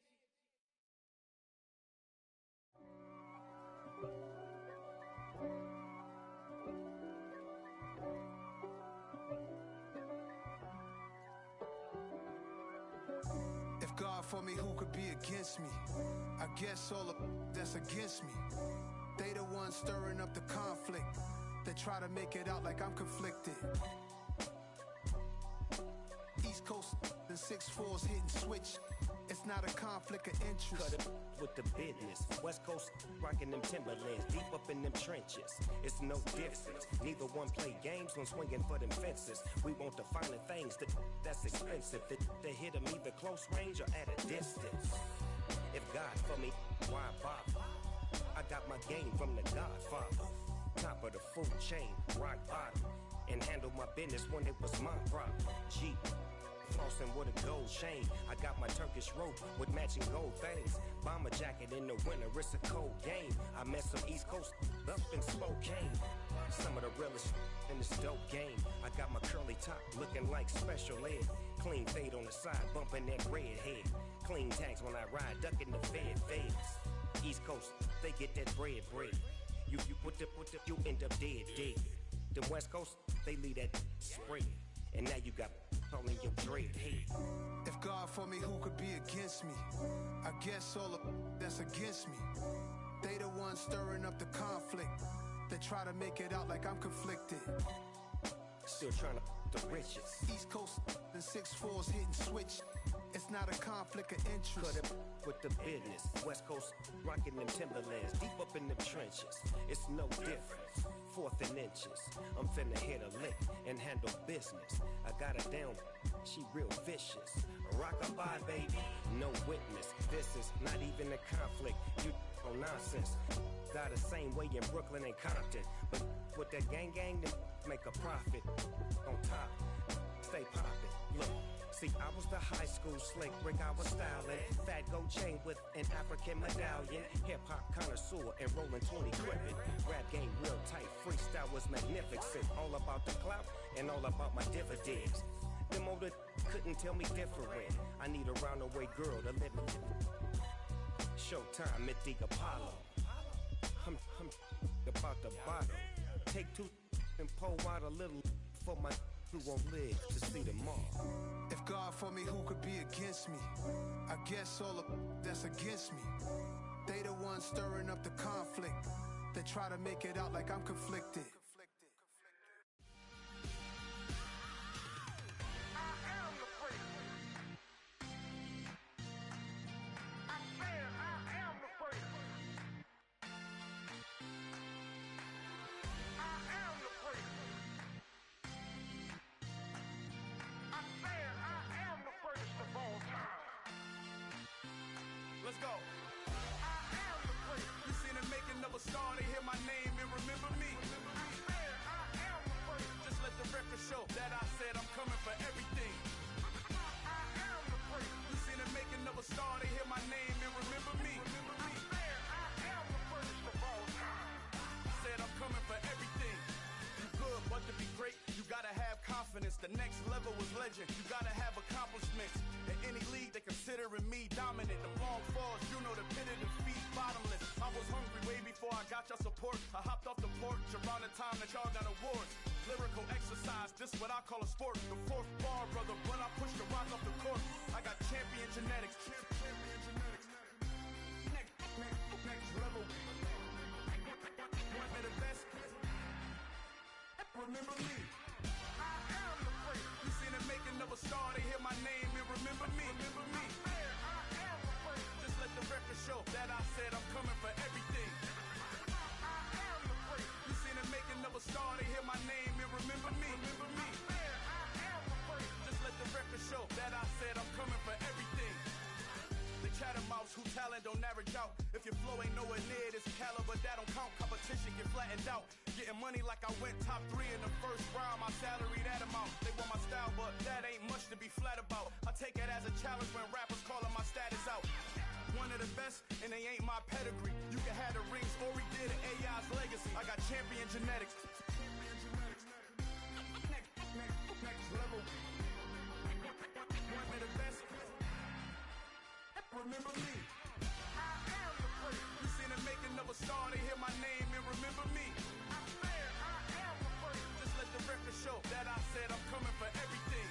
If God for me, who could be against me? I guess all of that's against me. They the ones stirring up the conflict. They try to make it out like I'm conflicted. East Coast and 6'4's hitting switch. It's not a conflict of interest. Cut it with the business. West Coast rocking them Timberlands, deep up in them trenches. It's no difference. Neither one play games when swinging for them fences. We want the finer things that's expensive. They hit them either close range or at a distance. If God for me, why bother? I got my game from the Godfather. Top of the food chain, rock bottom. And handle my business when it was my problem. G. Flossing with a gold chain. I got my Turkish rope with matching gold things. Bomber jacket in the winter, it's a cold game. I met some East Coast up in Spokane. Some of the realest in this dope game. I got my curly top looking like special ed. Clean fade on the side, bumping that red head. Clean tags when I ride, ducking the feds. East Coast, they get that bread. You you end up dead. The West Coast, they leave that spread. And now you got all in your dread head. If God for me, who could be against me? I guess all of that's against me. They the ones stirring up the conflict. They try to make it out like I'm conflicted. Still trying to the riches. East Coast and 6'4's hitting switch. It's not a conflict of interest. Cut it with the business. West Coast rocking them Timberlands, deep up in them trenches. It's no difference. Fourth and inches. I'm finna hit a lick and handle business. I got her down, she real vicious. Rock-a-bye, baby, no witness. This is not even a conflict. You on nonsense. Got the same way in Brooklyn and Compton, but with that gang, then make a profit. On top, stay poppin'. Look. See, I was the high school slick Rick, I was styling. Fat gold chain with an African medallion. Hip-hop connoisseur and rolling 20 cribbin'. Rap game real tight, freestyle was magnificent. All about the clout and all about my dividends. Them older couldn't tell me different. I need a roundaway girl to live in. Showtime at the Apollo. I'm about the bottle. Take two and pour out a little for my who won't live to see tomorrow. If God for me, who could be against me? I guess all of that's against me. They the ones stirring up the conflict. They try to make it out like I'm conflicted. Let's go. You seen the making of a star, they hear my name and remember me. Just let the record show that I said I'm coming for everything. You seen the making of a star, they hear my name and remember me. Said I'm coming for everything. You good, but to be great, you gotta have confidence. The next level was legend. You gotta have accomplishments. In any league, they considering me dominant. The long falls, you know the pit of defeat, bottomless. I was hungry way before I got your support. I hopped off the porch around the time that y'all got awards. Lyrical exercise, this what I call a sport. The fourth bar, brother, when I push the rock off the court. I got champion genetics. Next level. One of the best. Remember me. You seen the making of a star, they hear my name and remember me. Just let the record show that I said I'm coming for everything. You seen the making of a star, they hear my name and remember me. Just let the record show that I said I'm coming for everything. The chattermouths who talent don't average out. If your flow ain't nowhere near this caliber, that don't count. Competition get flattened out. Getting money like I went top 3 in the first round. My salary that amount. They want my style, but that ain't much to be flat about. I take it as a challenge when rappers calling my status out. One of the best, and they ain't my pedigree. You can have the rings, or we did an AI's legacy. I got champion genetics. Next level. One of the best. Remember me. You seen the making of a star, they hear my name and remember me. Just let the record show that I said I'm coming for everything.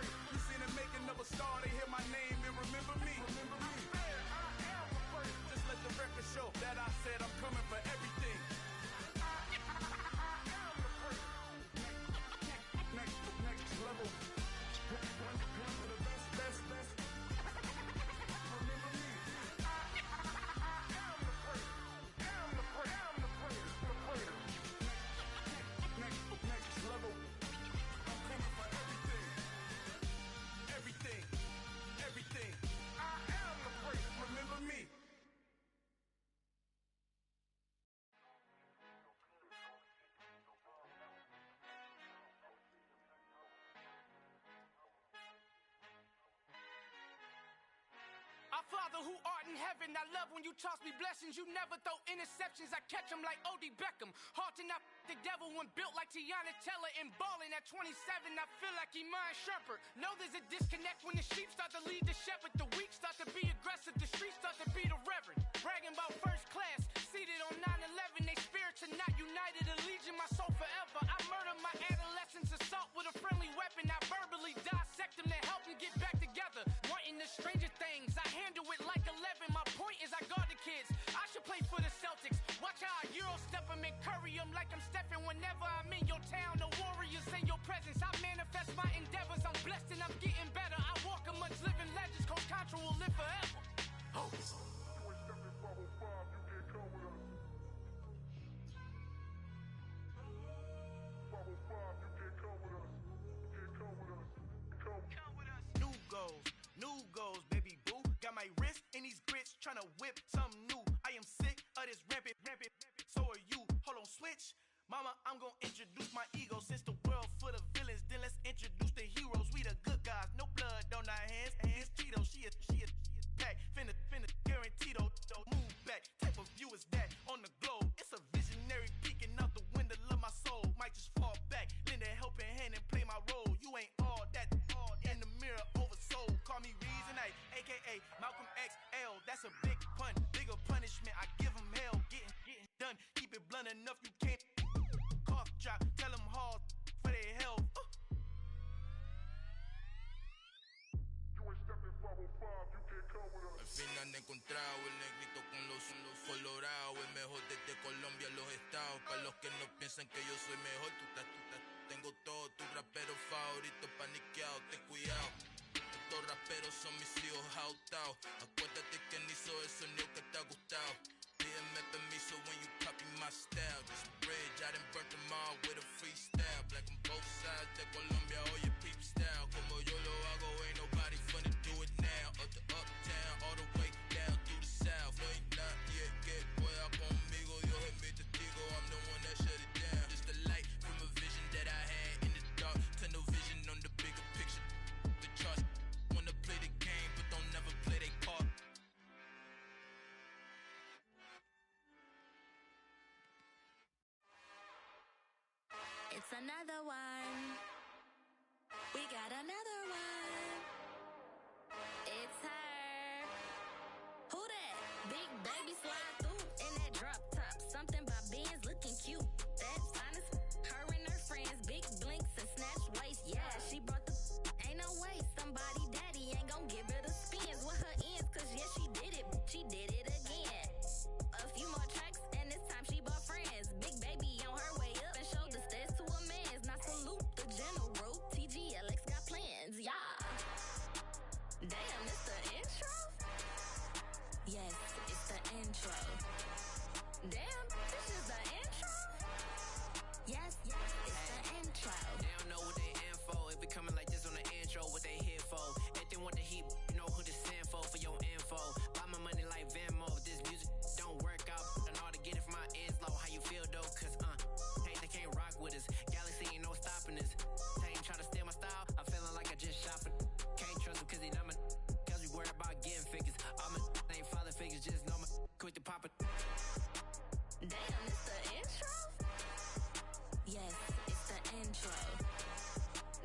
You seen the making of a star, they hear my name and remember me. Just let the record show that I said I'm coming for everything. Next level. One of the best. Remember me. Next level. I'm coming for everything. Everything. I am the great. Remember me. Our Father who art in heaven, I love when you toss me blessings. You never throw interceptions, I catch them like O.D. Beckham. Hard to not the devil when built like Tiana Teller and balling at 27, I feel like Iman Shumpert. Know there's a disconnect when the sheep start to lead the shepherd. The weak start to be aggressive, the streets start to be the reverend. Bragging about first class, seated on 9/11. They spirits are not united, a legion, my soul forever. I murder my adolescence, assault with a friendly weapon. I verbally dissect them to help them get back together. Wanting the stranger things, I handle it like 11. My point is I guard the kids. I should play for the Celtics. Watch how I Euro step them and curry them like I'm Stephen. Whenever I'm in your town, the Warriors in your presence. I manifest my endeavors. I'm blessed and I'm getting better. I walk amongst living legends. Coach Contra will live forever. Oh. New goals, baby boo. Got my wrist in these grits, tryna whip something new. I am sick of this rampant. So are you. Hold on, switch. Mama, I'm gonna introduce my ego. Since the world full of villains, then let's introduce the heroes. We the good guys, no blood on our hands. Hands Cheeto, she a pack. Finna guaranteed. Move back. Type of view is that on the globe? It's a visionary peeking out the window of my soul. Might just fall back, lend a helping hand and play my role. You ain't all that. In the mirror, oversold. Call me Reason A, aka Malcolm XL. That's a big pun, bigger punishment. I give him hell, getting done. Keep it blunt enough, you can't. Cough drop, tell him hard. dicen que yo soy mejor. Tengo todo tu rapero favorito paniqueado, ten cuidado. Estos raperos son mis hijos jautados. Acuérdate que ni hizo el sonido que te ha gustado. Pídeme permiso when you copy my style. This bridge, I done burnt them all with a freestyle. Black on both sides de Colombia, oye peep style. Como yo lo hago, ain't nobody finna do it now. Up to uptown, all the way down through the south. No hay nadie que pueda conmigo. Dios es mi testigo, I'm the one that shut it down. Just a light from a vision that I had in the dark. Tunnel vision on the bigger picture. The charts wanna play the game, but don't never play their part. It's another one. We got another one. It's her. Who that? Big baby slide through in that drop top. Something about Benz looking cute. That's honest. Her and her friends, big blinks and snatched waist. Yeah, she brought the. Ain't no way somebody daddy ain't gon' give her the spins with her ends. Cause yeah, she did it. She did it again. A few more tracks and this time she bought friends. Big baby on her way up and showed the stairs to a man's. Now salute the general. TGLX got plans, yeah. Damn, it's the intro? Yes, it's the intro. Damn, this is the intro? Yes, it's the intro. They don't know what they in for. If we coming like this on the intro, what they here for? If they want the heat, you know who to send for your info. Buy my money like Venmo. If this music don't work out, and all to get it from my ends low. How you feel though? Cause hey, they can't rock with us. Galaxy ain't no stopping us. They ain't try to steal my style. I'm feeling like I just shot for. Can't trust him cause he not my. Cause we worried about getting figures. All my ain't father figures, just know my quick to pop it. Damn, it's the intro? Yes, it's the intro.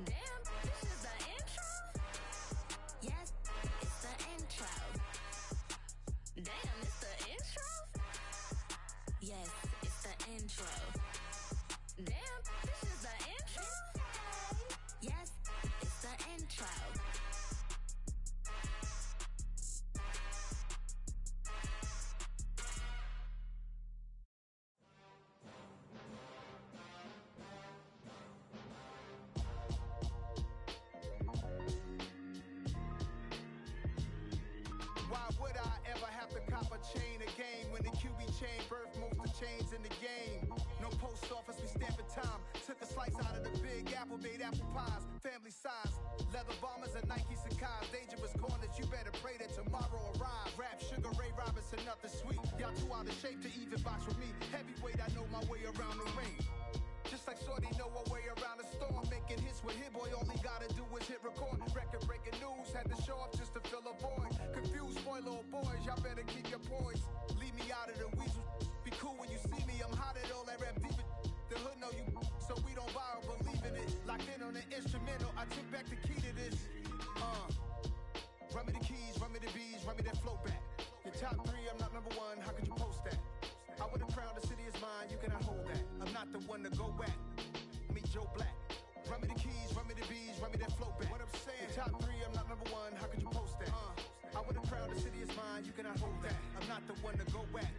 Damn, this is the intro? Yes, it's the intro. Damn, it's the intro? Yes, it's the intro. Damn, this is the intro? Yes, it's the intro. Why would I ever have to cop a chain again when the QB chain birthed most of the chains in the game? No post office, we stamping time. Took a slice out of the big apple, made apple pies, family size. Leather bombers and Nike Sacai's. Dangerous corners, you better pray that tomorrow arrives. Rap, Sugar Ray Robinson, nothing sweet. Y'all too out of shape to even box with me. Heavyweight, I know my way around the ring. Just like Shorty know her way around the storm. Making hits with Hit Boy, all he gotta do is hit record. Record breaking news, had to show up just to fill a void. Confused, spoiled little boys, y'all better keep your poise. Leave me out of the weasel. Be cool when you see me, I'm hot at all that rap deep. The hood know you, so we don't borrow, believe in it. Locked in on the instrumental, I took back the key to this. Run me the keys, run me the bees, run me that flow back. Your top three, I'm not number one, how could you post that? I would've crowned the city is mine, you cannot hold that. I'm not the one to go back. Meet Joe Black. Run me the keys, run me the bees, run me that flow back. What I'm saying, your top three, I'm not number one, how could you post that? I would've crowned the city is mine, you cannot hold that. I'm not the one to go back.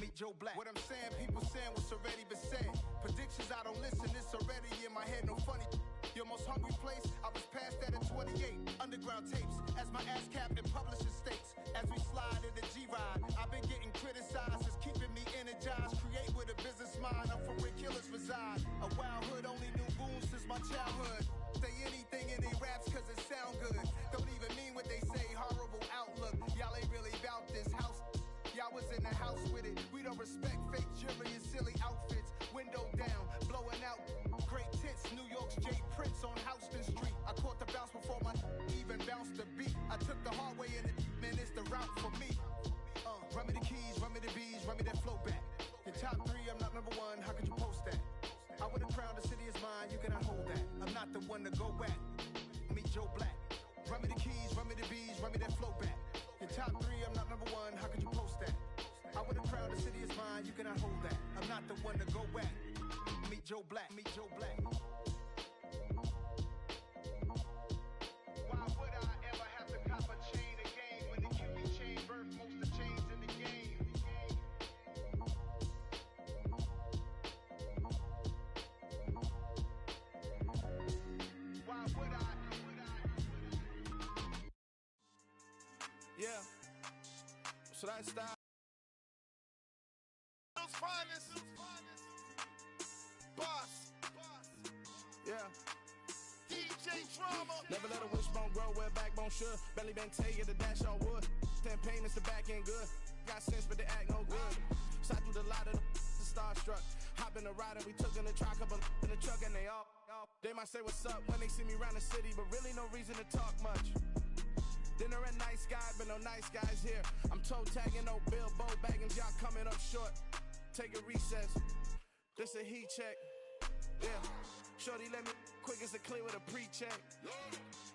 Meet Joe Black. What I'm saying, people saying what's already been said. Predictions, I don't listen, it's already in my head, no funny. Your most hungry place, I was past that at 28. Underground tapes, as my ass cap in publishing states. As we slide in the G-Ride, I've been getting criticized, it's keeping me energized. Create with a business mind, I'm from where killers reside. A wild hood, only knew goons since my childhood. Say anything in they raps cause it sound good. Don't even mean what they say, horrible outlook. Y'all ain't really about this house. Y'all was in the house with it. We don't respect fake jewelry and silly outfits. Window down, blowing out. Great tits, New York's J. Prince on Houston Street. I caught the bounce before my even bounced the beat. I took the hard way in it, man, it's the route for me. Run me the keys, run me the bees, run me that flow back. Your top three, I'm not number one, how could you post that? I would've crowned the city is mine, you cannot hold that. I'm not the one to go back. Meet Joe Black. Run me the keys, run me the bees, run me that flow back. Your top three, I'm not number one, how could you post that? I would've crowned the city is mine, you cannot hold that. I'm not the one to go back. Meet Joe Black, meet Joe Black. Why would I ever have to cop a chain again when the QB chain birthed most of the chains in the game? Lifestyle. Those finest. Boss. Yeah. DJ Drama. Never let a wishbone grow where backbone should. Belly been taken to dash all wood. 10 payments to back end good. Got sense but they act no good. Shot through the lot of the starstruck. Hop in the ride and we took in the truck up in the truck and they all. They might say what's up when they see me around the city, but really no reason to talk much. Dinner at nice guy, but no nice guys here. I'm toe tagging, no Bilbo baggins, y'all coming up short. Take a recess. This a heat check. Yeah. Shorty let me quick as a clear with a pre-check.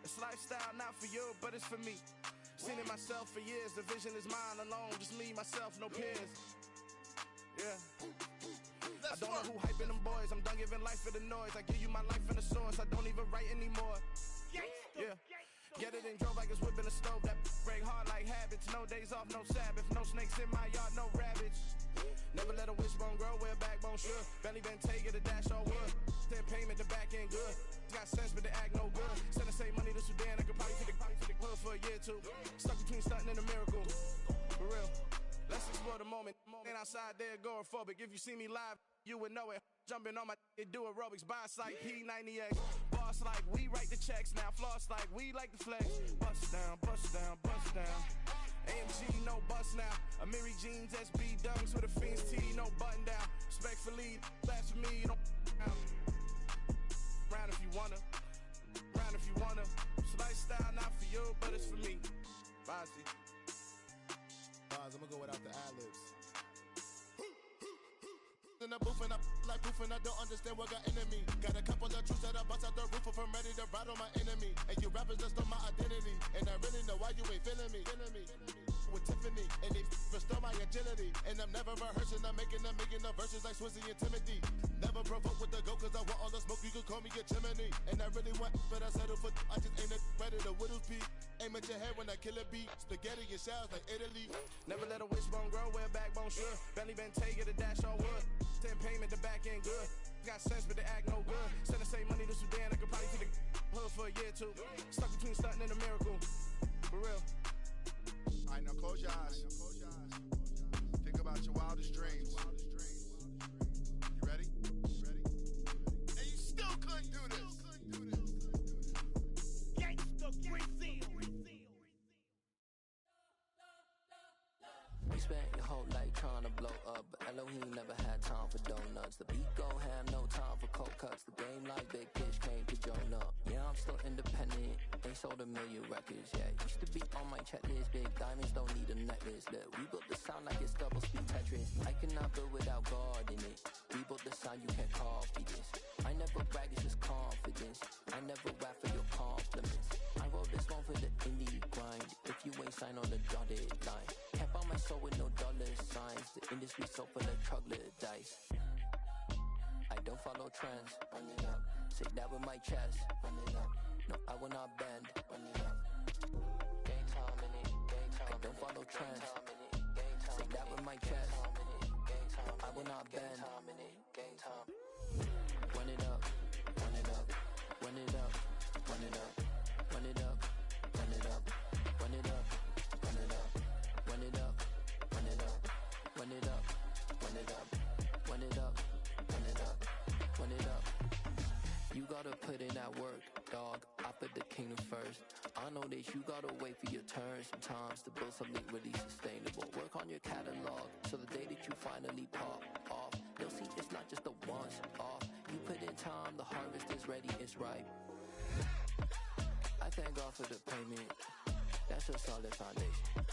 It's lifestyle, not for you, but it's for me. Seen it myself for years. The vision is mine alone. Just me, myself, no peers. Yeah. I don't know who hyping them boys. I'm done giving life for the noise. I give you my life in the source. I don't even write anymore. Yeah. Get it and drove like it's whipping a stove. That break hard like habits. No days off, no Sabbath. No snakes in my yard, no rabbits. Never let a wishbone grow where a backbone should. Belly been taken to dash all wood. 10 payment to back end good. Got sense but they act no good. Send the same money to Sudan. I could probably take the hood for a year or two. Stuck between stunting and a miracle. For real. Let's explore the moment. Ain't outside there agoraphobic. If you see me live, you would know it. Jumping on my do aerobics. Boss like P90X. Boss like we write the checks now. Floss like we like the flex. Bust down, bust down, bust down. AMG, no bust now. Amiri jeans, SB dunks with a Fiends tee, no button down. Respectfully, that's for me, you don't round if you wanna. Round if you wanna. It's lifestyle, not for you, but it's for me. Bossy. I'm gonna go without the ad-libs. In the booth and I like proof and I don't understand what got into me. Got a couple of truths that I bust out the roof if I'm ready to ride on my enemy. And you rappers just stole my identity. And I really know why you ain't feeling me. With Tiffany, and they restore my agility. And I'm never rehearsing, I'm making a million of verses like Swizzy and Timothy. Never provoke with the go, cause I want all the smoke, you can call me a chimney. And I really want, but I settle for, I just ain't ready to whittles peak. Aim at your head when I kill a beat. Spaghetti and shells like Italy. Never let a wishbone grow where a backbone should. Belly been taken to dash all wood. 10 payment to back end good. Got sense but they act no good. Send the same money to Sudan, I could probably take the hood for a year or two. Stuck between stunting and a miracle. For real. Alright, now close your eyes. Think about your wildest dreams. You ready? And you still couldn't do this. Gangsta Brazil. You spent your whole life trying to blow up, but Elohim never had time for donuts. The beat go have no time for cold cuts. The game like Big Fish came to join up. Yeah, I'm still independent. Ain't sold a million records yet. Used to be on my checklist. Big diamonds don't need a necklace. Look, we built the sound like it's double speed Tetris. I cannot build without God in it. We built the sound, you can't copy this. I never brag, it's just confidence. I never rap for your compliments. I wrote this one for the indie grind. If you ain't signed on the dotted line, can't buy my soul with no dollar signs. The industry so full of troglodytes. I don't follow trends. Run it up. Say that with my chest. Run it up. No, I will not bend. Run it up. Game time in it. Game time. I don't follow trends. Say that with my chest. No, I will not bend. Game time. Run it up. Run it up. Run it up. Run it up. Run it up. Run it up. Run it up. Run it up. Run it up. Run it up. Run it up. Run it up. Run it up. Run it up. Run it up. You gotta put in that work, dog. I put the kingdom first. I know that you gotta wait for your turn sometimes to build something really sustainable. Work on your catalog so the day that you finally pop off, they'll see it's not just a once off. You put in time, the harvest is ready, it's ripe. I thank God for the payment. That's a solid foundation.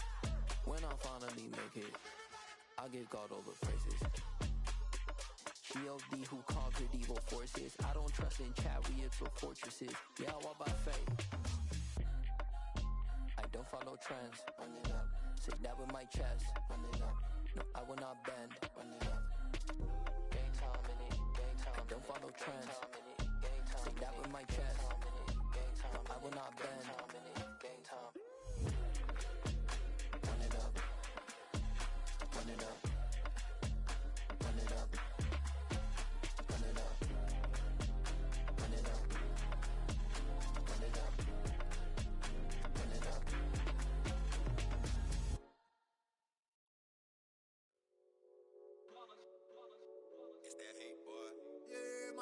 When I finally make it, I'll give God all the praises. G.O.D. who conquered evil forces. I don't trust in chariots or fortresses. Yeah, I walk by faith. I don't follow trends. Run it up. Say that with my chest. Run it up. No, I will not bend. Run it up. Game time in it. Game time. I don't follow trends. Say that with my chest. No, I will not bend. Game time. Run it up. Run it up. Run it up.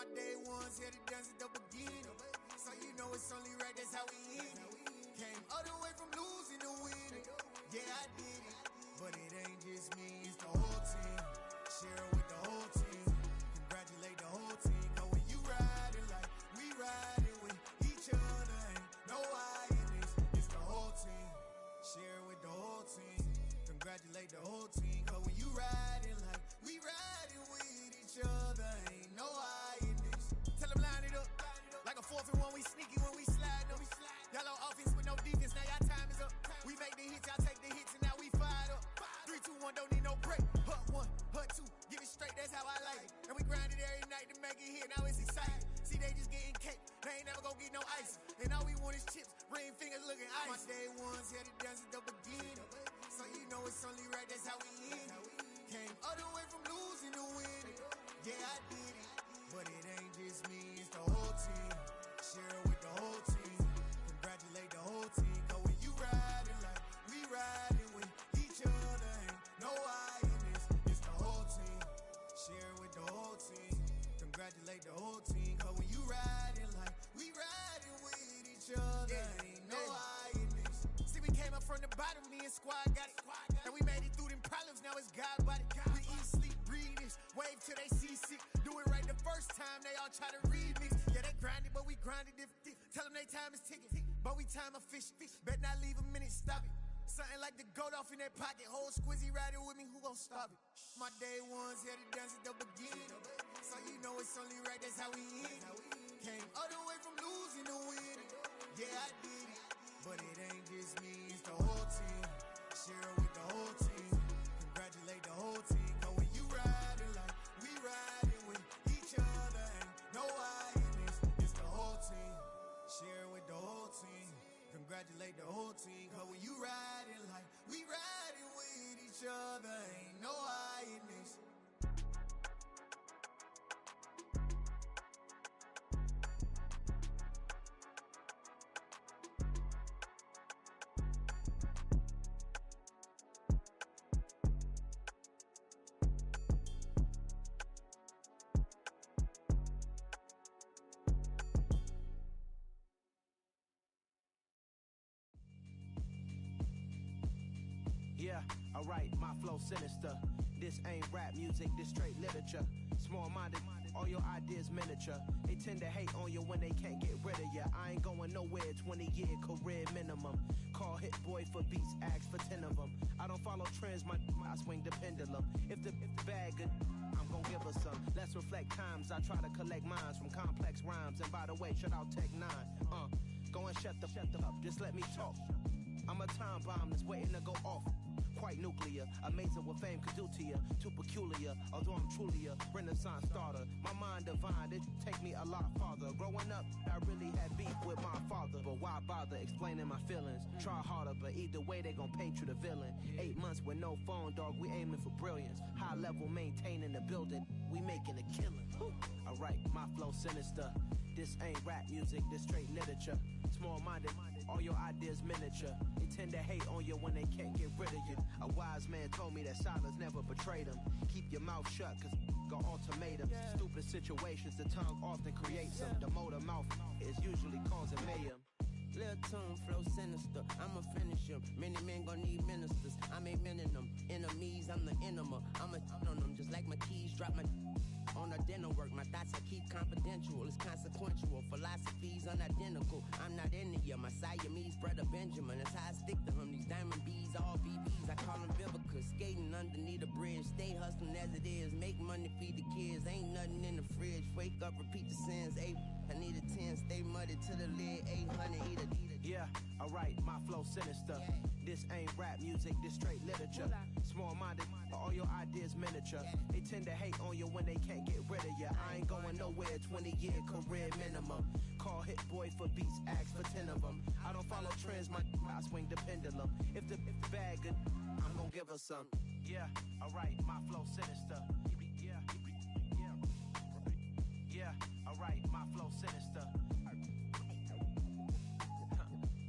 My day ones here to dance at the beginning. So you know it's only right, that's how we end it. Came all the way from losing to winning. Yeah, I did it. But it ain't just me, it's the whole team. Share it with the whole team. Congratulate the whole team. Cause when you riding like we riding with each other, ain't no I in this. It's the whole team. Share it with the whole team. Congratulate the whole team. Cause when you riding like we riding with each other, ain't no I in this. Tell them line it up. Like a 4th and 1, we sneaky when we slide up. Y'all on offense with no defense, now y'all time is up. We make the hits, y'all take the hits, and now we fired up. 3, 2, 1, don't need no break. Hut 1, hut 2, give it straight, that's how I like it. And we grind it every night to make it hit, now it's exciting. See, they just getting cake, they ain't never gonna get no ice. And all we want is chips, ring fingers looking ice. My day ones here to dance at the beginning. So you know it's only right, that's how we end it. Came all the way from losing to winning. Yeah, I did it. But it ain't just me, it's the whole team. Share it with the whole team. Congratulate the whole team. Cause when you riding like we riding with each other, ain't no I in this. It's the whole team. Share it with the whole team. Congratulate the whole team. Cause when you riding like we riding with each other, ain't no I in this. See, we came up from the bottom, me and squad got it. And we made it through them problems, now it's God body. We eat, sleep, breathe this. Wave till they see sick. Do it right the first time, they all try to remix. Yeah, they grinded, but we grinded different. Tell them they time is ticking, but we time a fish. Bet not leave a minute, stop it. Something like the goat off in their pocket. Whole squizzy riding with me, who gon' stop it? My day ones here to dance at the beginning. So you know it's only right, that's how we end it. Came all the way from losing to winning. Yeah, I did it. But it ain't just me, it's the whole team. Share it with the whole team. Congratulate the whole team. Cause when you riding like we riding with each other, ain't no I in this. It's the whole team. Share it with the whole team. Congratulate the whole team. Cause when you riding like we riding with each other, ain't no I in this. Yeah, alright, my flow sinister. This ain't rap music, this straight literature. Small-minded, all your ideas miniature. They tend to hate on you when they can't get rid of you. I ain't going nowhere, 20-year career minimum. Call Hit Boy for beats, ask for 10 of them. I don't follow trends, I swing the pendulum. If the bag good, I'm gon' give her some. Let's reflect times, I try to collect minds from complex rhymes. And by the way, shout out Tech 9. Go and shut the up, just let me talk. I'm a time bomb that's waiting to go off. Quite nuclear, amazing what fame could do to you. Too peculiar, although I'm truly a renaissance starter. My mind divine, it take me a lot farther. Growing up, I really had beef with my father. But why bother explaining my feelings? Try harder, but either way they gon' paint you the villain. 8 months with no phone, dog, we aiming for brilliance. High level, maintaining the building, we making a killing. Alright, my flow sinister. This ain't rap music, this straight literature. Small-minded, all your ideas miniature. They tend to hate on you when they can't get rid of you. A wise man told me that silence never betrayed him. Keep your mouth shut, cause got ultimatums. Stupid situations, the tongue often creates them. The motor mouth is usually causing mayhem. Lil' tune, flow sinister, I'ma finish him. Many men gon' need ministers, I'm a men in them. Enemies, I'm the enema, I'ma on them. Just like my keys, drop my on a dental work. My thoughts I keep confidential, it's consequential. Philosophies unidentical, I'm not into you. My Siamese brother Benjamin, that's how I stick to him. These diamond bees, all BBs, I call them Vivica. Skating underneath a bridge, stay hustling as it is. Make money, feed the kids, ain't nothing in the fridge. Wake up, repeat the sins, I need a 10, stay muddy to the lid, 800, eat a. Yeah, alright, my flow sinister. This ain't rap music, this straight literature. Small-minded, all your ideas miniature. They tend to hate on you when they can't get rid of you. I ain't going nowhere, 20-year career minimum. Call Hit Boy for beats, ask for 10 of them. I don't follow trends, I swing the pendulum. If the bag good, I'm gon' give her some. Yeah, alright, my flow sinister. Yeah, alright, my flow sinister.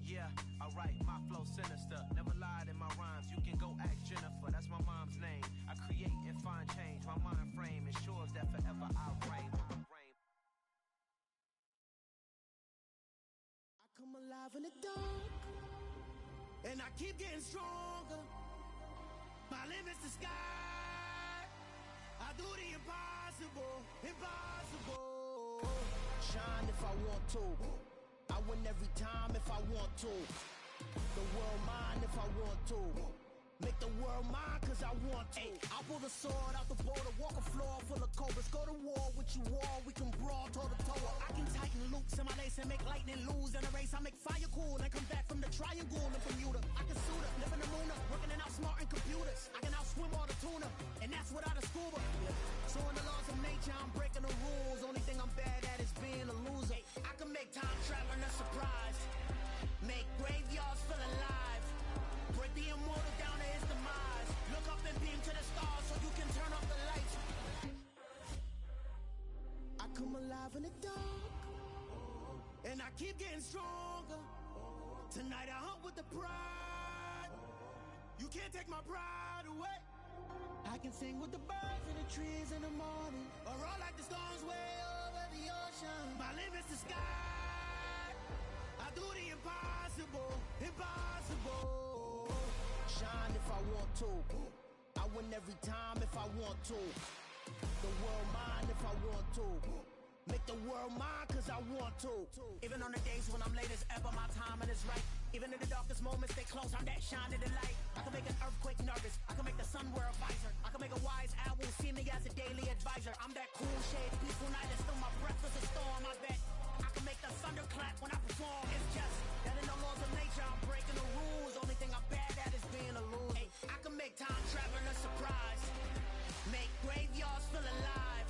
Yeah, alright, my flow sinister. Never lied in my rhymes, you can go ask Jennifer, that's my mom's name. I create and find change, my mind frame ensures that forever I reign. alive in the dark, and I keep getting stronger. My limit's the sky. I do the impossible, impossible. Shine if I want to. I win every time if I want to. The world mine if I want to. Make the world mine cause I want to. Ay, I'll pull the sword out the border, walk a floor full of cobras. Go to war with you all, we can brawl toe to toe. I can tighten loops in my lace and make lightning lose in a race. I make fire cool and come back from the triangle in Bermuda. I can suit up, live in the moon up, working and outsmarting computers. I can outswim all the tuna, and that's without a scuba. So in the laws of nature, I'm breaking the rules. Only thing I'm bad at is being a loser. I can make time traveling a surprise, make graveyards feel alive, break the immortal down to his demise. Look up and beam to the stars so you can turn off the lights. I come alive in the dark, and I keep getting stronger. Tonight I hunt with the pride. You can't take my pride away. I can sing with the birds and the trees in the morning, or roll like the storms way over the ocean. My limit's the sky. I do the impossible, impossible. Shine if I want to. I win every time if I want to. The world mine if I want to. Make the world mine cause I want to. Even on the days when I'm late as ever, my timing is right. Even in the darkest moments, stay close, I'm that shining the light. I can make an earthquake nervous, I can make the sun wear a visor. I can make a wise owl see me as a daily advisor. I'm that cool shade, peaceful night, and still my breath is a storm. I bet I can make the thunder clap when I perform. It's just that in the laws of nature, I'm breaking the rules. Only thing I'm bad at is being a loser. Ay, I can make time traveling a surprise, make graveyards feel alive,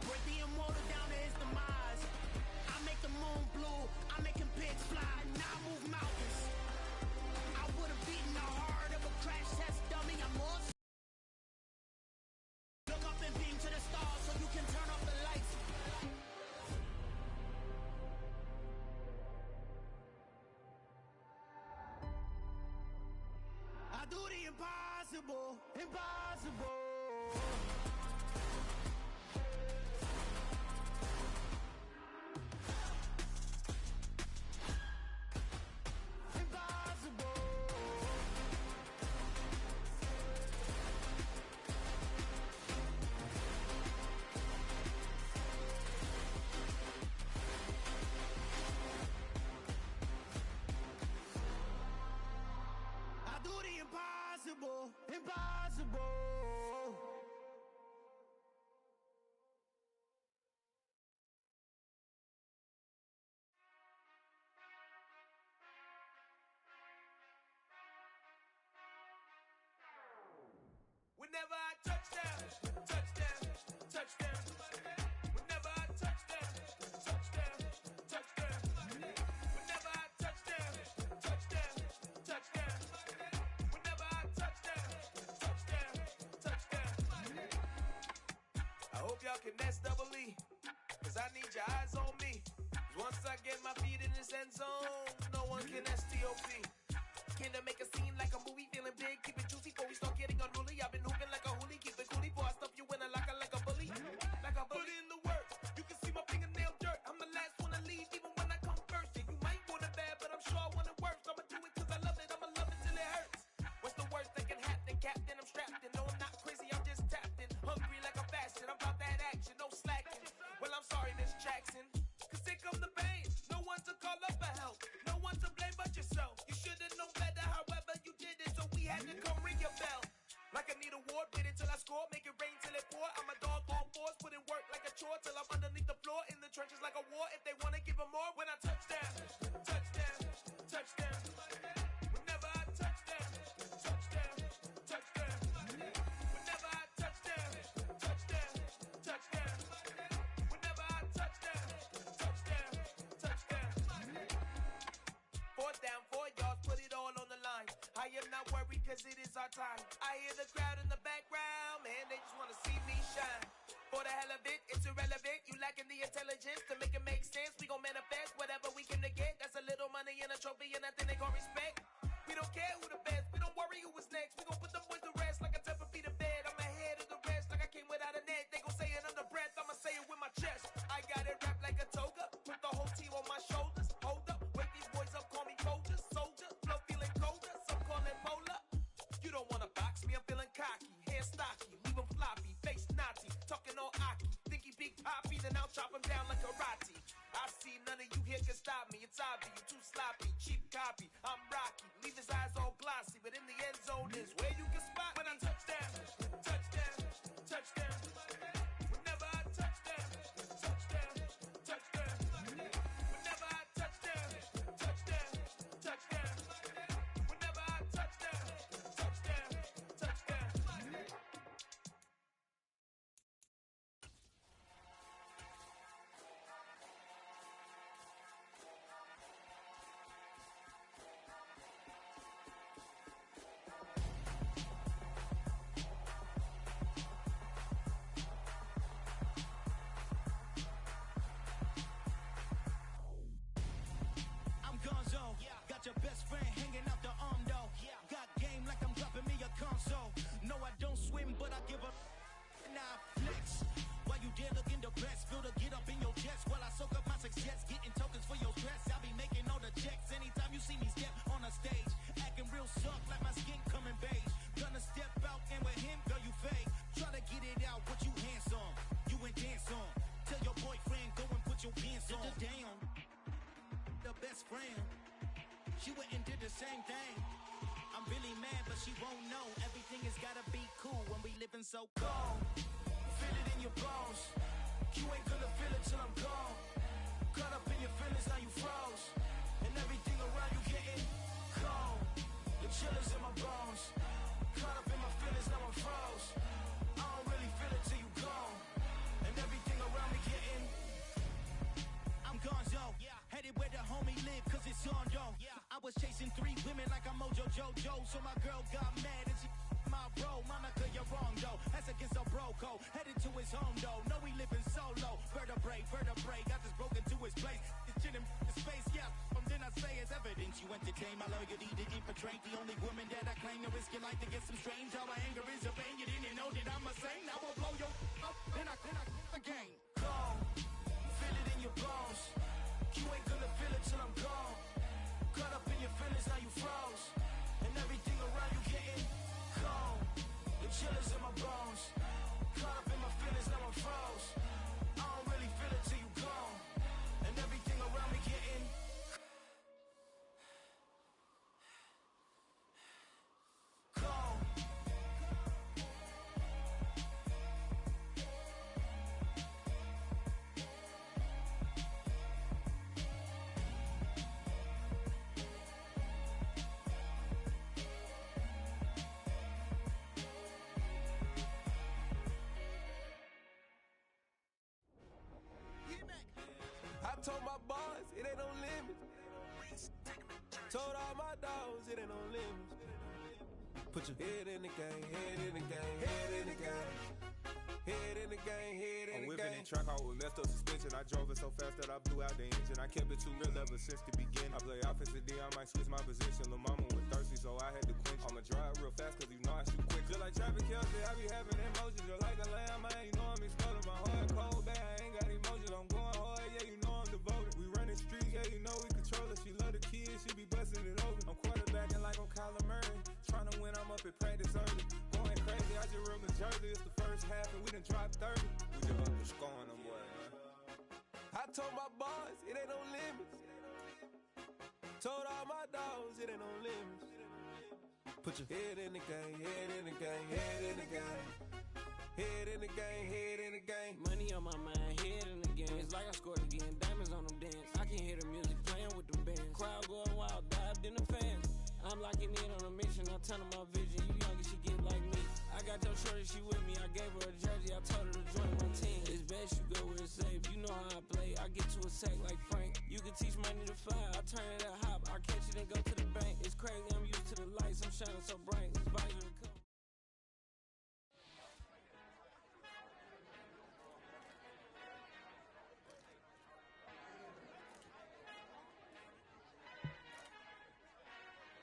break the immortal down to his demise. I make the moon blue, I'm making pigs fly, now I move mountains. I would've beaten the heart of a crash test dummy. I'm more. Look up and beam to the stars so you can turn off the lights. I do the impossible, impossible. Impossible, impossible. Whenever I touch down, touchdown, touchdown. Whenever I touch down, touchdown, touchdown. Whenever I touch down, touchdown, touchdown. Whenever I touch down, touchdown, touchdown. I hope y'all can S-double-E, cause I need your eyes on me. Once I get my feet in this end zone, no one can STOP. Can I make a scene like a movie, feeling big, keep it juicy before we start getting unruly. I've been hooping like a hoolie, keep it coolie before I stuff you in a locker like a bully. Like a bully. Put in the work, you can see my fingernail dirt. I'm the last one to leave, even when I come first. Yeah, you might want it bad, but I'm sure I want it worse. I'ma do it cause I love it, I'ma love it till it hurts. What's the worst that can happen, Captain? I'm strapped in, no I'm not crazy, I'm just tapped in. Hungry like a fashion, I'm about that action, no slacking. Well, I'm sorry, Miss Jackson, cause here come the pain. No one to call up for help, no one to blame but yourself. You should've known better, however you did it, so we had to come ring your bell. Like I need a award, wait until I score, make it rain till it pour. I'm a dog on fours, put in work like a chore till I'm underneath the floor, in the trenches like a war. If they wanna give them more, when I touch down, touchdown, touchdown. Whenever I touch down, touchdown, touchdown. Whenever I touch down, touchdown, touchdown. Whenever I touch down, touchdown, touchdown. Fourth down, 4 yards, put it all on the line. I am not worried cause it is our time. I hear the crowd in the background, man, they just wanna see me shine. For the hell of it, it's irrelevant. You lacking the intelligence to make it make sense. We gon' manifest whatever we came to get. That's a little money and a trophy and nothing they gon' respect. We don't care who the best, we don't worry who was next. We gon' put them boys to rest like a 10 feet of bed. I'm ahead of the rest like I came without a net. They gon' say it under breath, I'ma say it with my chest. I got it wrapped like a toga, put the whole team on my shoulders. Hold up, wake these boys up. and I'll chop them down like karate. I see none of you here can stop me. It's obvious, you too sloppy, cheap copy. I'm Rocky, leave his eyes all glossy, but in the end zone is where you can spot when I touch down, touch down, touch down. Whenever I touch down, touch down, touch down. Whenever I touch down, touch down, touch down. Whenever I touch down, touch down, touch down. I'm Gonzo, got your best friend hanging out the arm though. Got game like I'm dropping me a console. No, I don't swim, but I give a nah flex. While you there looking depressed, feel the get up in your chest while I soak up my success, getting tokens for your stress. I'll be making all the checks anytime you see me step on a stage, acting real soft like my skin coming beige. Gonna step out and with him, girl, you fake. Try to get it out, what you handsome, you ain't dance on. Tell your boyfriend go and put your pants on. Down. The best friend, she went and did the same thing. I'm really mad, but she won't know. Everything has gotta be cool when we living so cold. Feel it in your bones. You ain't gonna feel it till I'm gone. Caught up in your feelings, now you froze. And everything around you getting cold. The chillers in my bones. Caught up in my feelings, now I'm froze. I don't really feel it till you gone. And everything around me getting. I'm Gonzo, headed where the homie live, cause it's on though. I was chasing 3 women like I'm Mojo Jojo, so my girl got mad and she my bro. Monica, you're wrong though, that's against a bro code. Headed to his home though, no we living solo. Vertebrae, got this broken to his place. It's chin in his face, yeah. From then I say it's evidence you entertain my loyalty to infiltrate. The only woman that I claim to risk your life to get some strange. All my anger is a pain, you didn't know that I'm a saint. I will blow your up, then I again. Cold, feel it in your bones. You ain't gonna feel it till I'm gone. Caught up in your feelings, now you froze. And everything around you getting cold. The chillers in my bones. Caught up in my feelings, now I'm froze. I don't really feel it till you gone. And everything around me getting cold. I told my boys it ain't no limits. Told all my dogs it ain't no limits. Put your head in the game, head in the game, head in the game. Head in the game, head in the game. I'm whipping and track out with messed up suspension. I drove it so fast that I blew out the engine. I kept it too real ever since the beginning. I play offensive D, I might switch my position. Lil' mama was thirsty, so I had to quench. I'ma drive real fast, cause you know I shoot quick. Just like traffic Kelsey, I be having emotions. Just like a landmine, you know I'm exploding. My heart cold, bad, I ain't got emotions. I'm going hard, yeah, you know I'm devoted. We running streets, yeah, you know we control it. She love the kids, she be busting it over. I'm quarterbacking like I'm Kyler Murray. Trying to win, I'm up at practice early. Going crazy, I just real Jersey. It's the first half and we done dropped 30. We just up to scoring them, boy, man. I told my boys it ain't no limits. Told all my dogs it ain't no limits. Put your head in the game, head in the game, head in the game. Head in the game, head in the game. Money on my mind, head in the game. It's like I scored again, diamonds on them dance. I can hear the music playing with them bands. Crowd going wild, dived in the fans. I'm locking in on a mission, I tell her my vision. You young and she get like me. I got your shorty, she with me. I gave her a jersey, I told her to join my team. It's best you go where it's safe. You know how I play. I get to a sack like Frank. You can teach money to fly. I turn it at hop. I catch it and go to the bank. It's crazy, I'm used to the lights. I'm shining so bright. It's visor to come.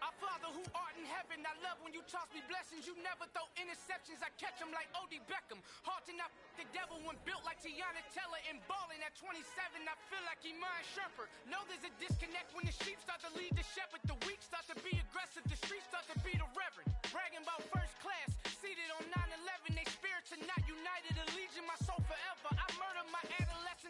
Our Father who art in heaven, I love when you toss me blessings. You never throw interceptions. I catch them like O.D. Beckham. Hard to knock the devil when built like Tiana Teller and balling at 27. I feel like Iman Shumpert. Know there's a disconnect when the sheep start to lead the shepherd. The weak start to be aggressive. The streets start to be the reverend. Bragging about first class, seated on 9/11. They spirits are not united. Allegiant my soul forever. I murder my adolescence.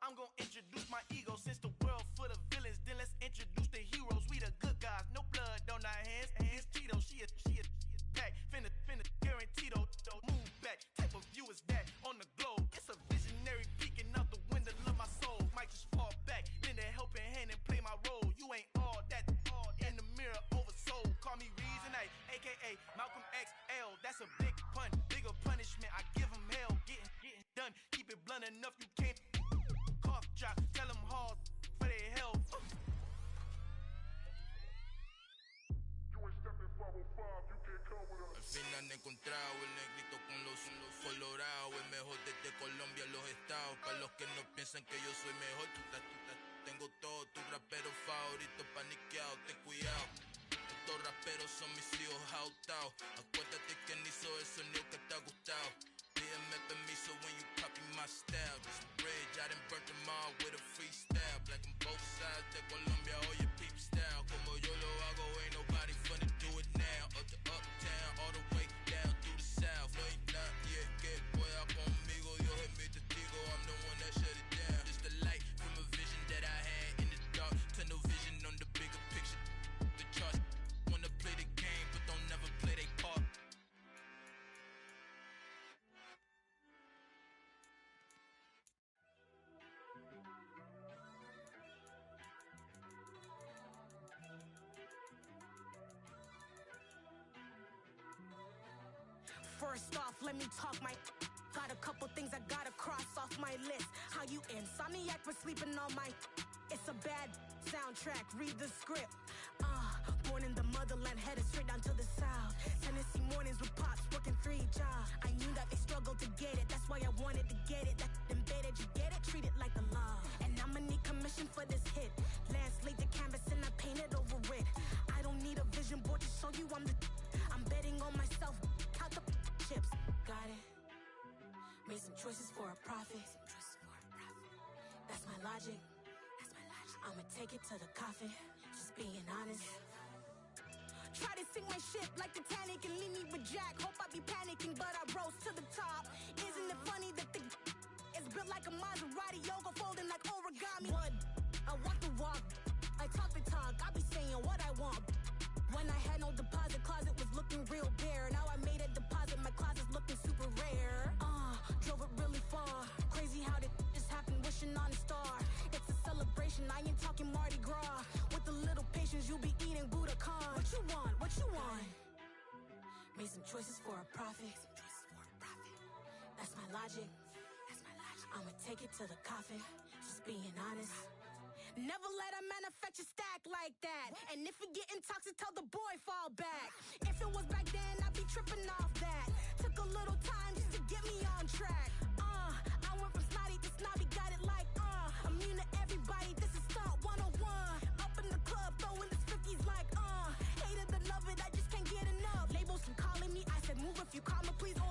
I'm gonna introduce my ego. Since the world full of villains, then let's introduce the heroes. We the good guys, no blood on our hands. Hands Tito, she a pack. Finna guarantee though. Move back, type of view is that on the globe. It's a visionary peeking out the window of my soul. Might just fall back, lend a helping hand and play my role. You ain't all that in the mirror oversold. Call me Reason A, aka Malcolm XL. That's a big pun, bigger punishment. I give him hell, getting done. Keep it blunt enough, you can't cough drop. Tell them hard for their health. Al fin han encontrado el negrito con los colorados. El mejor desde Colombia, los estados. Para los que no piensan que yo soy mejor, tengo todo, tus raperos favoritos paniqueados, ten cuidado. Estos raperos son mis hijos jautados. Acuérdate que ni hizo el sonido que te ha gustado. Pídeme permiso when you copy my style. This bridge, I done burnt them all with a freestyle. Black on both sides de Colombia, oye peep style. Como yo lo hago, ain't nobody funny, do it now. Up to uptown, all the way down through the south. No hay nadie que pueda conmigo, Dios es mi testigo. I'm the one that shut it down. Just the light from a vision that I had in the dark. Tunnel vision on the bigger picture. The charts wanna play the game, but don't never play their part. First off, let me talk my. Got a couple things I gotta cross off my list. How you insomniac for sleeping on my. It's a bad soundtrack, read the script. Born in the motherland, headed straight down to the south. Tennessee mornings with pops, working 3 jobs. I knew that they struggled to get it, that's why I wanted to get it. That embedded, you get it, treat it like a law. And I'ma need commission for this hit. Lance laid the canvas and I painted over it. I don't need a vision board to show you I'm the. I'm betting on myself, count the chips. Got it. Made some choices for a profit. That's my logic. I'ma take it to the coffin. Just being honest. Try to sink my ship like Titanic and leave me with Jack. Hope I be panicking, but I rose to the top. Isn't it funny that the is built like a Maserati, yoga folding like origami? What? I walk the walk, I talk the talk. I be saying what I want. When I had no deposit, closet was looking real bare. Now I made a deposit, my closet's looking super rare. Drove it really far. Crazy how did just happen, wishing on a star. It's a celebration, I ain't talking Mardi Gras. With a little patience, you'll be eating Budokan. What you want? What you want? Made some choices for a profit. That's my logic. I'ma take it to the coffin. Just being honest. Never let a manufacture stack like that. And if it getting toxic, tell the boy fall back. If it was back then, I'd be tripping off that. Took a little time just to get me on track. I went from snotty to snobby.